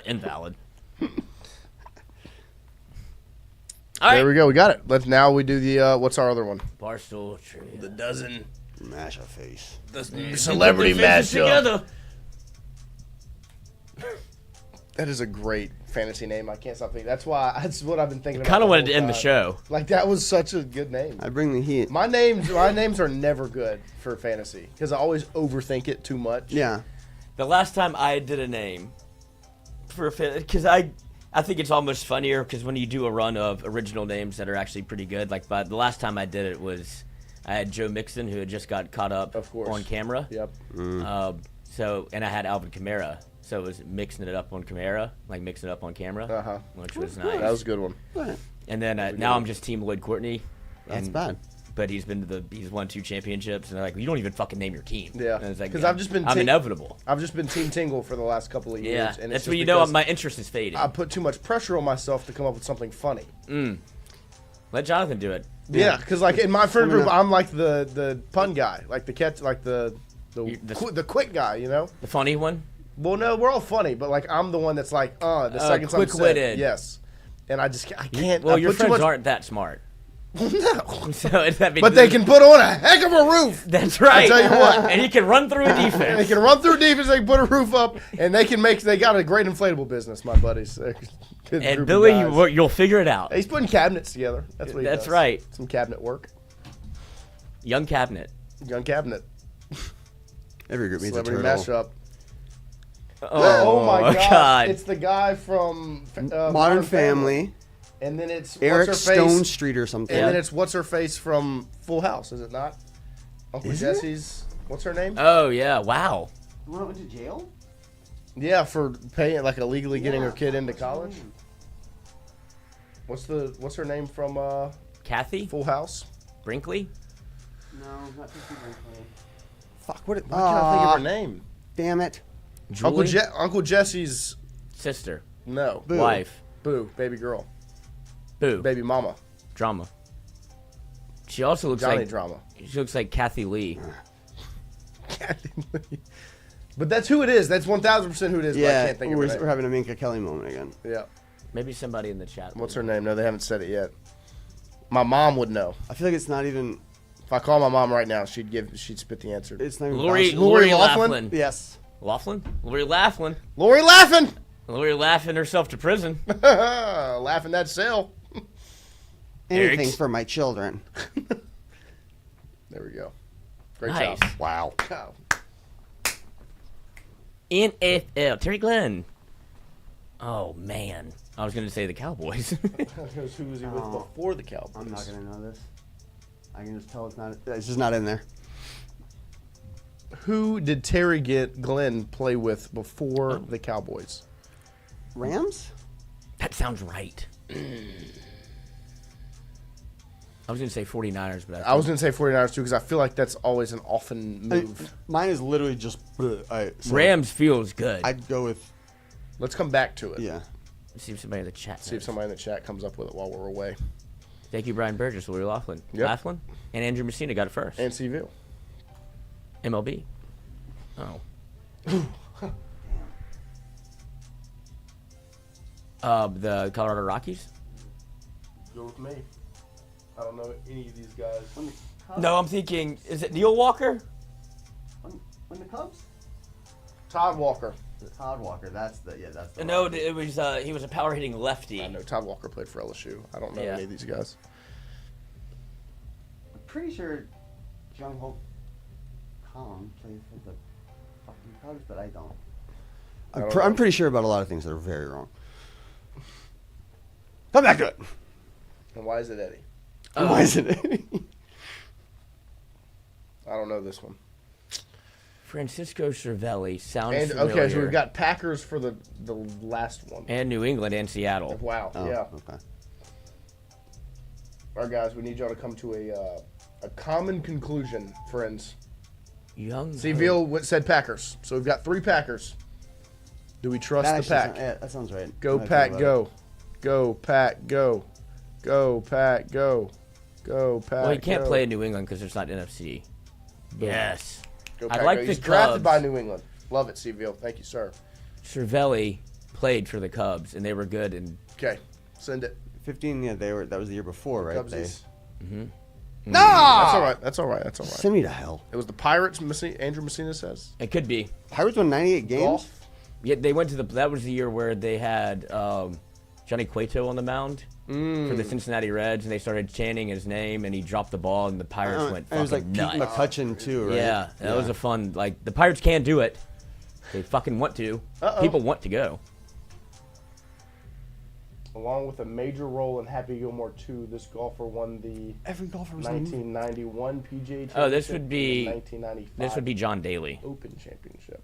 invalid. All right. There we go. We got it. Now we do the, what's our other one? Barstool Trivia. The dozen. Mash a face. The celebrity mashup. That is a great fantasy name. I can't stop thinking. That's what I've been thinking about. Kind of wanted the to whole end the time. show. Like, that was such a good name. I bring the heat. My names are never good for fantasy because I always overthink it too much. Yeah. The last time I did a name for a because I think it's almost funnier because when you do a run of original names that are actually pretty good. Like, but the last time I did it was I had Joe Mixon, who had just got caught up on camera. Yep. And I had Alvin Kamara. So it was mixing it up on camera, which was nice. That was a good one. And then now I'm just Team Lloyd Courtney. That's bad. But he's won 2 championships, and they're like, you don't even fucking name your team. Yeah. And it's like, I've just been I'm inevitable. I've just been Team Tingle for the last couple of years. Yeah, and that's it's when just you know because my interest is fading. I put too much pressure on myself to come up with something funny. Let Jonathan do it. Yeah, because like in my friend group, I'm like the pun guy, like the catch, like the quick guy, you know, the funny one. Well, no, we're all funny, but like I'm the one that's like, the second something quick-witted. Yes, and I can't. Well, I your put too friends much- aren't that smart. No, So but they can put on a heck of a roof. That's right. I tell you what, And he can run through a defense. They can run through defense. They can put a roof up, and they got a great inflatable business. My buddies. They're a good And group of Billy, guys. you'll figure it out. He's putting cabinets together. That's what he does. That's right. Some cabinet work. Young cabinet. Young cabinet. Every group needs a Celebrity turtle. mashup. Oh, my God. God! It's the guy from Modern Family. And then it's Eric what's her face, Stone Street or something. And then it's what's her face from Full House, is it not? Uncle Is it? Jesse's. What's her name? Oh yeah! Wow. The one that went to jail? Yeah, for paying like illegally getting her kid into college. What's her name from Kathy? Full House? Brinkley? No, not Brinkley. Fuck! Why can't I think of her name? Damn it. Uncle Jesse's sister. No. Boo. Wife. Boo. Baby girl. Boo. Baby mama. Drama. She also looks Johnny like Drama. She looks like Kathy Lee. Kathy Lee. But that's who it is. That's 1,000% who it is. But I can't think of her name. We're having a Minka Kelly moment again. Yeah. Maybe somebody in the chat. What's her name? No, they haven't said it yet. My mom would know. I feel like it's not even. If I call my mom right now, she'd spit the answer. It's not even. Lori Laughlin? Laughlin. Yes. Laughlin? Lori Laughlin. Lori Laughlin. Lori laughing herself to prison. Laughing that cell. Anything Eric's- for my children. There we go. Great Nice. job. Wow. NFL. Terry Glenn. Oh, man. I was going to say the Cowboys. Who was he with before the Cowboys? I'm not going to know this. I can just tell it's not. It's just not in there. Who did Terry Glenn play with before the Cowboys? Rams? That sounds right. I was going to say 49ers, but I was going to say 49ers too because I feel like that's always an often move. Mine is literally just. Rams feels good. I'd go with. Let's come back to it. Yeah. Let's see if somebody in the chat. See if somebody in the chat comes up with it while we're away. Thank you, Brian Burgess, Lori Laughlin. Yep. Laughlin? And Andrew Messina got it first. And Seville. MLB. Oh. The Colorado Rockies? Go with me. I don't know any of these guys. No, I'm thinking, is it Neil Walker? When the Cubs? Todd Walker. Todd Walker. That's the No, it was he was a power hitting lefty. I know Todd Walker played for LSU. I don't know Yeah. any of these guys. I'm pretty sure Jung Ho Kong played for the fucking Cubs, but I don't. I'm pretty sure about a lot of things that are very wrong. Come back to it. And why is it Eddie? Why is it Eddie? I don't know this one. Francisco Cervelli sounds And familiar. okay, so we've got Packers for the last one. And New England and Seattle. Wow. Oh, yeah. Okay. All right, guys, we need y'all to come to a common conclusion, friends. Young. Seville said Packers, so we've got 3 Packers. Do we trust That the actually Pack? yeah, that sounds right. Go Now I Pack, think about go. Go Pack, go. Go Pack, go. Go Pack. Well, he can't go. play in New England because it's not NFC. Yes. Go I'd Pack, like go. the He's drafted Cubs. by New England. Love it, Seville. Thank you, sir. Cervelli played for the Cubs, and they were good. And Okay, send it. 15. Yeah, that was the year before, right? Cubsies. Mhm. Nah! That's all right. That's all right. That's all right. Send me to hell. It was the Pirates. Andrew Messina says. It could be. Pirates won 98 games. Golf. Yeah, they went to the. That was the year where they had Johnny Cueto on the mound for the Cincinnati Reds, and they started chanting his name, and he dropped the ball, and the Pirates went It was like fucking Pete nuts. McCutcheon too, right? Yeah, that was a fun. Like the Pirates can do it. They fucking want to. Uh-oh. People want to go. Along with a major role in Happy Gilmore 2, this golfer won the Every golfer was 1991 PGA Championship. Oh, this would be. and the 1995 This would be John Daly. Open Championship.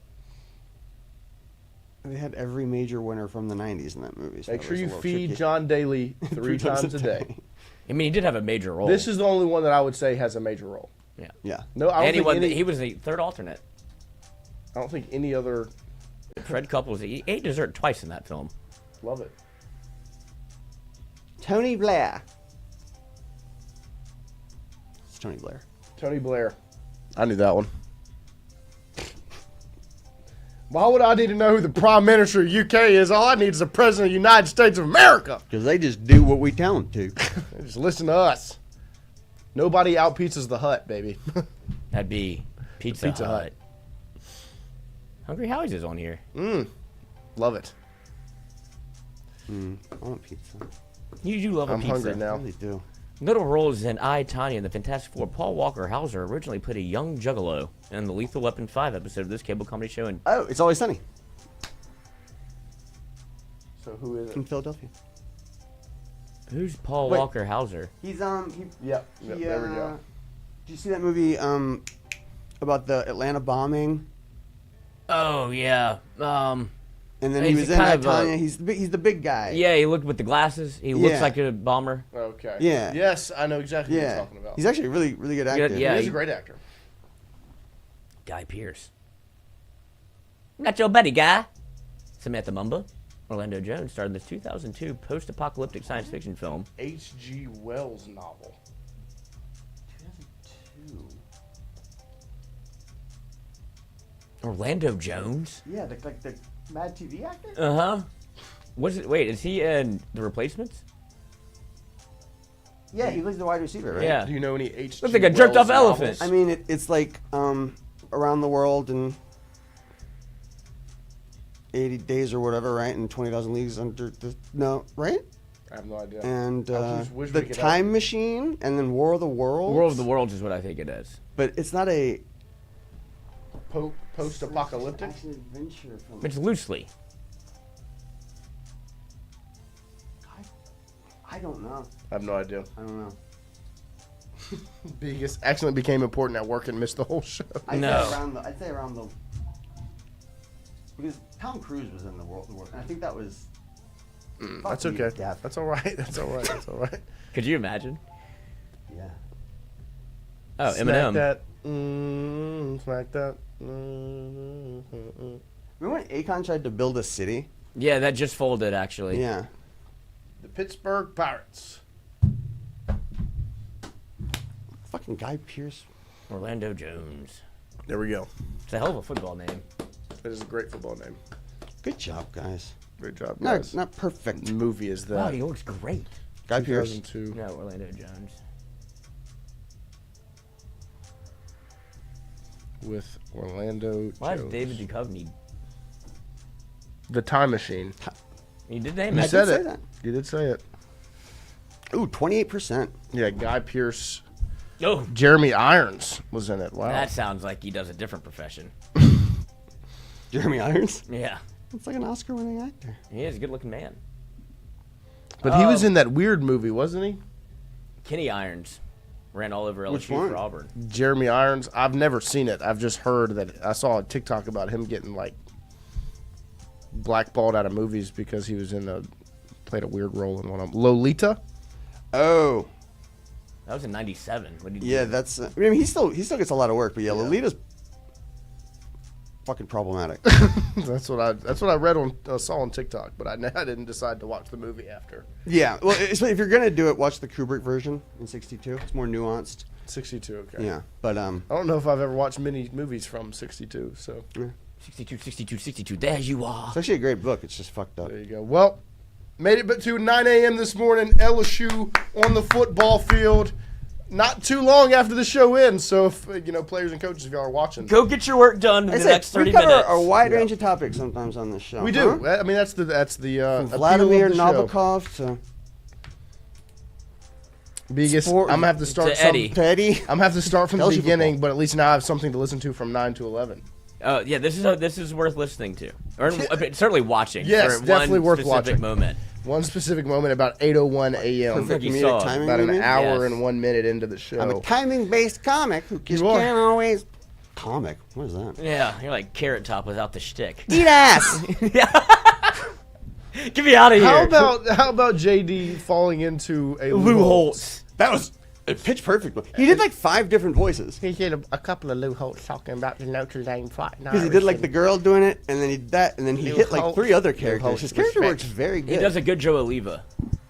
They had every major winner from the 90s in that movie. So Make that sure was a you little feed tricky. John Daly 3 times a day. I mean, he did have a major role. This is the only one that I would say has a major role. Yeah. Yeah. No, I don't And he, think won, any, he was the third alternate. I don't think any other. Fred Couples, he ate dessert twice in that film. Love it. Tony Blair. It's Tony Blair. Tony Blair. I knew that one. Why would I need to know who the Prime Minister of UK is? All I need is the President of the United States of America. Because they just do what we tell them to. They just listen to us. Nobody out pizzas the Hut, baby. That'd be Pizza Hut. Hungry Howie's is on here. Love it. I want pizza. You do love a I'm pizza. hungry I now. really do. Little roles in I, Tonya, and the Fantastic Four. Paul Walker Hauser originally played a young juggalo in the Lethal Weapon 5 episode of this cable comedy show. And Oh, It's Always Sunny So who is in it? Philadelphia. who's Paul Wait. Walker Hauser? He's Yep, there we go. Did you see that movie about the Atlanta bombing? Oh yeah. And then He's he was in kind that of Tanya. He's the big guy. Yeah, he looked with the glasses. He looks Yeah. like a bomber. Okay. Yeah. Yes, I know exactly what Yeah. you're talking about. He's actually a really, really good actor. Yeah, He's he- a great actor. Guy Pearce. Not your buddy, guy. Samantha Mumba. Orlando Jones starred in this 2002 post-apocalyptic science fiction film. H.G. Wells novel. 2002. Orlando Jones? Yeah, like the Mad TV actor? Uh-huh. Was it? Wait, is he in The Replacements? Yeah, he was the wide receiver, right? Yeah. Do you know any H.G. Looks like a jerked Wells off elephant. novels? I mean, it's like Around the World in 80 days or whatever, right? And 20,000 Leagues Under the... No, right? I have no idea. And I just wish we The could Time Machine, and then War of the Worlds. War of the Worlds is what I think it is. But it's not a... Post-apocalyptic? Action-adventure film. It's loosely. I don't know. I have no idea. I don't know. Biggest accident became important at work and missed the whole show. I'd No. say around the... Because Tom Cruise was in the world, and I think that was... That's Fuck you, okay. Gav. That's all right. That's all right. That's all right. Could you imagine? Yeah. Oh, Smack Eminem. that. Smack that. Remember Remember when Akon tried to build a city? Yeah, that just folded, actually. Yeah. The Pittsburgh Pirates. Fucking Guy Pearce. Orlando Jones. There we go. It's a hell of a football name. That is a great football name. Good job, guys. Great job, Not, guys. not perfect. The movie is that. Wow, he looks great. Guy Pearce. 2002. No, Orlando Jones. With Orlando Why is Jones. David Duchovny The Time Machine. You did name You it. said say it. that. You did say it. Ooh, 28%. Yeah, Guy Pearce. Oh, Jeremy Irons was in it. Wow. that sounds like he does a different profession. Jeremy Irons? Yeah, It's like an Oscar-winning actor. he is a good-looking man. But he was in that weird movie, wasn't he? Kenny Irons ran all over Which LSU one? for Auburn. Jeremy Irons. I've never seen it. I've just heard that. I saw a TikTok about him getting like blackballed out of movies because he was played a weird role in one of them. Lolita. Oh. That was in '97. What did he Yeah, do? that's. I mean, he still gets a lot of work, but yeah, Lolita's fucking problematic. That's what I read saw on TikTok, but I didn't decide to watch the movie after. Yeah, well, if you're gonna do it, watch the Kubrick version in '62. It's more nuanced. 62. Okay. Yeah, but I don't know if I've ever watched many movies from '62. So. Yeah. 62. There you are. It's actually a great book. It's just fucked up. There you go. Well, made it to 9 a.m. this morning. LSU on the football field. Not too long after the show ends, so if players and coaches, if y'all are watching, Go get your work done in the next 30 we cover minutes. a wide range of topics sometimes on this show. we do. Huh? I mean, that's the From appeal Vladimir of the show. Nabokov to Biggest. Sport- I'm gonna have to start to Eddie. Eddie. I'm gonna have to start from the LSU beginning, football. but at least now I have something to listen to from 9 to 11. Yeah, this is worth listening to, or certainly watching. Yes, for definitely one worth specific watching. Moment. One specific moment about 8:01 a.m. Perfect you comedic saw. timing. About you an mean? hour Yes. and 1 minute into the show. I'm a timing-based comic who just You are. can't always. Comic? What is that? Yeah, you're like Carrot Top without the shtick. Eat ass. Get me out of here. How about JD falling into a Lou Holtz? That was a pitch perfect. He did like 5 different voices. He did a couple of Lou Holtz talking about the Notre Dame fight. Because he did like the girl doing it, and then he did that, and then he Lou hit like Holtz. 3 other Lou characters. Holtz His character respect. works very good. He does a good Joe Oliva.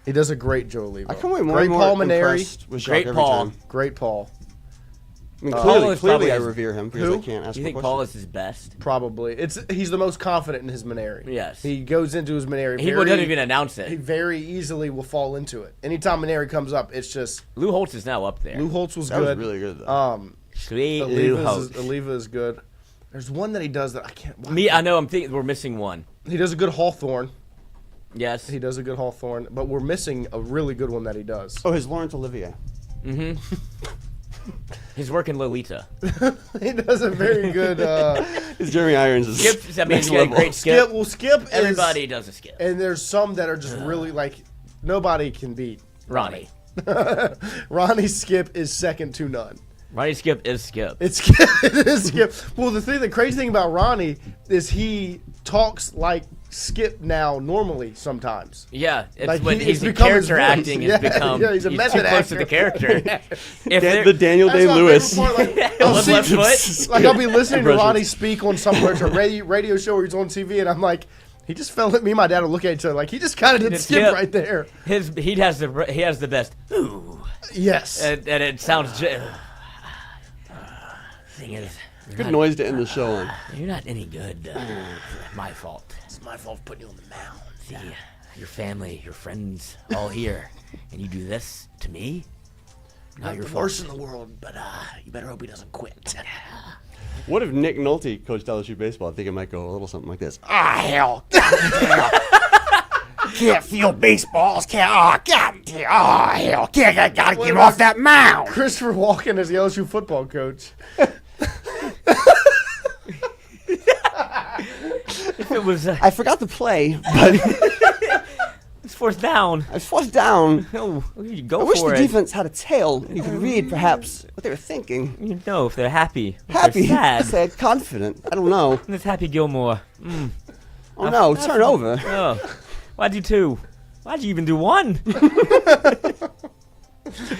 He does a great Joe Oliva. I come away more Great and more Paul Maneri. impressed with Jacques Great every Paul. time. Great Paul. I mean, Paul clearly, is probably I his- revere him because Who? I can't ask You him think a Paul question. is his best? Probably. He's the most confident in his Maneri. Yes. He goes into his Maneri. He doesn't even announce He it. very easily will fall into it. Anytime Maneri comes up, it's just Lou Holtz is now up there. Lou Holtz was That good. was really good, though. Sweet Lou Holtz. Oliva is good. There's one that he does that I can't. I know. I'm thinking we're missing one. He does a good Hawthorne. Yes. He does a good Hawthorne, but we're missing a really good one that he does. Oh, his Laurence Olivier. Mm-hmm. He's working Lolita. He does a very good. His Jeremy Irons is Skip. I mean, next he's got a level. great skip. Skip. Well, Skip. Everybody does a skip. And there's some that are just really like nobody can beat Ronnie. Ronnie's Skip is second to none. Ronnie Skip is Skip. It's Skip. It is Skip. Well, the crazy thing about Ronnie is he talks like Skip now normally sometimes. Yeah, it's Like, when it's the become his character voice. acting Yeah, has become. yeah, he's a method too close to actor. the character. The Daniel Day-Lewis. Left foot. Like I'll be listening to Impressions. Ronnie speak on some radio show where he's on TV, and I'm like, he just fell at me. And my dad will look at each other like he just kind of did Skip right there. He has the best. Ooh. Yes, and it sounds. Thing is, Good noise to end the show on. You're not any good. My fault. It's my fault putting you on the mound. See, your family, your friends, all here, and you do this to me. Not your the fault. worst in the world, but you better hope he doesn't quit. What if Nick Nolte coached LSU baseball? I think it might go a little something like this. Ah, hell. Can't feel baseballs. God damn. Oh, hell. Gotta get him off that mound. Christopher Walken is the LSU football coach. If it was, I forgot to play, but it's fourth down. I was forced down. No, you go I wish for the it. defense had a tail. You could read perhaps what they were thinking. You know if they're happy. If Happy, They're sad. confident. I don't know. It's Happy Gilmore. Oh no, turn over. Oh, why'd you two? Why'd you even do one?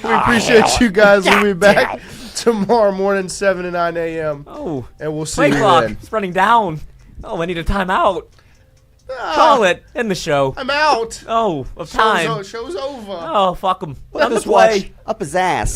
We appreciate you guys. We'll be back tomorrow morning, 7 to 9 a.m. Oh, and we'll see play you clock. then. It's running down. Oh, I need a timeout. Call it. End the show. I'm out. Oh, of time. Show's over. Oh, fuck them. Let this watch up his ass.